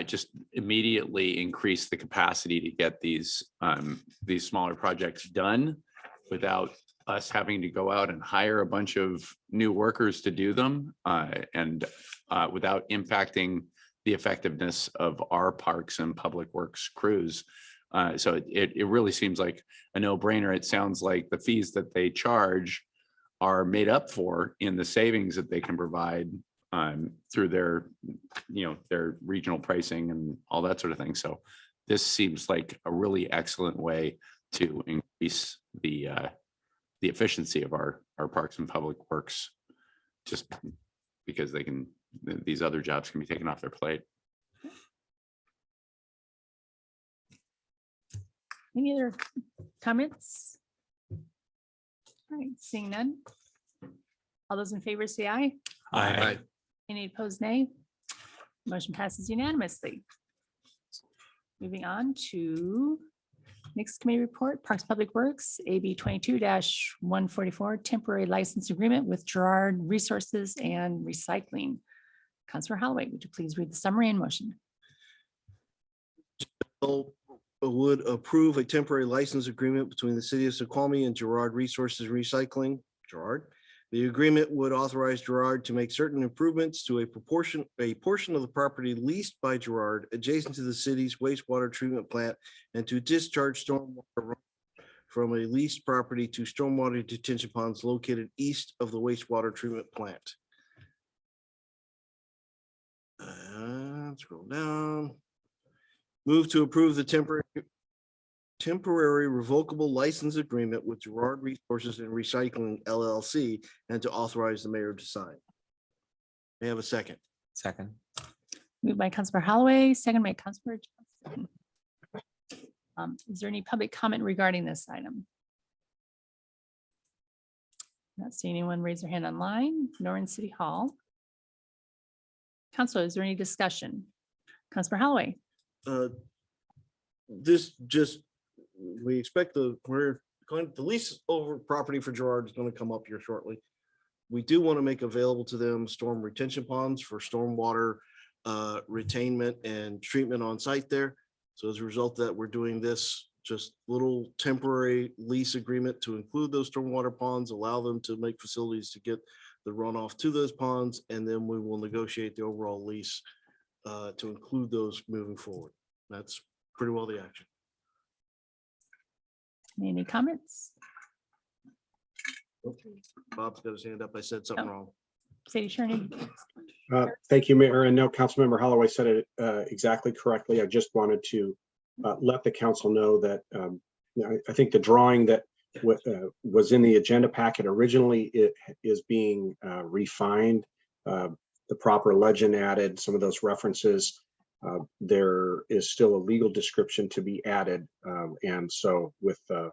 just immediately increase the capacity to get these smaller projects done without us having to go out and hire a bunch of new workers to do them, and without impacting the effectiveness of our parks and public works crews. So it really seems like a no-brainer. It sounds like the fees that they charge are made up for in the savings that they can provide through their, their regional pricing and all that sort of thing. So this seems like a really excellent way to increase the efficiency of our parks and public works, just because they can, these other jobs can be taken off their plate. Any other comments? All right, seeing none. All those in favor say aye. Aye. Any opposed, nay? Motion passes unanimously. Moving on to next committee report, Parks Public Works, AB 22-144, temporary license agreement with Gerard Resources and Recycling. Councilor Holloway, would you please read the summary and motion? Would approve a temporary license agreement between the city of Snoqualmie and Gerard Resources Recycling. Gerard. The agreement would authorize Gerard to make certain improvements to a portion of the property leased by Gerard adjacent to the city's wastewater treatment plant and to discharge stormwater from a leased property to stormwater detention ponds located east of the wastewater treatment plant. Scroll down. Move to approve the temporary revocable license agreement with Gerard Resources and Recycling LLC and to authorize the mayor to sign. May I have a second? Second. Moved by Councilor Holloway, second by Councilor Johnson. Is there any public comment regarding this item? Not seeing anyone raise their hand online, nor in City Hall. Councilor, is there any discussion? Councilor Holloway. This just, we expect the lease over property for Gerard is going to come up here shortly. We do want to make available to them storm retention ponds for stormwater retainment and treatment on site there. So as a result of that, we're doing this just little temporary lease agreement to include those stormwater ponds, allow them to make facilities to get the runoff to those ponds, and then we will negotiate the overall lease to include those moving forward. That's pretty well the action. Any comments? Bob's got his hand up. I said something wrong. City Attorney. Thank you, Mayor. And no, Councilmember Holloway said it exactly correctly. I just wanted to let the council know that I think the drawing that was in the agenda packet originally, it is being refined. The proper legend added, some of those references. There is still a legal description to be added. And so with the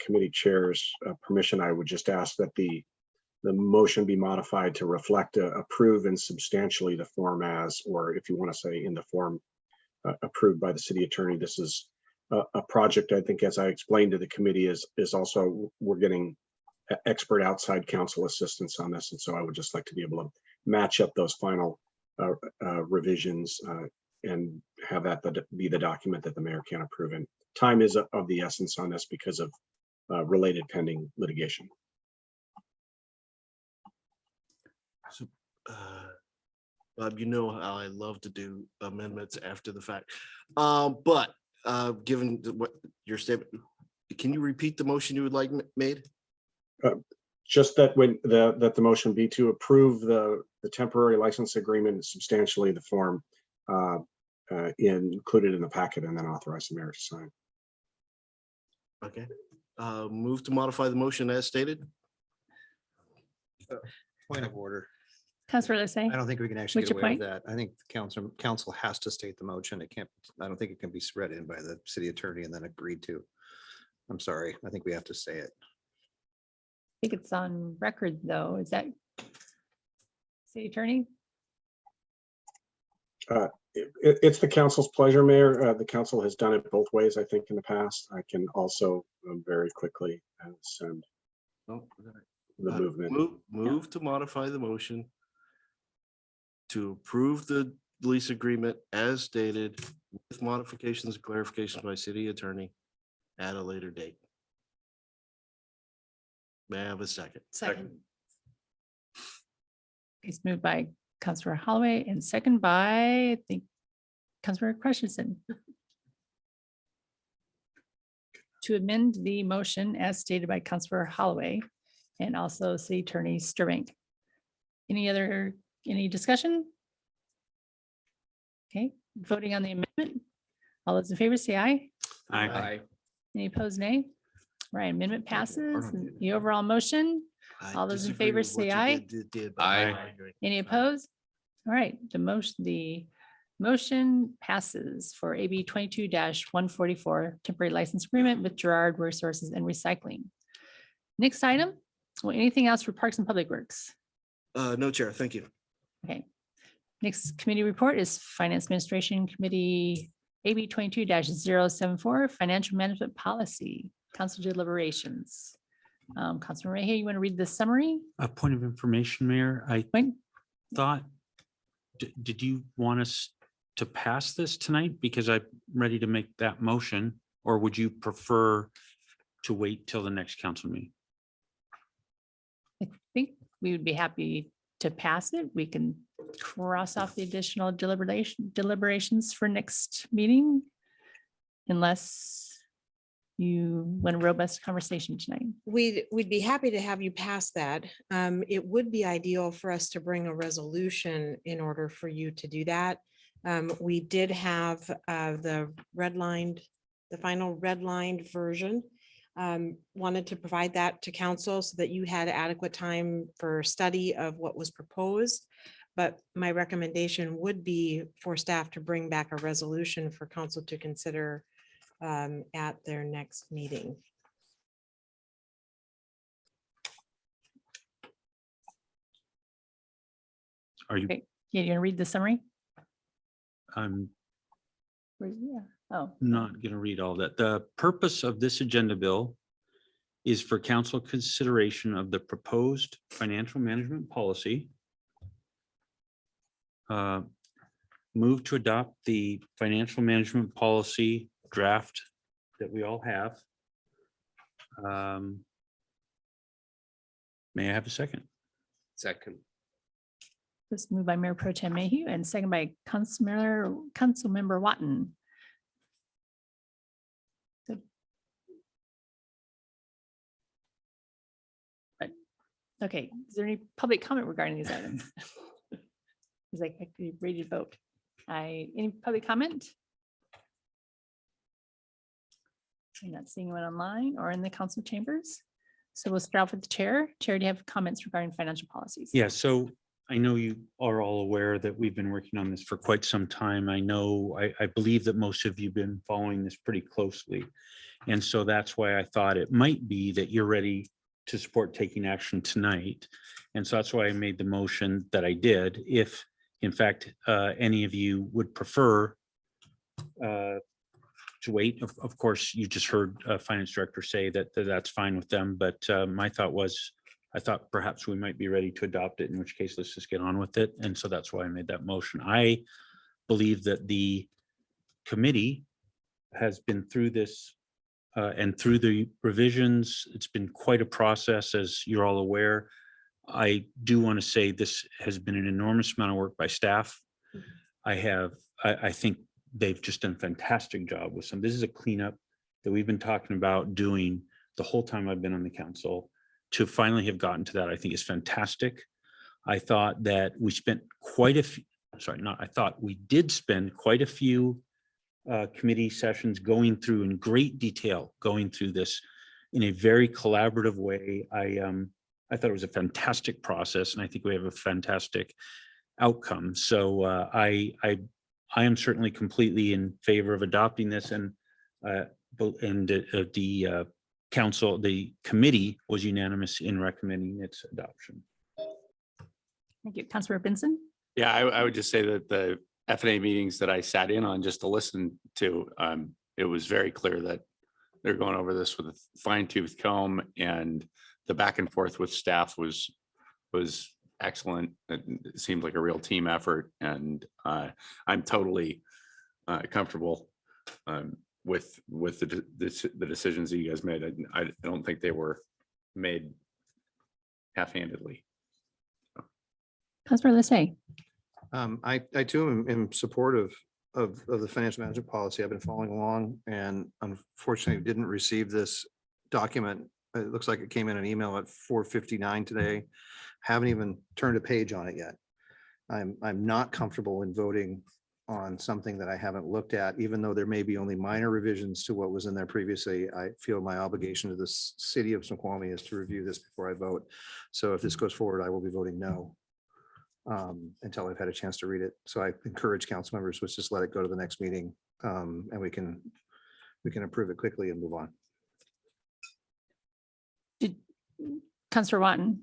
committee chair's permission, I would just ask that the motion be modified to reflect approve in substantially the form as, or if you want to say in the form approved by the city attorney. This is a project, I think, as I explained to the committee, is also, we're getting expert outside counsel assistance on this. And so I would just like to be able to match up those final revisions and have that be the document that the mayor can approve. And time is of the essence on this because of related pending litigation. So, Bob, you know how I love to do amendments after the fact. But given what your statement, can you repeat the motion you would like made? Just that when that the motion be to approve the temporary license agreement, substantially the form included in the packet, and then authorize the mayor to sign. Okay. Move to modify the motion as stated. Point of order. Councilor Lissay. I don't think we can actually What's get your away with point? that. I think the council has to state the motion. It can't, I don't think it can be read in by the city attorney and then agreed to. I'm sorry. I think we have to say it. I think it's on record, though. Is that city attorney? It's the council's pleasure, Mayor. The council has done it both ways, I think, in the past. I can also very quickly send No, the movement. Move to modify the motion to approve the lease agreement as stated with modifications and clarifications by city attorney at a later date. May I have a second? Second. It's moved by Councilor Holloway and second by, I think, Councilor Christensen. To amend the motion as stated by Councilor Holloway and also City Attorney Sturbank. Any discussion? Okay, voting on the amendment. All those in favor say aye. Aye. Any opposed, nay? Right, amendment passes. And the overall motion, all those in favor say aye. Aye. Any opposed? All right, the motion passes for AB 22-144 temporary license agreement with Gerard Resources and Recycling. Next item, well, anything else for Parks and Public Works? No, Chair, thank you. Okay. Next committee report is Finance Administration Committee AB 22-074 Financial Management Policy, Council deliberations. Councilor Ray, you want to read the summary? A point of information, Mayor, I Point. thought, did you want us to pass this tonight? Because I'm ready to make that motion, or would you prefer to wait till the next council meeting? I think we would be happy to pass it. We can cross off the additional deliberations for next meeting. Unless you want a robust conversation tonight. We'd be happy to have you pass that. It would be ideal for us to bring a resolution in order for you to do that. We did have the final redlined version. Wanted to provide that to council so that you had adequate time for study of what was proposed. But my recommendation would be for staff to bring back a resolution for council to consider at their next meeting. Are you, Okay, yeah, you're gonna read the summary? I'm Yeah. Oh, not going to read all that. The purpose of this agenda bill is for council consideration of the proposed financial management policy. Move to adopt the financial management policy draft that we all have. May I have a second? Second. this moved by Mayor Pro Tem Mayhew and second by Councilmember Watton. Okay, is there any public comment regarding these items? Is like ready to vote? Any public comment? I'm not seeing one online or in the council chambers. So we'll start off with the chair. Chair, do you have comments regarding financial policies? Yeah, so I know you are all aware that we've been working on this for quite some time. I know, I believe that most of you have been following this pretty closely. And so that's why I thought it might be that you're ready to support taking action tonight. And so that's why I made the motion that I did. If in fact, any of you would prefer to wait, of course, you just heard Finance Director say that that's fine with them. But my thought was, I thought perhaps we might be ready to adopt it, in which case let's just get on with it. And so that's why I made that motion. I believe that the committee has been through this and through the revisions. It's been quite a process, as you're all aware. I do want to say this has been an enormous amount of work by staff. I think they've just done a fantastic job with some. This is a cleanup that we've been talking about doing the whole time I've been on the council. To finally have gotten to that, I think is fantastic. I thought that we spent quite a few, we did spend quite a few committee sessions going through in great detail, going through this in a very collaborative way. I thought it was a fantastic process, and I think we have a fantastic outcome. So I am certainly completely in favor of adopting this, and the council, the committee was unanimous in recommending its adoption. Thank you. Councilor Benson? Yeah, I would just say that F&A meetings that I sat in on just to listen to, it was very clear that they're going over this with a fine tooth comb, and the back and forth with staff was excellent. It seemed like a real team effort, and I'm totally comfortable with the decisions that you guys made. I don't think they were made half-handedly. Councilor Lissay. I too am supportive of the financial management policy. I've been following along and unfortunately didn't receive this document. It looks like it came in an email at 4:59 today. Haven't even turned a page on it yet. I'm not comfortable in voting on something that I haven't looked at, even though there may be only minor revisions to what was in there previously. I feel my obligation to the city of Snoqualmie is to review this before I vote. So if this goes forward, I will be voting no until I've had a chance to read it. So I encourage council members, let's just let it go to the next meeting, and we can approve it quickly and move on. Councilor Watton.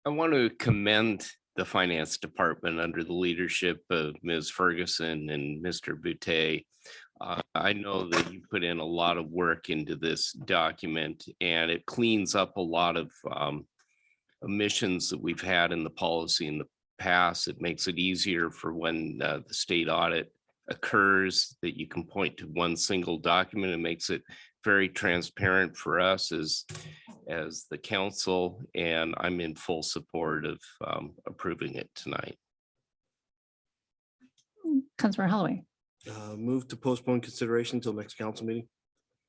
I want to commend the finance department under the leadership of Ms. Ferguson and Mr. Boutte. I know that you put in a lot of work into this document, and it cleans up a lot of omissions that we've had in the policy in the past. It makes it easier for when the state audit occurs, that you can point to one single document. It makes it very transparent for us as the council, and I'm in full support of approving it tonight. Councilor Holloway. Move to postpone consideration until next council meeting.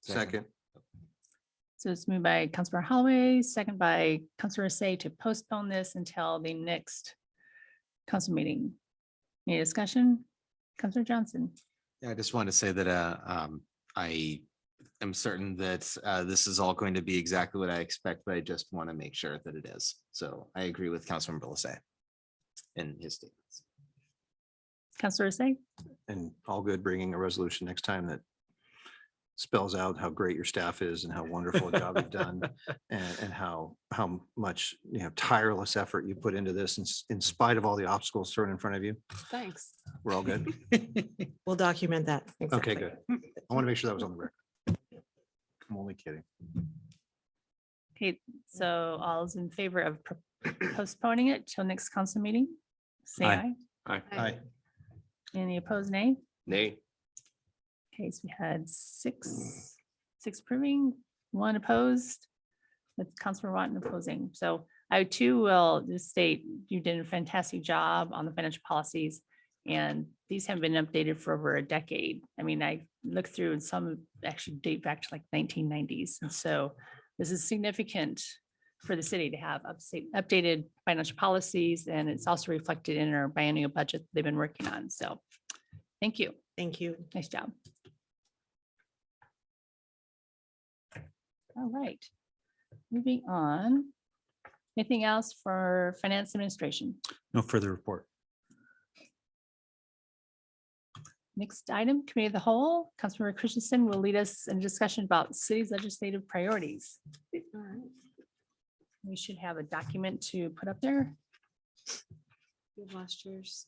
Second. So it's moved by Councilor Holloway, second by Councilor Say to postpone this until the next council meeting. Any discussion? Councilor Johnson. Yeah, I just want to say that I am certain that this is all going to be exactly what I expect, but I just want to make sure that it is. So I agree with Councilmember Lissay in his statements. Councilor Say. And all good bringing a resolution next time that spells out how great your staff is and how wonderful a job you've done and how much, tireless effort you put into this in spite of all the obstacles thrown in front of you. Thanks. We're all good. We'll document that. Okay, good. I want to make sure that was on the record. I'm only kidding. Okay, so all's in favor of postponing it till next council meeting? Say Aye. aye. Aye. Any opposed, nay? Nay. Okay, so we had six approving, one opposed, with Councilor Watton opposing. So I too will just state you did a fantastic job on the financial policies, and these have been updated for over a decade. I mean, I looked through and some actually date back to like 1990s. And so this is significant for the city to have updated financial policies, and it's also reflected in our biennial budget they've been working on. So thank you. Thank you. Nice job. All right, moving on. Anything else for finance administration? No further report. Next item, committee of the whole, Councilmember Christensen will lead us in a discussion about city's legislative priorities. We should have a document to put up there. You've lost yours.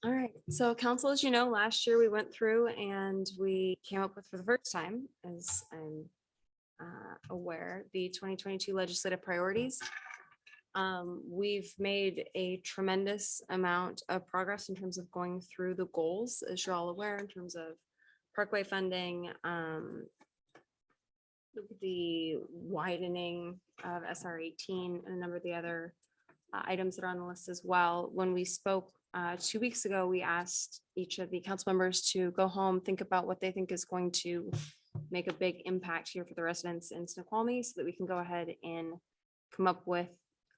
All right, so council, as you know, last year we went through and we came up with, for the first time, as I'm aware, the 2022 legislative priorities. We've made a tremendous amount of progress in terms of going through the goals, as you're all aware, in terms of parkway funding, the widening of SR 18 and a number of the other items that are on the list as well. When we spoke 2 weeks ago, we asked each of the council members to go home, think about what they think is going to make a big impact here for the residents in Snoqualmie, so that we can go ahead and come up with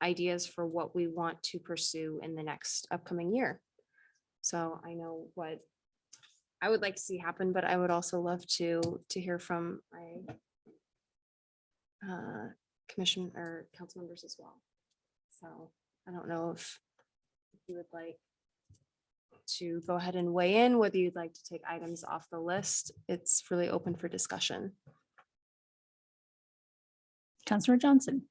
ideas for what we want to pursue in the next upcoming year. So I know what I would like to see happen, but I would also love to hear from my commission or council members as well. So I don't know if you would like to go ahead and weigh in, whether you'd like to take items off the list. It's really open for discussion. Councillor Johnson.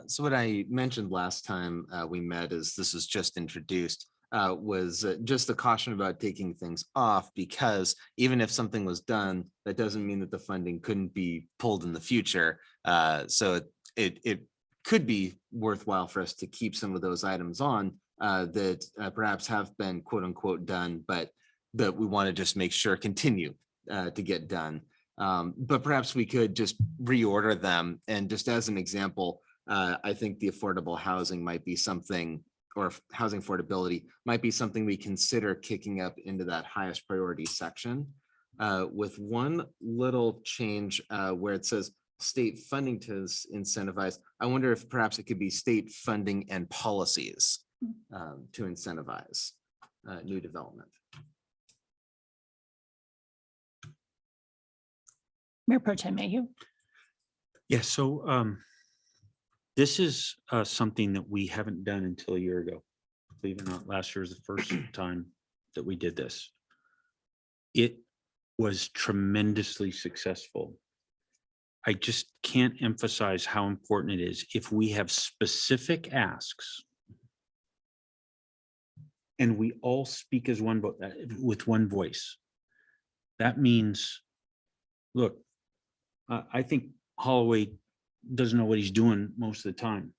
So what I mentioned last time we met is this is just introduced, was just a caution about taking things off, because even if something was done, that doesn't mean that the funding couldn't be pulled in the future. So it could be worthwhile for us to keep some of those items on that perhaps have been quote unquote done, but that we want to just make sure continue to get done. But perhaps we could just reorder them. And just as an example, I think the affordable housing might be something, or housing affordability might be something we consider kicking up into that highest priority section with one little change where it says state funding to incentivize. I wonder if perhaps it could be state funding and policies to incentivize new development. Mayor Pro Tem Mayhew. Yeah, so this is something that we haven't done until a year ago. Believe it or not, last year was the first time that we did this. It was tremendously successful. I just can't emphasize how important it is. If we have specific asks and we all speak as one with one voice, that means, look, I think Holloway doesn't know what he's doing most of the time.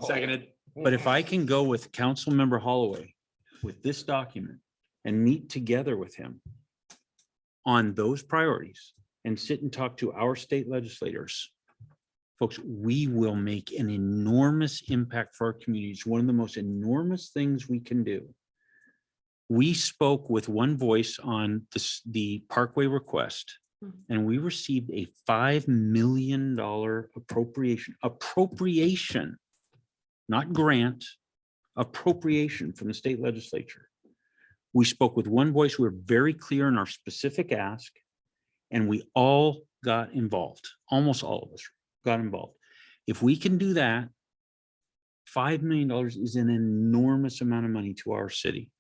Seconded. But if I can go with Councilmember Holloway with this document and meet together with him on those priorities and sit and talk to our state legislators, folks, we will make an enormous impact for our communities. One of the most enormous things we can do. We spoke with one voice on the Parkway request, and we received a $5 million appropriation, not grant, appropriation from the state legislature. We spoke with one voice. We were very clear in our specific ask, and we all got involved. Almost all of us got involved. If we can do that, $5 million is an enormous amount of money to our city.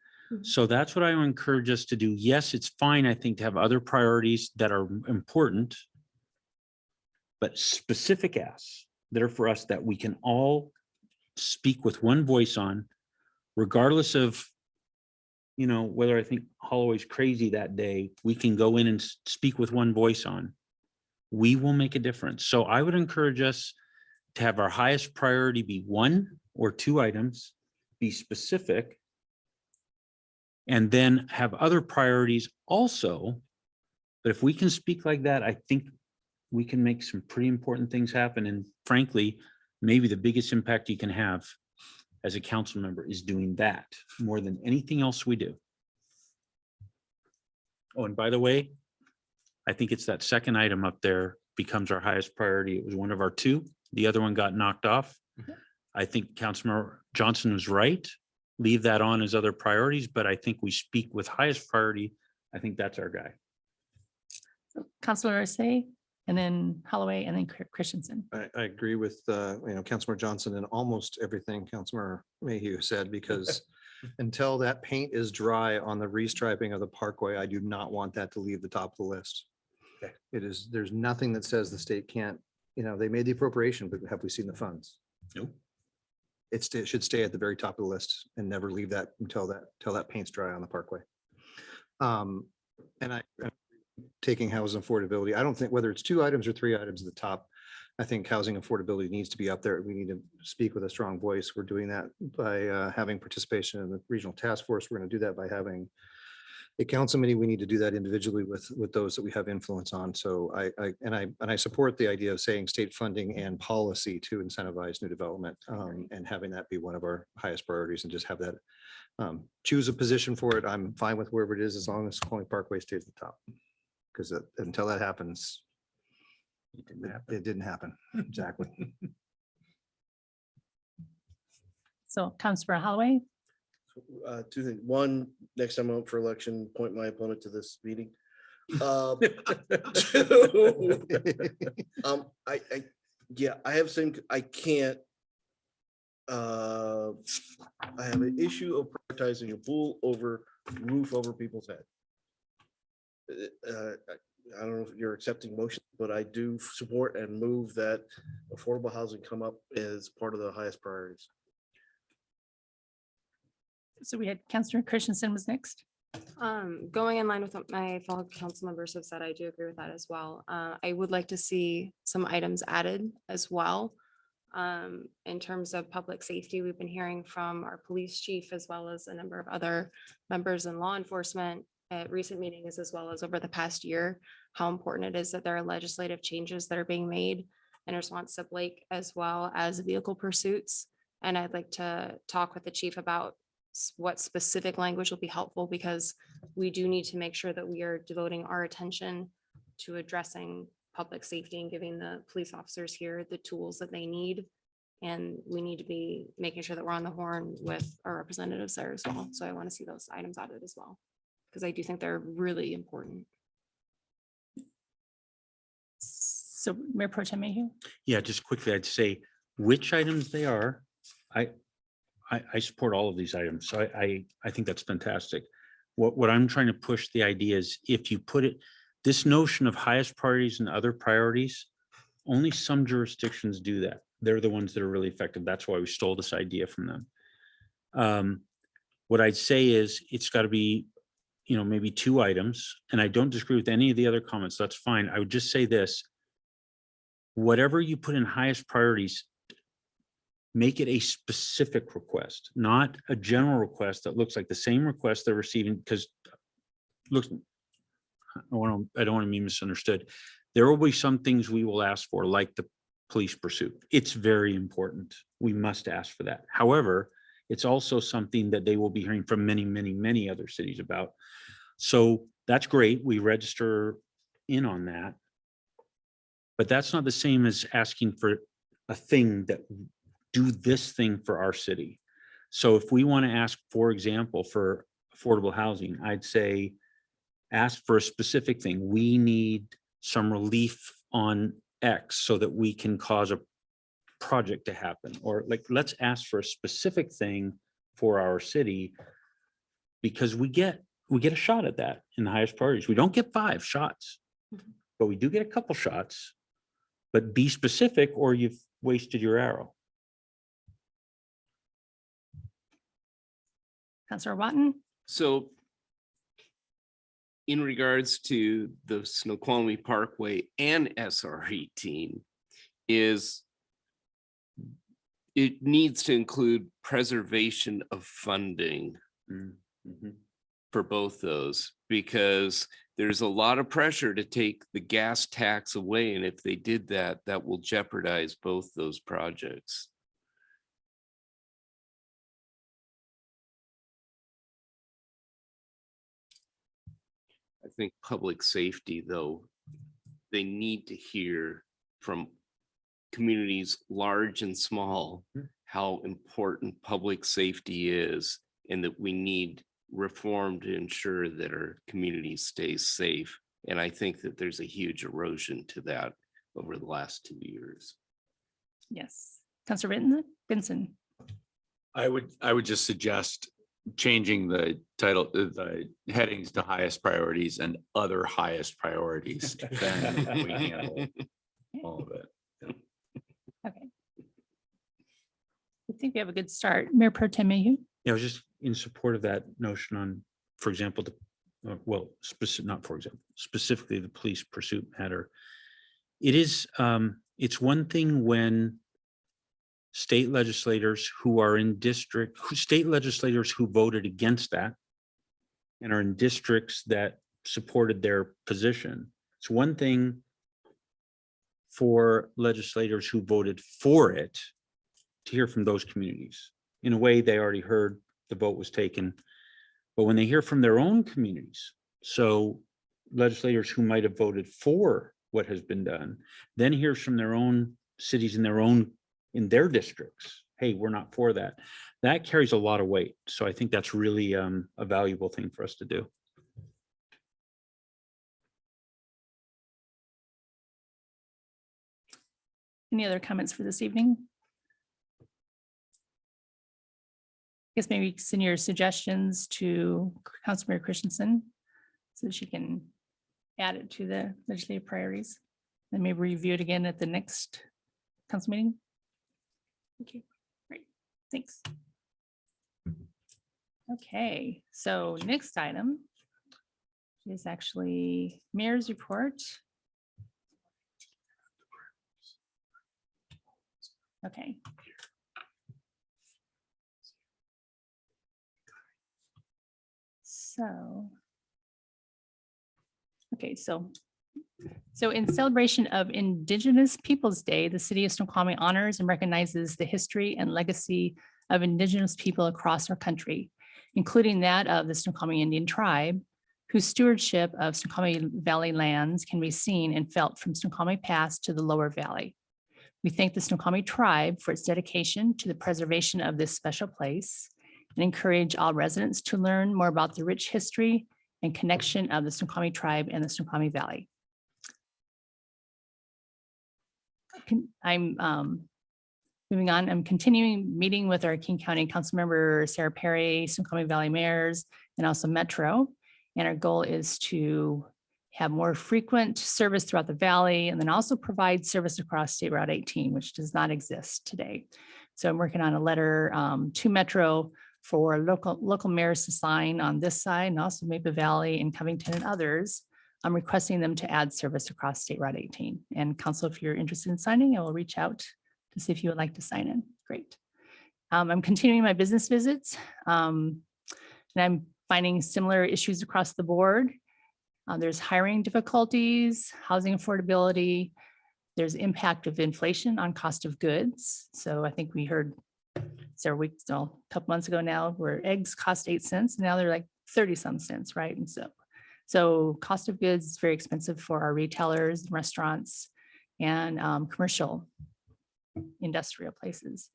So that's what I would encourage us to do. Yes, it's fine, I think, to have other priorities that are important, but specific asks that are for us that we can all speak with one voice on, regardless of, you know, whether I think Holloway's crazy that day, we can go in and speak with one voice on. We will make a difference. So I would encourage us to have our highest priority be 1 or 2 items, be specific, and then have other priorities also. But if we can speak like that, I think we can make some pretty important things happen. And frankly, maybe the biggest impact you can have as a council member is doing that more than anything else we do. Oh, and by the way, I think it's that second item up there becomes our highest priority. It was one of our 2. The other one got knocked off. I think Councilmember Johnson was right. Leave that on as other priorities, but I think we speak with highest priority. I think that's our guy. Councilor Say, and then Holloway, and then Christensen. I agree with, Councilmember Johnson and almost everything Councilmember Mayhew said, because until that paint is dry on the restriping of the parkway, I do not want that to leave the top of the list. Okay. There's nothing that says the state can't, they made the appropriation, but have we seen the funds? Nope. It should stay at the very top of the list and never leave that until that paint's dry on the parkway. And taking housing affordability, I don't think whether it's 2 items or 3 items at the top, I think housing affordability needs to be up there. We need to speak with a strong voice. We're doing that by having participation in the regional task force. We're going to do that by having a council meeting. We need to do that individually with those that we have influence on. So I support the idea of saying state funding and policy to incentivize new development and having that be one of our highest priorities, and just have that choose a position for it. I'm fine with wherever it is, as long as Snoqualmie Parkway stays at the top, because until that happens, it didn't happen. Exactly. So Councilor Holloway. 2 things. 1, next time I'm up for election, point my opponent to this meeting. 2, I have same. I can't I have an issue of prioritizing a pool over roof over people's head. I don't know if you're accepting motion, but I do support and move that affordable housing come up as part of the highest priorities. So we had Councillor Christensen was next. Going in line with what my fellow council members have said, I do agree with that as well. I would like to see some items added as well. In terms of public safety, we've been hearing from our police chief as well as a number of other members in law enforcement at recent meetings, as well as over the past year, how important it is that there are legislative changes that are being made in response to Blake as well as vehicle pursuits. And I'd like to talk with the chief about what specific language will be helpful, because we do need to make sure that we are devoting our attention to addressing public safety and giving the police officers here the tools that they need. And we need to be making sure that we're on the horn with our representatives there as well. So I want to see those items added as well, because I do think they're really important. So Mayor Pro Tem Mayhew. Yeah, just quickly, I'd say which items they are. I support all of these items. So I think that's fantastic. What I'm trying to push the idea is, if you put it, this notion of highest priorities and other priorities, only some jurisdictions do that. They're the ones that are really effective. That's why we stole this idea from them. What I'd say is it's got to be, maybe 2 items, and I don't disagree with any of the other comments. That's fine. I would just say this: whatever you put in highest priorities, make it a specific request, not a general request that looks like the same request they're receiving, because looks, I don't want to be misunderstood. There will be some things we will ask for, like the police pursuit. It's very important. We must ask for that. However, it's also something that they will be hearing from many, many, many other cities about. So that's great. We register in on that. But that's not the same as asking for a thing that do this thing for our city. So if we want to ask, for example, for affordable housing, I'd say ask for a specific thing. We need some relief on X so that we can cause a project to happen, or like, let's ask for a specific thing for our city, because we get a shot at that in the highest priorities. We don't get 5 shots, but we do get a couple shots. But be specific, or you've wasted your arrow. Councillor Watton. So in regards to the Snoqualmie Parkway and SR 18, is it needs to include preservation of funding for both those, because there's a lot of pressure to take the gas tax away. And if they did that, that will jeopardize both those projects. I think public safety, though, they need to hear from communities large and small how important public safety is, and that we need reform to ensure that our community stays safe. And I think that there's a huge erosion to that over the last 2 years. Yes. Councillor Benson. I would just suggest changing the title, the headings to highest priorities and other highest priorities. Then we handle all of it. Okay. I think we have a good start. Mayor Pro Tem Mayhew. Yeah, I was just in support of that notion on, for example, specifically the police pursuit matter. It is, it's one thing when state legislators who are in state legislators who voted against that and are in districts that supported their position. It's one thing for legislators who voted for it to hear from those communities. In a way, they already heard the vote was taken, but when they hear from their own communities, so legislators who might have voted for what has been done, then hears from their own cities in their districts, hey, we're not for that. That carries a lot of weight. So I think that's really a valuable thing for us to do. Any other comments for this evening? guess maybe send your suggestions to Councilmember Christensen so she can add it to the legislative priorities. And maybe review it again at the next council meeting. Thank you. Great, thanks. Okay, so next item is actually mayor's report. Okay. So. Okay, so in celebration of Indigenous Peoples' Day, the city of Snoqualmie honors and recognizes the history and legacy of Indigenous people across our country, including that of the Snoqualmie Indian tribe, whose stewardship of Snoqualmie Valley lands can be seen and felt from Snoqualmie Pass to the lower valley. We thank the Snoqualmie tribe for its dedication to the preservation of this special place and encourage all residents to learn more about the rich history and connection of the Snoqualmie tribe and the Snoqualmie Valley. I'm moving on. I'm continuing meeting with our King County Councilmember Sarah Perry, Snoqualmie Valley mayors, and also Metro. And our goal is to have more frequent service throughout the valley and then also provide service across State Route 18, which does not exist today. So I'm working on a letter to Metro for local mayors to sign on this side and also Maple Valley and Covington and others. I'm requesting them to add service across State Route 18. And council, if you're interested in signing, I will reach out to see if you would like to sign in. Great. I'm continuing my business visits and I'm finding similar issues across the board. There's hiring difficulties, housing affordability. There's impact of inflation on cost of goods. So I think we heard several weeks, a couple months ago now, where eggs cost 8 cents. Now they're like 30 some cents, right? And so cost of goods is very expensive for our retailers, restaurants, and commercial industrial places,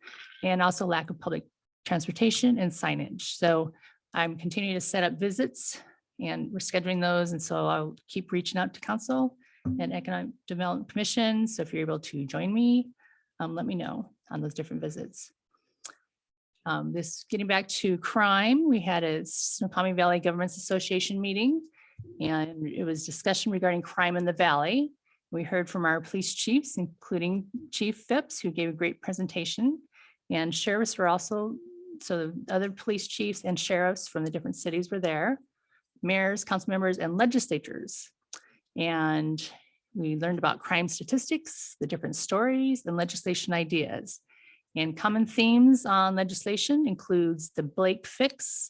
and also lack of public transportation and signage. So I'm continuing to set up visits and we're scheduling those. And so I'll keep reaching out to council and Economic Development Commission. So if you're able to join me, let me know on those different visits. Getting back to crime, we had a Snoqualmie Valley Governments Association meeting and it was discussion regarding crime in the valley. We heard from our police chiefs, including Chief Phipps, who gave a great presentation, and sheriffs were also, so the other police chiefs and sheriffs from the different cities were there, mayors, council members, and legislators. And we learned about crime statistics, the different stories, and legislation ideas. And common themes on legislation includes the Blake fix,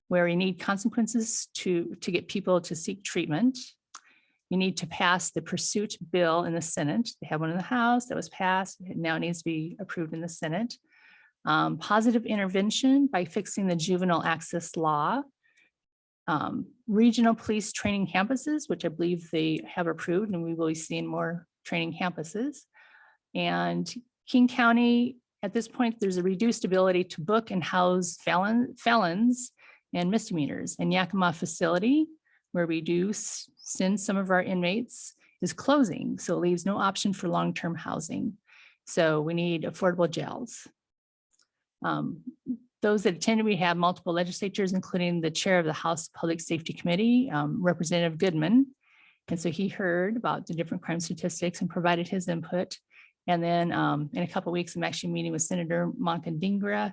where we need consequences to get people to seek treatment. You need to pass the pursuit bill in the Senate. They have one in the House that was passed. It now needs to be approved in the Senate. Positive intervention by fixing the juvenile access law. Regional police training campuses, which I believe they have approved, and we will be seeing more training campuses. And King County, at this point, there's a reduced ability to book and house felons and misdemeanors. And Yakima facility, where we do send some of our inmates, is closing. So it leaves no option for long-term housing. So we need affordable jails. Those that attended, we have multiple legislatures, including the chair of the House Public Safety Committee, Representative Goodman. And so he heard about the different crime statistics and provided his input. And then in a couple of weeks, I'm actually meeting with Senator Moncadingra,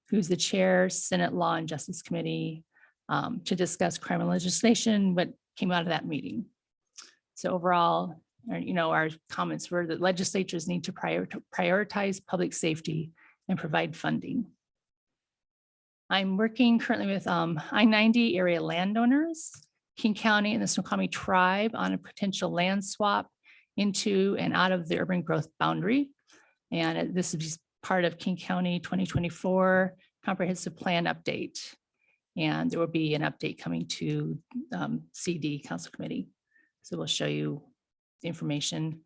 who's the chair, Senate Law and Justice Committee, to discuss crime and legislation, what came out of that meeting. So overall, our comments were that legislatures need to prioritize public safety and provide funding. I'm working currently with I-90 area landowners, King County and the Snoqualmie tribe on a potential land swap into and out of the urban growth boundary. And this is part of King County 2024 comprehensive plan update. And there will be an update coming to CD Council Committee. So we'll show you the information,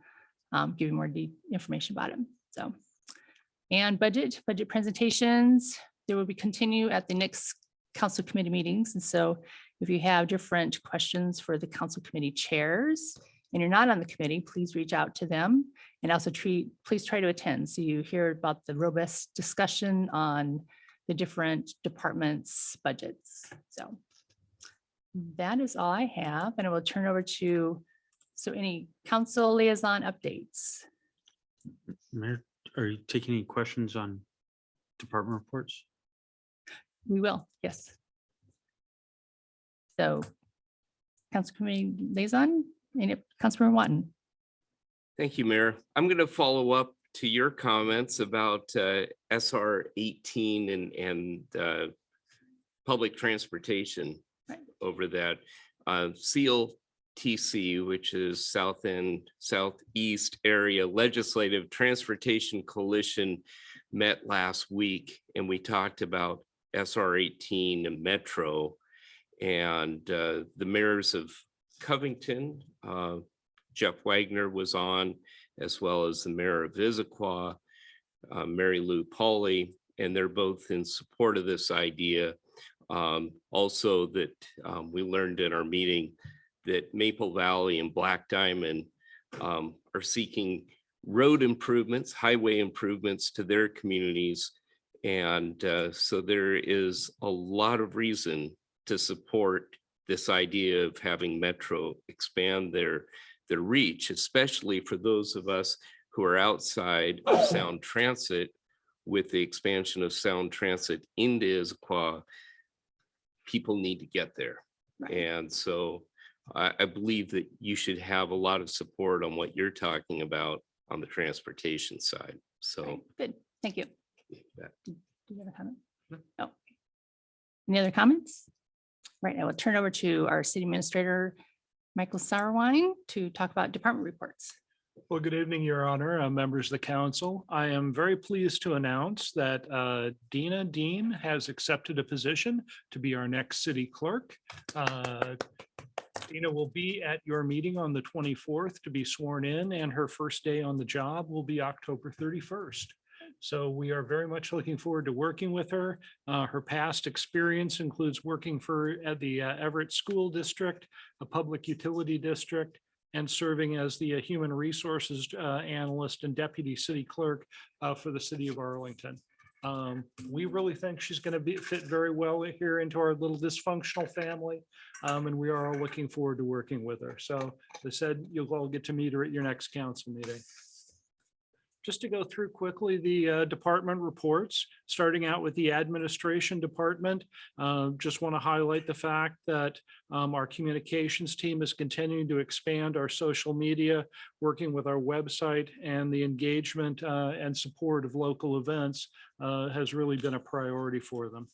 give you more deep information about it. So, and budget presentations, there will be continue at the next Council Committee meetings. And so if you have different questions for the Council Committee chairs and you're not on the committee, please reach out to them, and also please try to attend so you hear about the robust discussion on the different departments' budgets. So that is all I have, and I will turn over to, so any council liaison updates? Mayor, are you taking any questions on department reports? We will, yes. So council committee liaison, Councilmember Watton. Thank you, Mayor. I'm going to follow up to your comments about SR 18 and public transportation over that. SEAL TC, which is South End, Southeast Area Legislative Transportation Coalition, met last week, and we talked about SR 18 and Metro, and the mayors of Covington, Jeff Wagner was on, as well as the mayor of Issaquah, Mary Lou Pauley, and they're both in support of this idea. Also that we learned in our meeting that Maple Valley and Black Diamond are seeking road improvements, highway improvements to their communities. And so there is a lot of reason to support this idea of having Metro expand their reach, especially for those of us who are outside of Sound Transit. With the expansion of Sound Transit into Issaquah, people need to get there. And so I believe that you should have a lot of support on what you're talking about on the transportation side. So Good, thank you. that- Do you have a comment? No. Any other comments? Right, I will turn over to our city administrator, Michael Sauerwein, to talk about department reports. Well, good evening, Your Honor, members of the council. I am very pleased to announce that Dina Dean has accepted a position to be our next city clerk. Dina will be at your meeting on the 24th to be sworn in, and her first day on the job will be October 31st. So we are very much looking forward to working with her. Her past experience includes working at the Everett School District, a public utility district, and serving as the human resources analyst and deputy city clerk for the city of Arlington. We really think she's going to fit very well here into our little dysfunctional family, and we are all looking forward to working with her. So as I said, you'll all get to meet her at your next council meeting. Just to go through quickly the department reports, starting out with the administration department. Just want to highlight the fact that our communications team is continuing to expand our social media, working with our website, and the engagement and support of local events has really been a priority for them.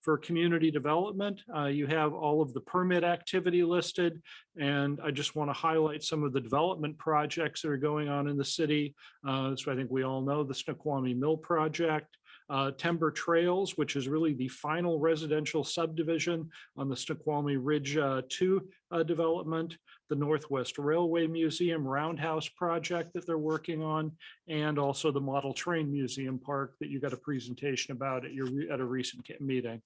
For community development, you have all of the permit activity listed, and I just want to highlight some of the development projects that are going on in the city. So I think we all know the Snoqualmie Mill project, Timber Trails, which is really the final residential subdivision on the Snoqualmie Ridge 2 development, the Northwest Railway Museum Roundhouse project that they're working on, and also the Model Train Museum Park that you got a presentation about at a recent meeting.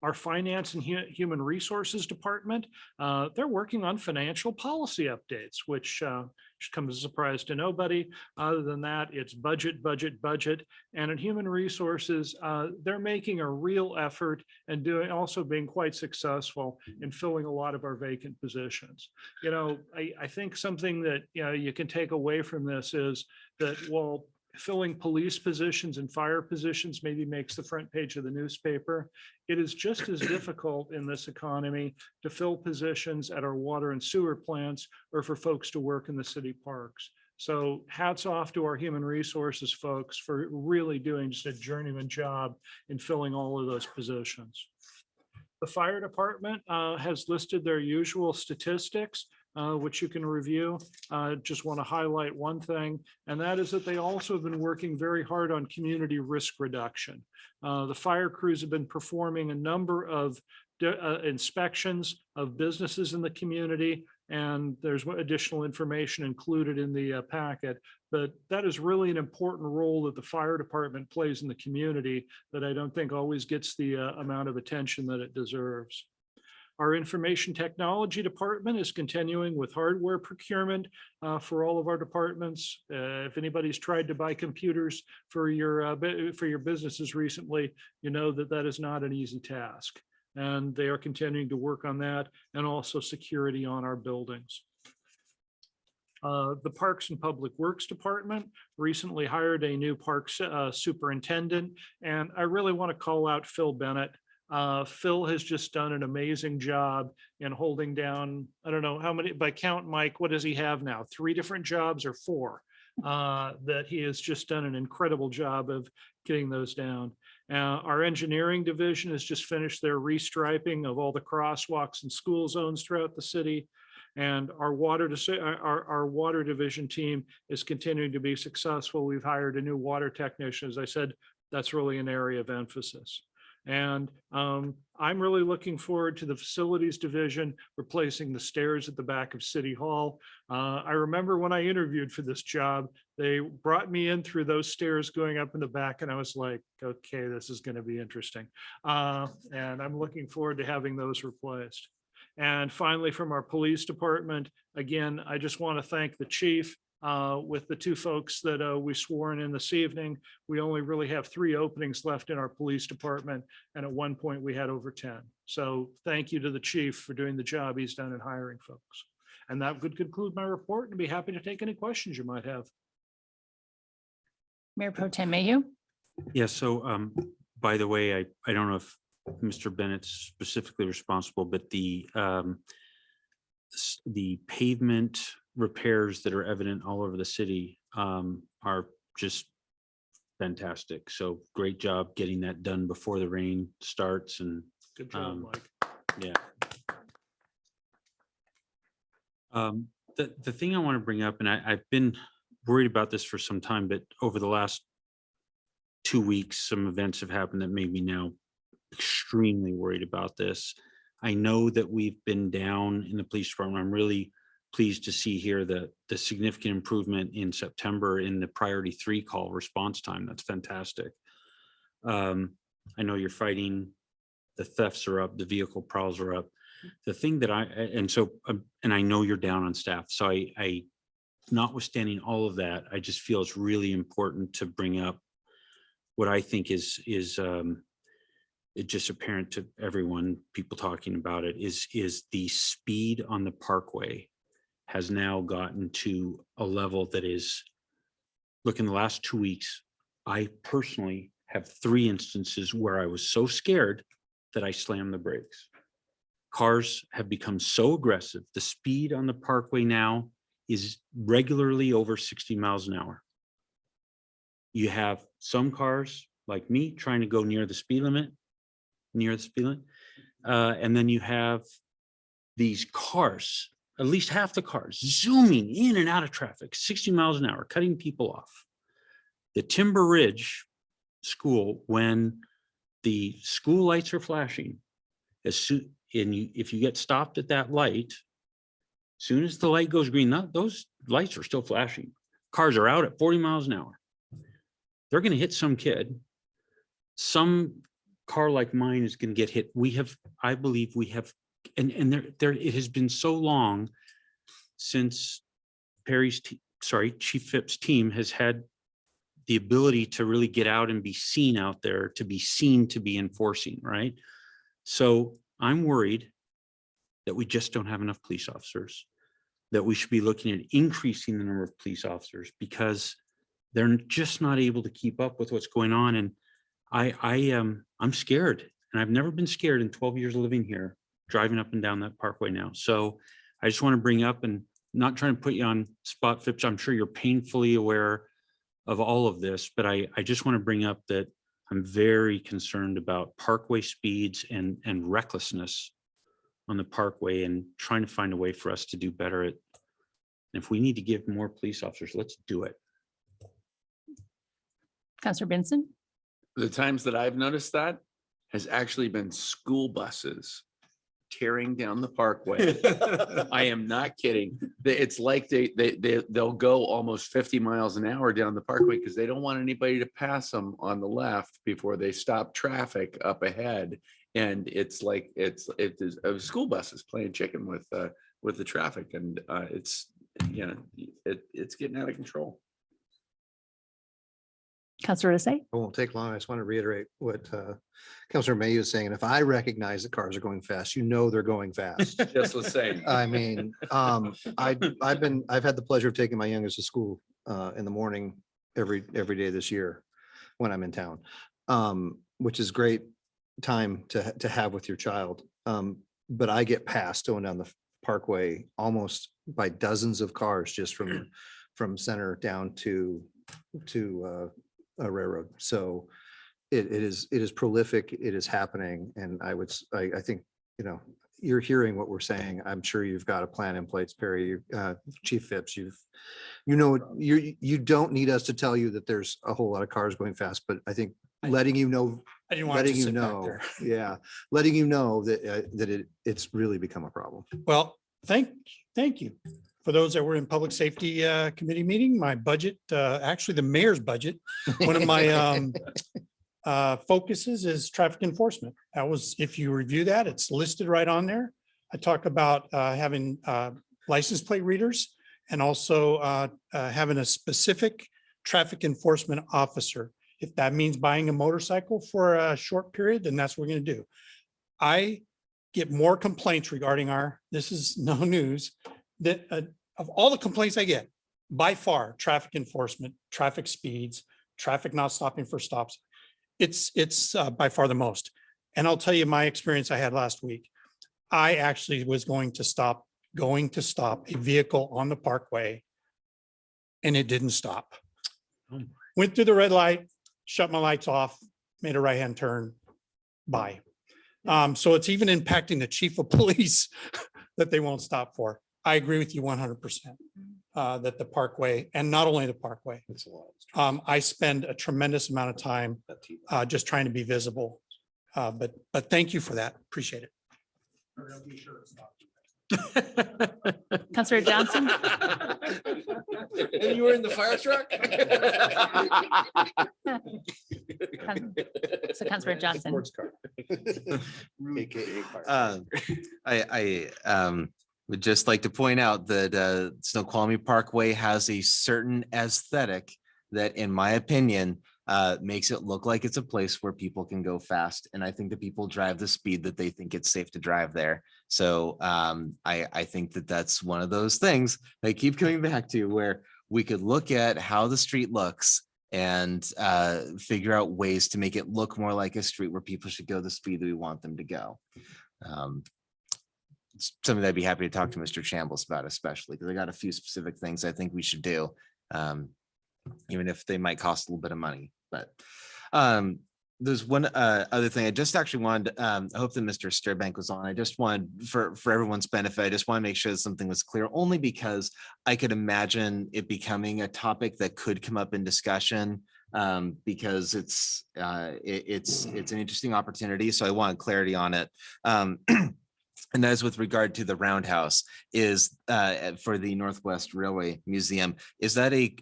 Our Finance and Human Resources Department, they're working on financial policy updates, which should come as a surprise to nobody. Other than that, it's budget, budget, budget. And in Human Resources, they're making a real effort and also being quite successful in filling a lot of our vacant positions. You know, I think something that you can take away from this is that while filling police positions and fire positions maybe makes the front page of the newspaper, it is just as difficult in this economy to fill positions at our water and sewer plants or for folks to work in the city parks. So hats off to our human resources folks for really doing just a journeyman job in filling all of those positions. The fire department has listed their usual statistics, which you can review. Just want to highlight one thing, and that is that they also have been working very hard on community risk reduction. The fire crews have been performing a number of inspections of businesses in the community, and there's additional information included in the packet. But that is really an important role that the fire department plays in the community that I don't think always gets the amount of attention that it deserves. Our information technology department is continuing with hardware procurement for all of our departments. If anybody's tried to buy computers for your businesses recently, you know that that is not an easy task. And they are continuing to work on that, and also security on our buildings. The Parks and Public Works Department recently hired a new parks superintendent, and I really want to call out Phil Bennett. Phil has just done an amazing job in holding down, I don't know how many, by count, Mike, what does he have now? 3 different jobs or 4? That he has just done an incredible job of getting those down. Our engineering division has just finished their restriping of all the crosswalks and school zones throughout the city. And our water division team is continuing to be successful. We've hired a new water technician. As I said, that's really an area of emphasis. And I'm really looking forward to the facilities division replacing the stairs at the back of City Hall. I remember when I interviewed for this job, they brought me in through those stairs going up in the back, and I was like, okay, this is going to be interesting. And I'm looking forward to having those replaced. And finally, from our police department, again, I just want to thank the chief. With the 2 folks that we sworn in this evening, we only really have 3 openings left in our police department. And at one point we had over 10. So thank you to the chief for doing the job he's done in hiring folks. And that would conclude my report, and be happy to take any questions you might have. Mayor Pro Tem Mayhew. Yeah, so by the way, I don't know if Mr. Bennett's specifically responsible, but the pavement repairs that are evident all over the city are just fantastic. So great job getting that done before the rain starts. And Good job, Mike. yeah. The thing I want to bring up, and I've been worried about this for some time, but over the last 2 weeks, some events have happened that made me now extremely worried about this. I know that we've been down in the police department. I'm really pleased to see here the significant improvement in September in the priority 3 call response time. That's fantastic. I know you're fighting, the thefts are up, the vehicle prowls are up. The thing that and I know you're down on staff. So I notwithstanding all of that, I just feel it's really important to bring up what I think is it's just apparent to everyone, people talking about it, is the speed on the parkway has now gotten to a level that is, look, in the last 2 weeks, I personally have 3 instances where I was so scared that I slammed the brakes. Cars have become so aggressive. The speed on the parkway now is regularly over 60 miles an hour. You have some cars like me trying to go near the speed limit, and then you have these cars, at least half the cars, zooming in and out of traffic, 60 miles an hour, cutting people off. The Timber Ridge School, when the school lights are flashing, if you get stopped at that light, as soon as the light goes green, those lights are still flashing. Cars are out at 40 miles an hour. They're going to hit some kid. Some car like mine is going to get hit. I believe we have, and it has been so long since Chief Phipps' team has had the ability to really get out and be seen out there, to be seen to be enforcing, right? So I'm worried that we just don't have enough police officers, that we should be looking at increasing the number of police officers, because they're just not able to keep up with what's going on. And I'm scared, and I've never been scared in 12 years of living here, driving up and down that parkway now. So I just want to bring up, and not trying to put you on spot, Phipps, I'm sure you're painfully aware of all of this, but I just want to bring up that I'm very concerned about parkway speeds and recklessness on the parkway, and trying to find a way for us to do better at. And if we need to give more police officers, let's do it. Councilor Benson. The times that I've noticed that has actually been school buses tearing down the parkway. I am not kidding. It's like they'll go almost 50 miles an hour down the parkway because they don't want anybody to pass them on the left before they stop traffic up ahead. And it's like, it is, school buses playing chicken with the traffic, and it's, you know, it's getting out of control. Councilor Say. It won't take long. I just want to reiterate what Councilor May was saying. And if I recognize that cars are going fast, you know they're going fast. Just the same. I mean, I've had the pleasure of taking my youngest to school in the morning every day this year when I'm in town, which is great time to have with your child. But I get passed going down the parkway almost by dozens of cars just from center down to a railroad. So it is prolific. It is happening. And I think, you know, you're hearing what we're saying. I'm sure you've got a plan in place, Perry, Chief Phipps, you don't need us to tell you that there's a whole lot of cars going fast, but I think letting you know, I didn't want to letting you sit back know, there. yeah, letting you know that it's really become a problem. Well, thank you. For those that were in Public Safety Committee meeting, my budget, actually the mayor's budget, one of my focuses is traffic enforcement. That was, if you review that, it's listed right on there. I talk about having license plate readers and also having a specific traffic enforcement officer. If that means buying a motorcycle for a short period, then that's what we're going to do. I get more complaints regarding this is no news, that of all the complaints I get, by far, traffic enforcement, traffic speeds, traffic not stopping for stops, it's by far the most. And I'll tell you my experience I had last week. I actually was going to stop a vehicle on the parkway, and it didn't stop. Went through the red light, shut my lights off, made a right-hand turn, bye. So it's even impacting the chief of police that they won't stop for. I agree with you 100% that the parkway, and not only the parkway, I spend a tremendous amount of time just trying to be visible. But thank you for that. Appreciate it. Councilor Johnson. And you were in the fire truck? So Councilor Johnson. I would just like to point out that Snoqualmie Parkway has a certain aesthetic that, in my opinion, makes it look like it's a place where people can go fast. And I think that people drive the speed that they think it's safe to drive there. So I think that that's one of those things I keep coming back to, where we could look at how the street looks and figure out ways to make it look more like a street where people should go the speed that we want them to go. It's something that I'd be happy to talk to Mr. Chambliss about, especially because I got a few specific things I think we should do, even if they might cost a little bit of money. But there's one other thing I just actually wanted, I hope that Mr. Sturbank was on. I just wanted, for everyone's benefit, I just want to make sure that something was clear, only because I could imagine it becoming a topic that could come up in discussion, because it's an interesting opportunity. So I wanted clarity on it. And that is with regard to the roundhouse, is for the Northwest Railway Museum. Is that a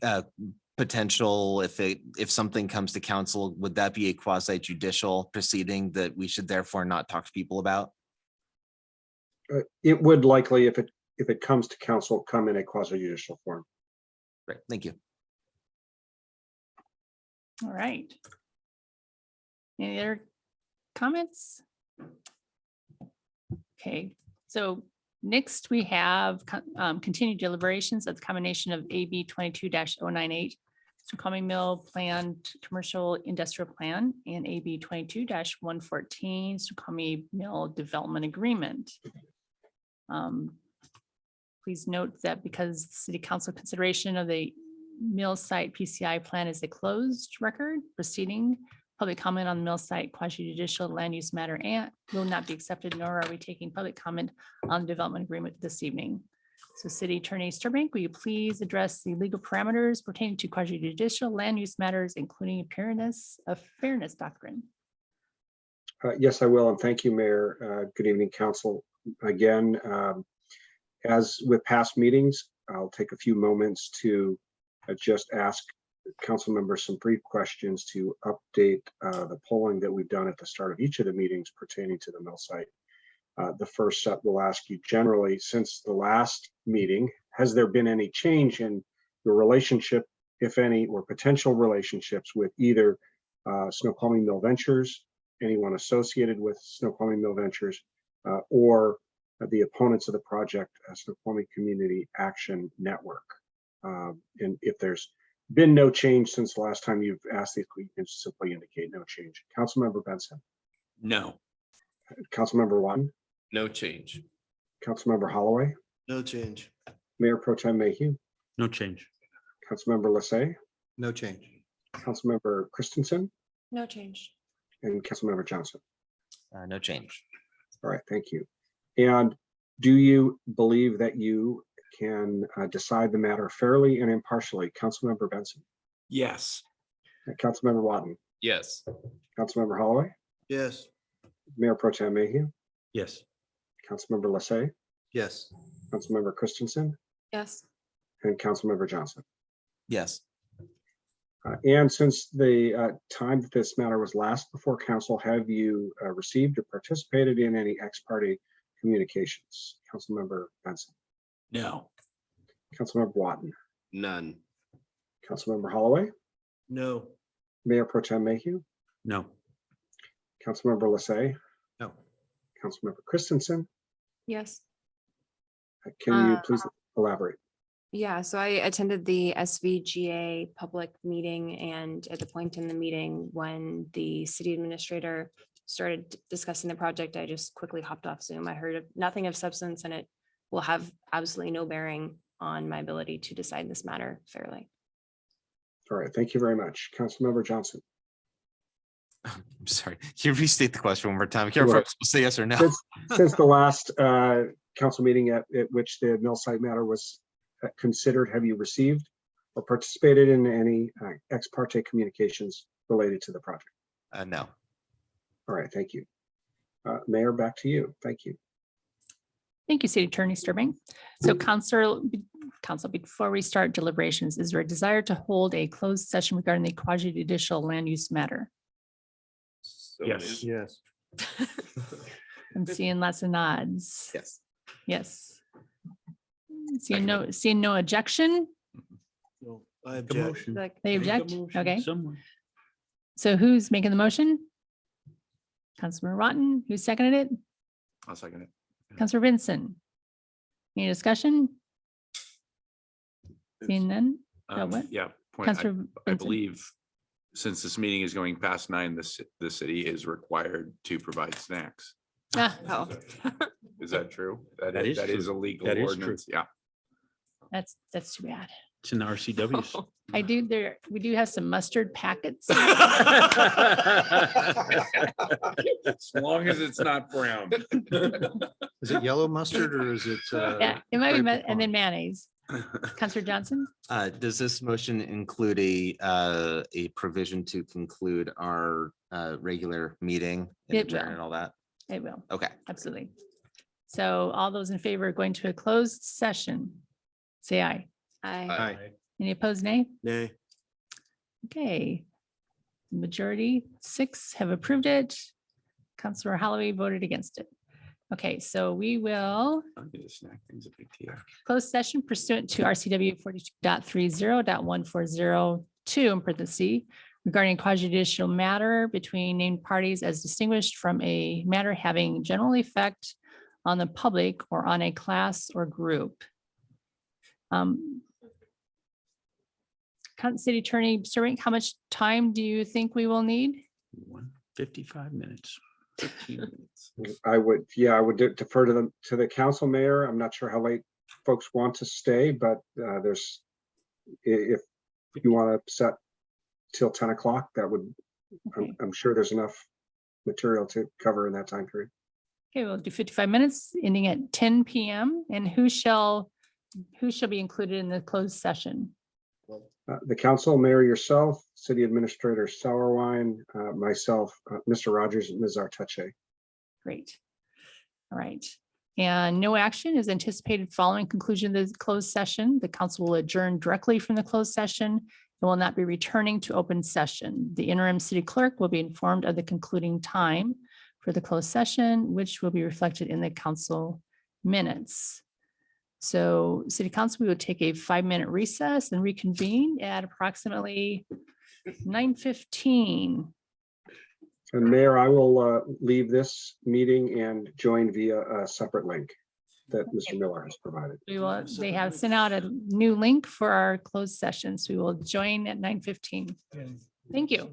potential, if something comes to council, would that be a quasi judicial proceeding that we should therefore not talk to people about? It would likely, if it comes to council, come in a quasi judicial form. Great, thank you. All right. Any other comments? Okay, so next we have continued deliberations of the combination of AB 22-098, Snoqualmie Mill Planned Commercial Industrial Plan, and AB 22-114, Snoqualmie Mill Development Agreement. Please note that because City Council consideration of the mill site PCI plan is a closed record proceeding, public comment on the mill site quasi judicial land use matter and will not be accepted, nor are we taking public comment on the development agreement this evening. So City Attorney Sturbank, will you please address the legal parameters pertaining to quasi judicial land use matters, including appearance of fairness doctrine? Yes, I will. And thank you, Mayor. Good evening, Council. Again, as with past meetings, I'll take a few moments to just ask council members some brief questions to update the polling that we've done at the start of each of the meetings pertaining to the mill site. The first set will ask you generally, since the last meeting, has there been any change in your relationship, if any, or potential relationships with either Snoqualmie Mill Ventures, anyone associated with Snoqualmie Mill Ventures, or the opponents of the project, Snoqualmie Community Action Network? And if there's been no change since the last time you've asked these, you can simply indicate no change. Councilmember Benson, No, Councilmember Watton, no change. Councilmember Holloway, No change. Mayor Pro Tem Mayhew, No change. Councilmember Lassay, No change. Councilmember Christensen, No change. and Councilmember Johnson. No change. All right, thank you. And do you believe that you can decide the matter fairly and impartially? Councilmember Benson, Yes. and Councilmember Watton, Yes. Councilmember Holloway, Yes. Mayor Pro Tem Mayhew, Yes. Councilmember Lassay, Yes. Councilmember Christensen, Yes. and Councilmember Johnson. Yes. And since the time that this matter was last before council, have you received or participated in any ex parte communications? Councilmember Benson, No. Councilmember Watton, None. Councilmember Holloway, No. Mayor Pro Tem Mayhew, No. Councilmember Lassay, No. Councilmember Christensen. Yes. Can you please elaborate? Yeah, so I attended the SVGA public meeting, and at the point in the meeting when the city administrator started discussing the project, I just quickly hopped off Zoom. I heard nothing of substance, and it will have absolutely no bearing on my ability to decide this matter fairly. All right, thank you very much. Councilmember Johnson. I'm sorry. Can you restate the question one more time? I can't Sure. remember if I'm supposed to say yes or no. Since the last council meeting at which the mill site matter was considered, have you received or participated in any ex parte communications related to the project? No. All right, thank you. Mayor, back to you. Thank you. Thank you, City Attorney Sturbank. So council, before we start deliberations, is there a desire to hold a closed session regarding the quasi judicial land use matter? So Yes. Yes. I'm seeing lots of nods. Yes. Yes. Seeing no objection? No, I Make a object. motion. Like, They Make a object? motion Okay. Someone. So who's making the motion? Councilor Rotten, who seconded it? I'll second it. Councilor Vincent. Any discussion? Seeing none? What? Yeah. point. Councilor I Vincent. believe since this meeting is going past 9, the city is required to provide snacks. Ah, oh, Is that true? That That is is a true. legal That is true. ordinance. Yeah. that's too bad. It's in the RCWs. We do have some mustard packets. As long as it's not brown. Is it yellow mustard or is it? Yeah, it might be, grape and then Poupon? mayonnaise. Councilor Johnson? Does this motion include a provision to conclude our regular meeting and It adjourn will. and all that? It will, Okay. absolutely. So all those in favor of going to a closed session, say aye. I. Any opposed, nay? Nay. Okay. Majority, 6 have approved it. Councilor Holloway voted against it. Okay, so we will I'll get a snack. Thing's a big deal. close session pursuant to RCW 42.30.1402 in parentheses regarding quasi-judicial matter between named parties as distinguished from a matter having general effect on the public or on a class or group. City Attorney Sturbank, how much time do you think we will need? 55 minutes. 15 minutes. I would defer to the council, Mayor. I'm not sure how late folks want to stay, but if you want to set till 10 o'clock, that would, I'm sure there's enough material to cover in that time period. Okay, we'll do 55 minutes, ending at 10 PM. And who shall be included in the closed session? The council, Mayor, yourself, City Administrator Sauerwein, myself, Mr. Rogers, and Ms. Arteche. Great. All right. And no action is anticipated following conclusion of the closed session. The council will adjourn directly from the closed session and will not be returning to open session. The interim city clerk will be informed of the concluding time for the closed session, which will be reflected in the council minutes. So city council, we will take a 5-minute recess and reconvene at approximately 9:15. And Mayor, I will leave this meeting and join via a separate link that Mr. Miller has provided. They have sent out a new link for our closed sessions. We will join at 9:15. Thank you.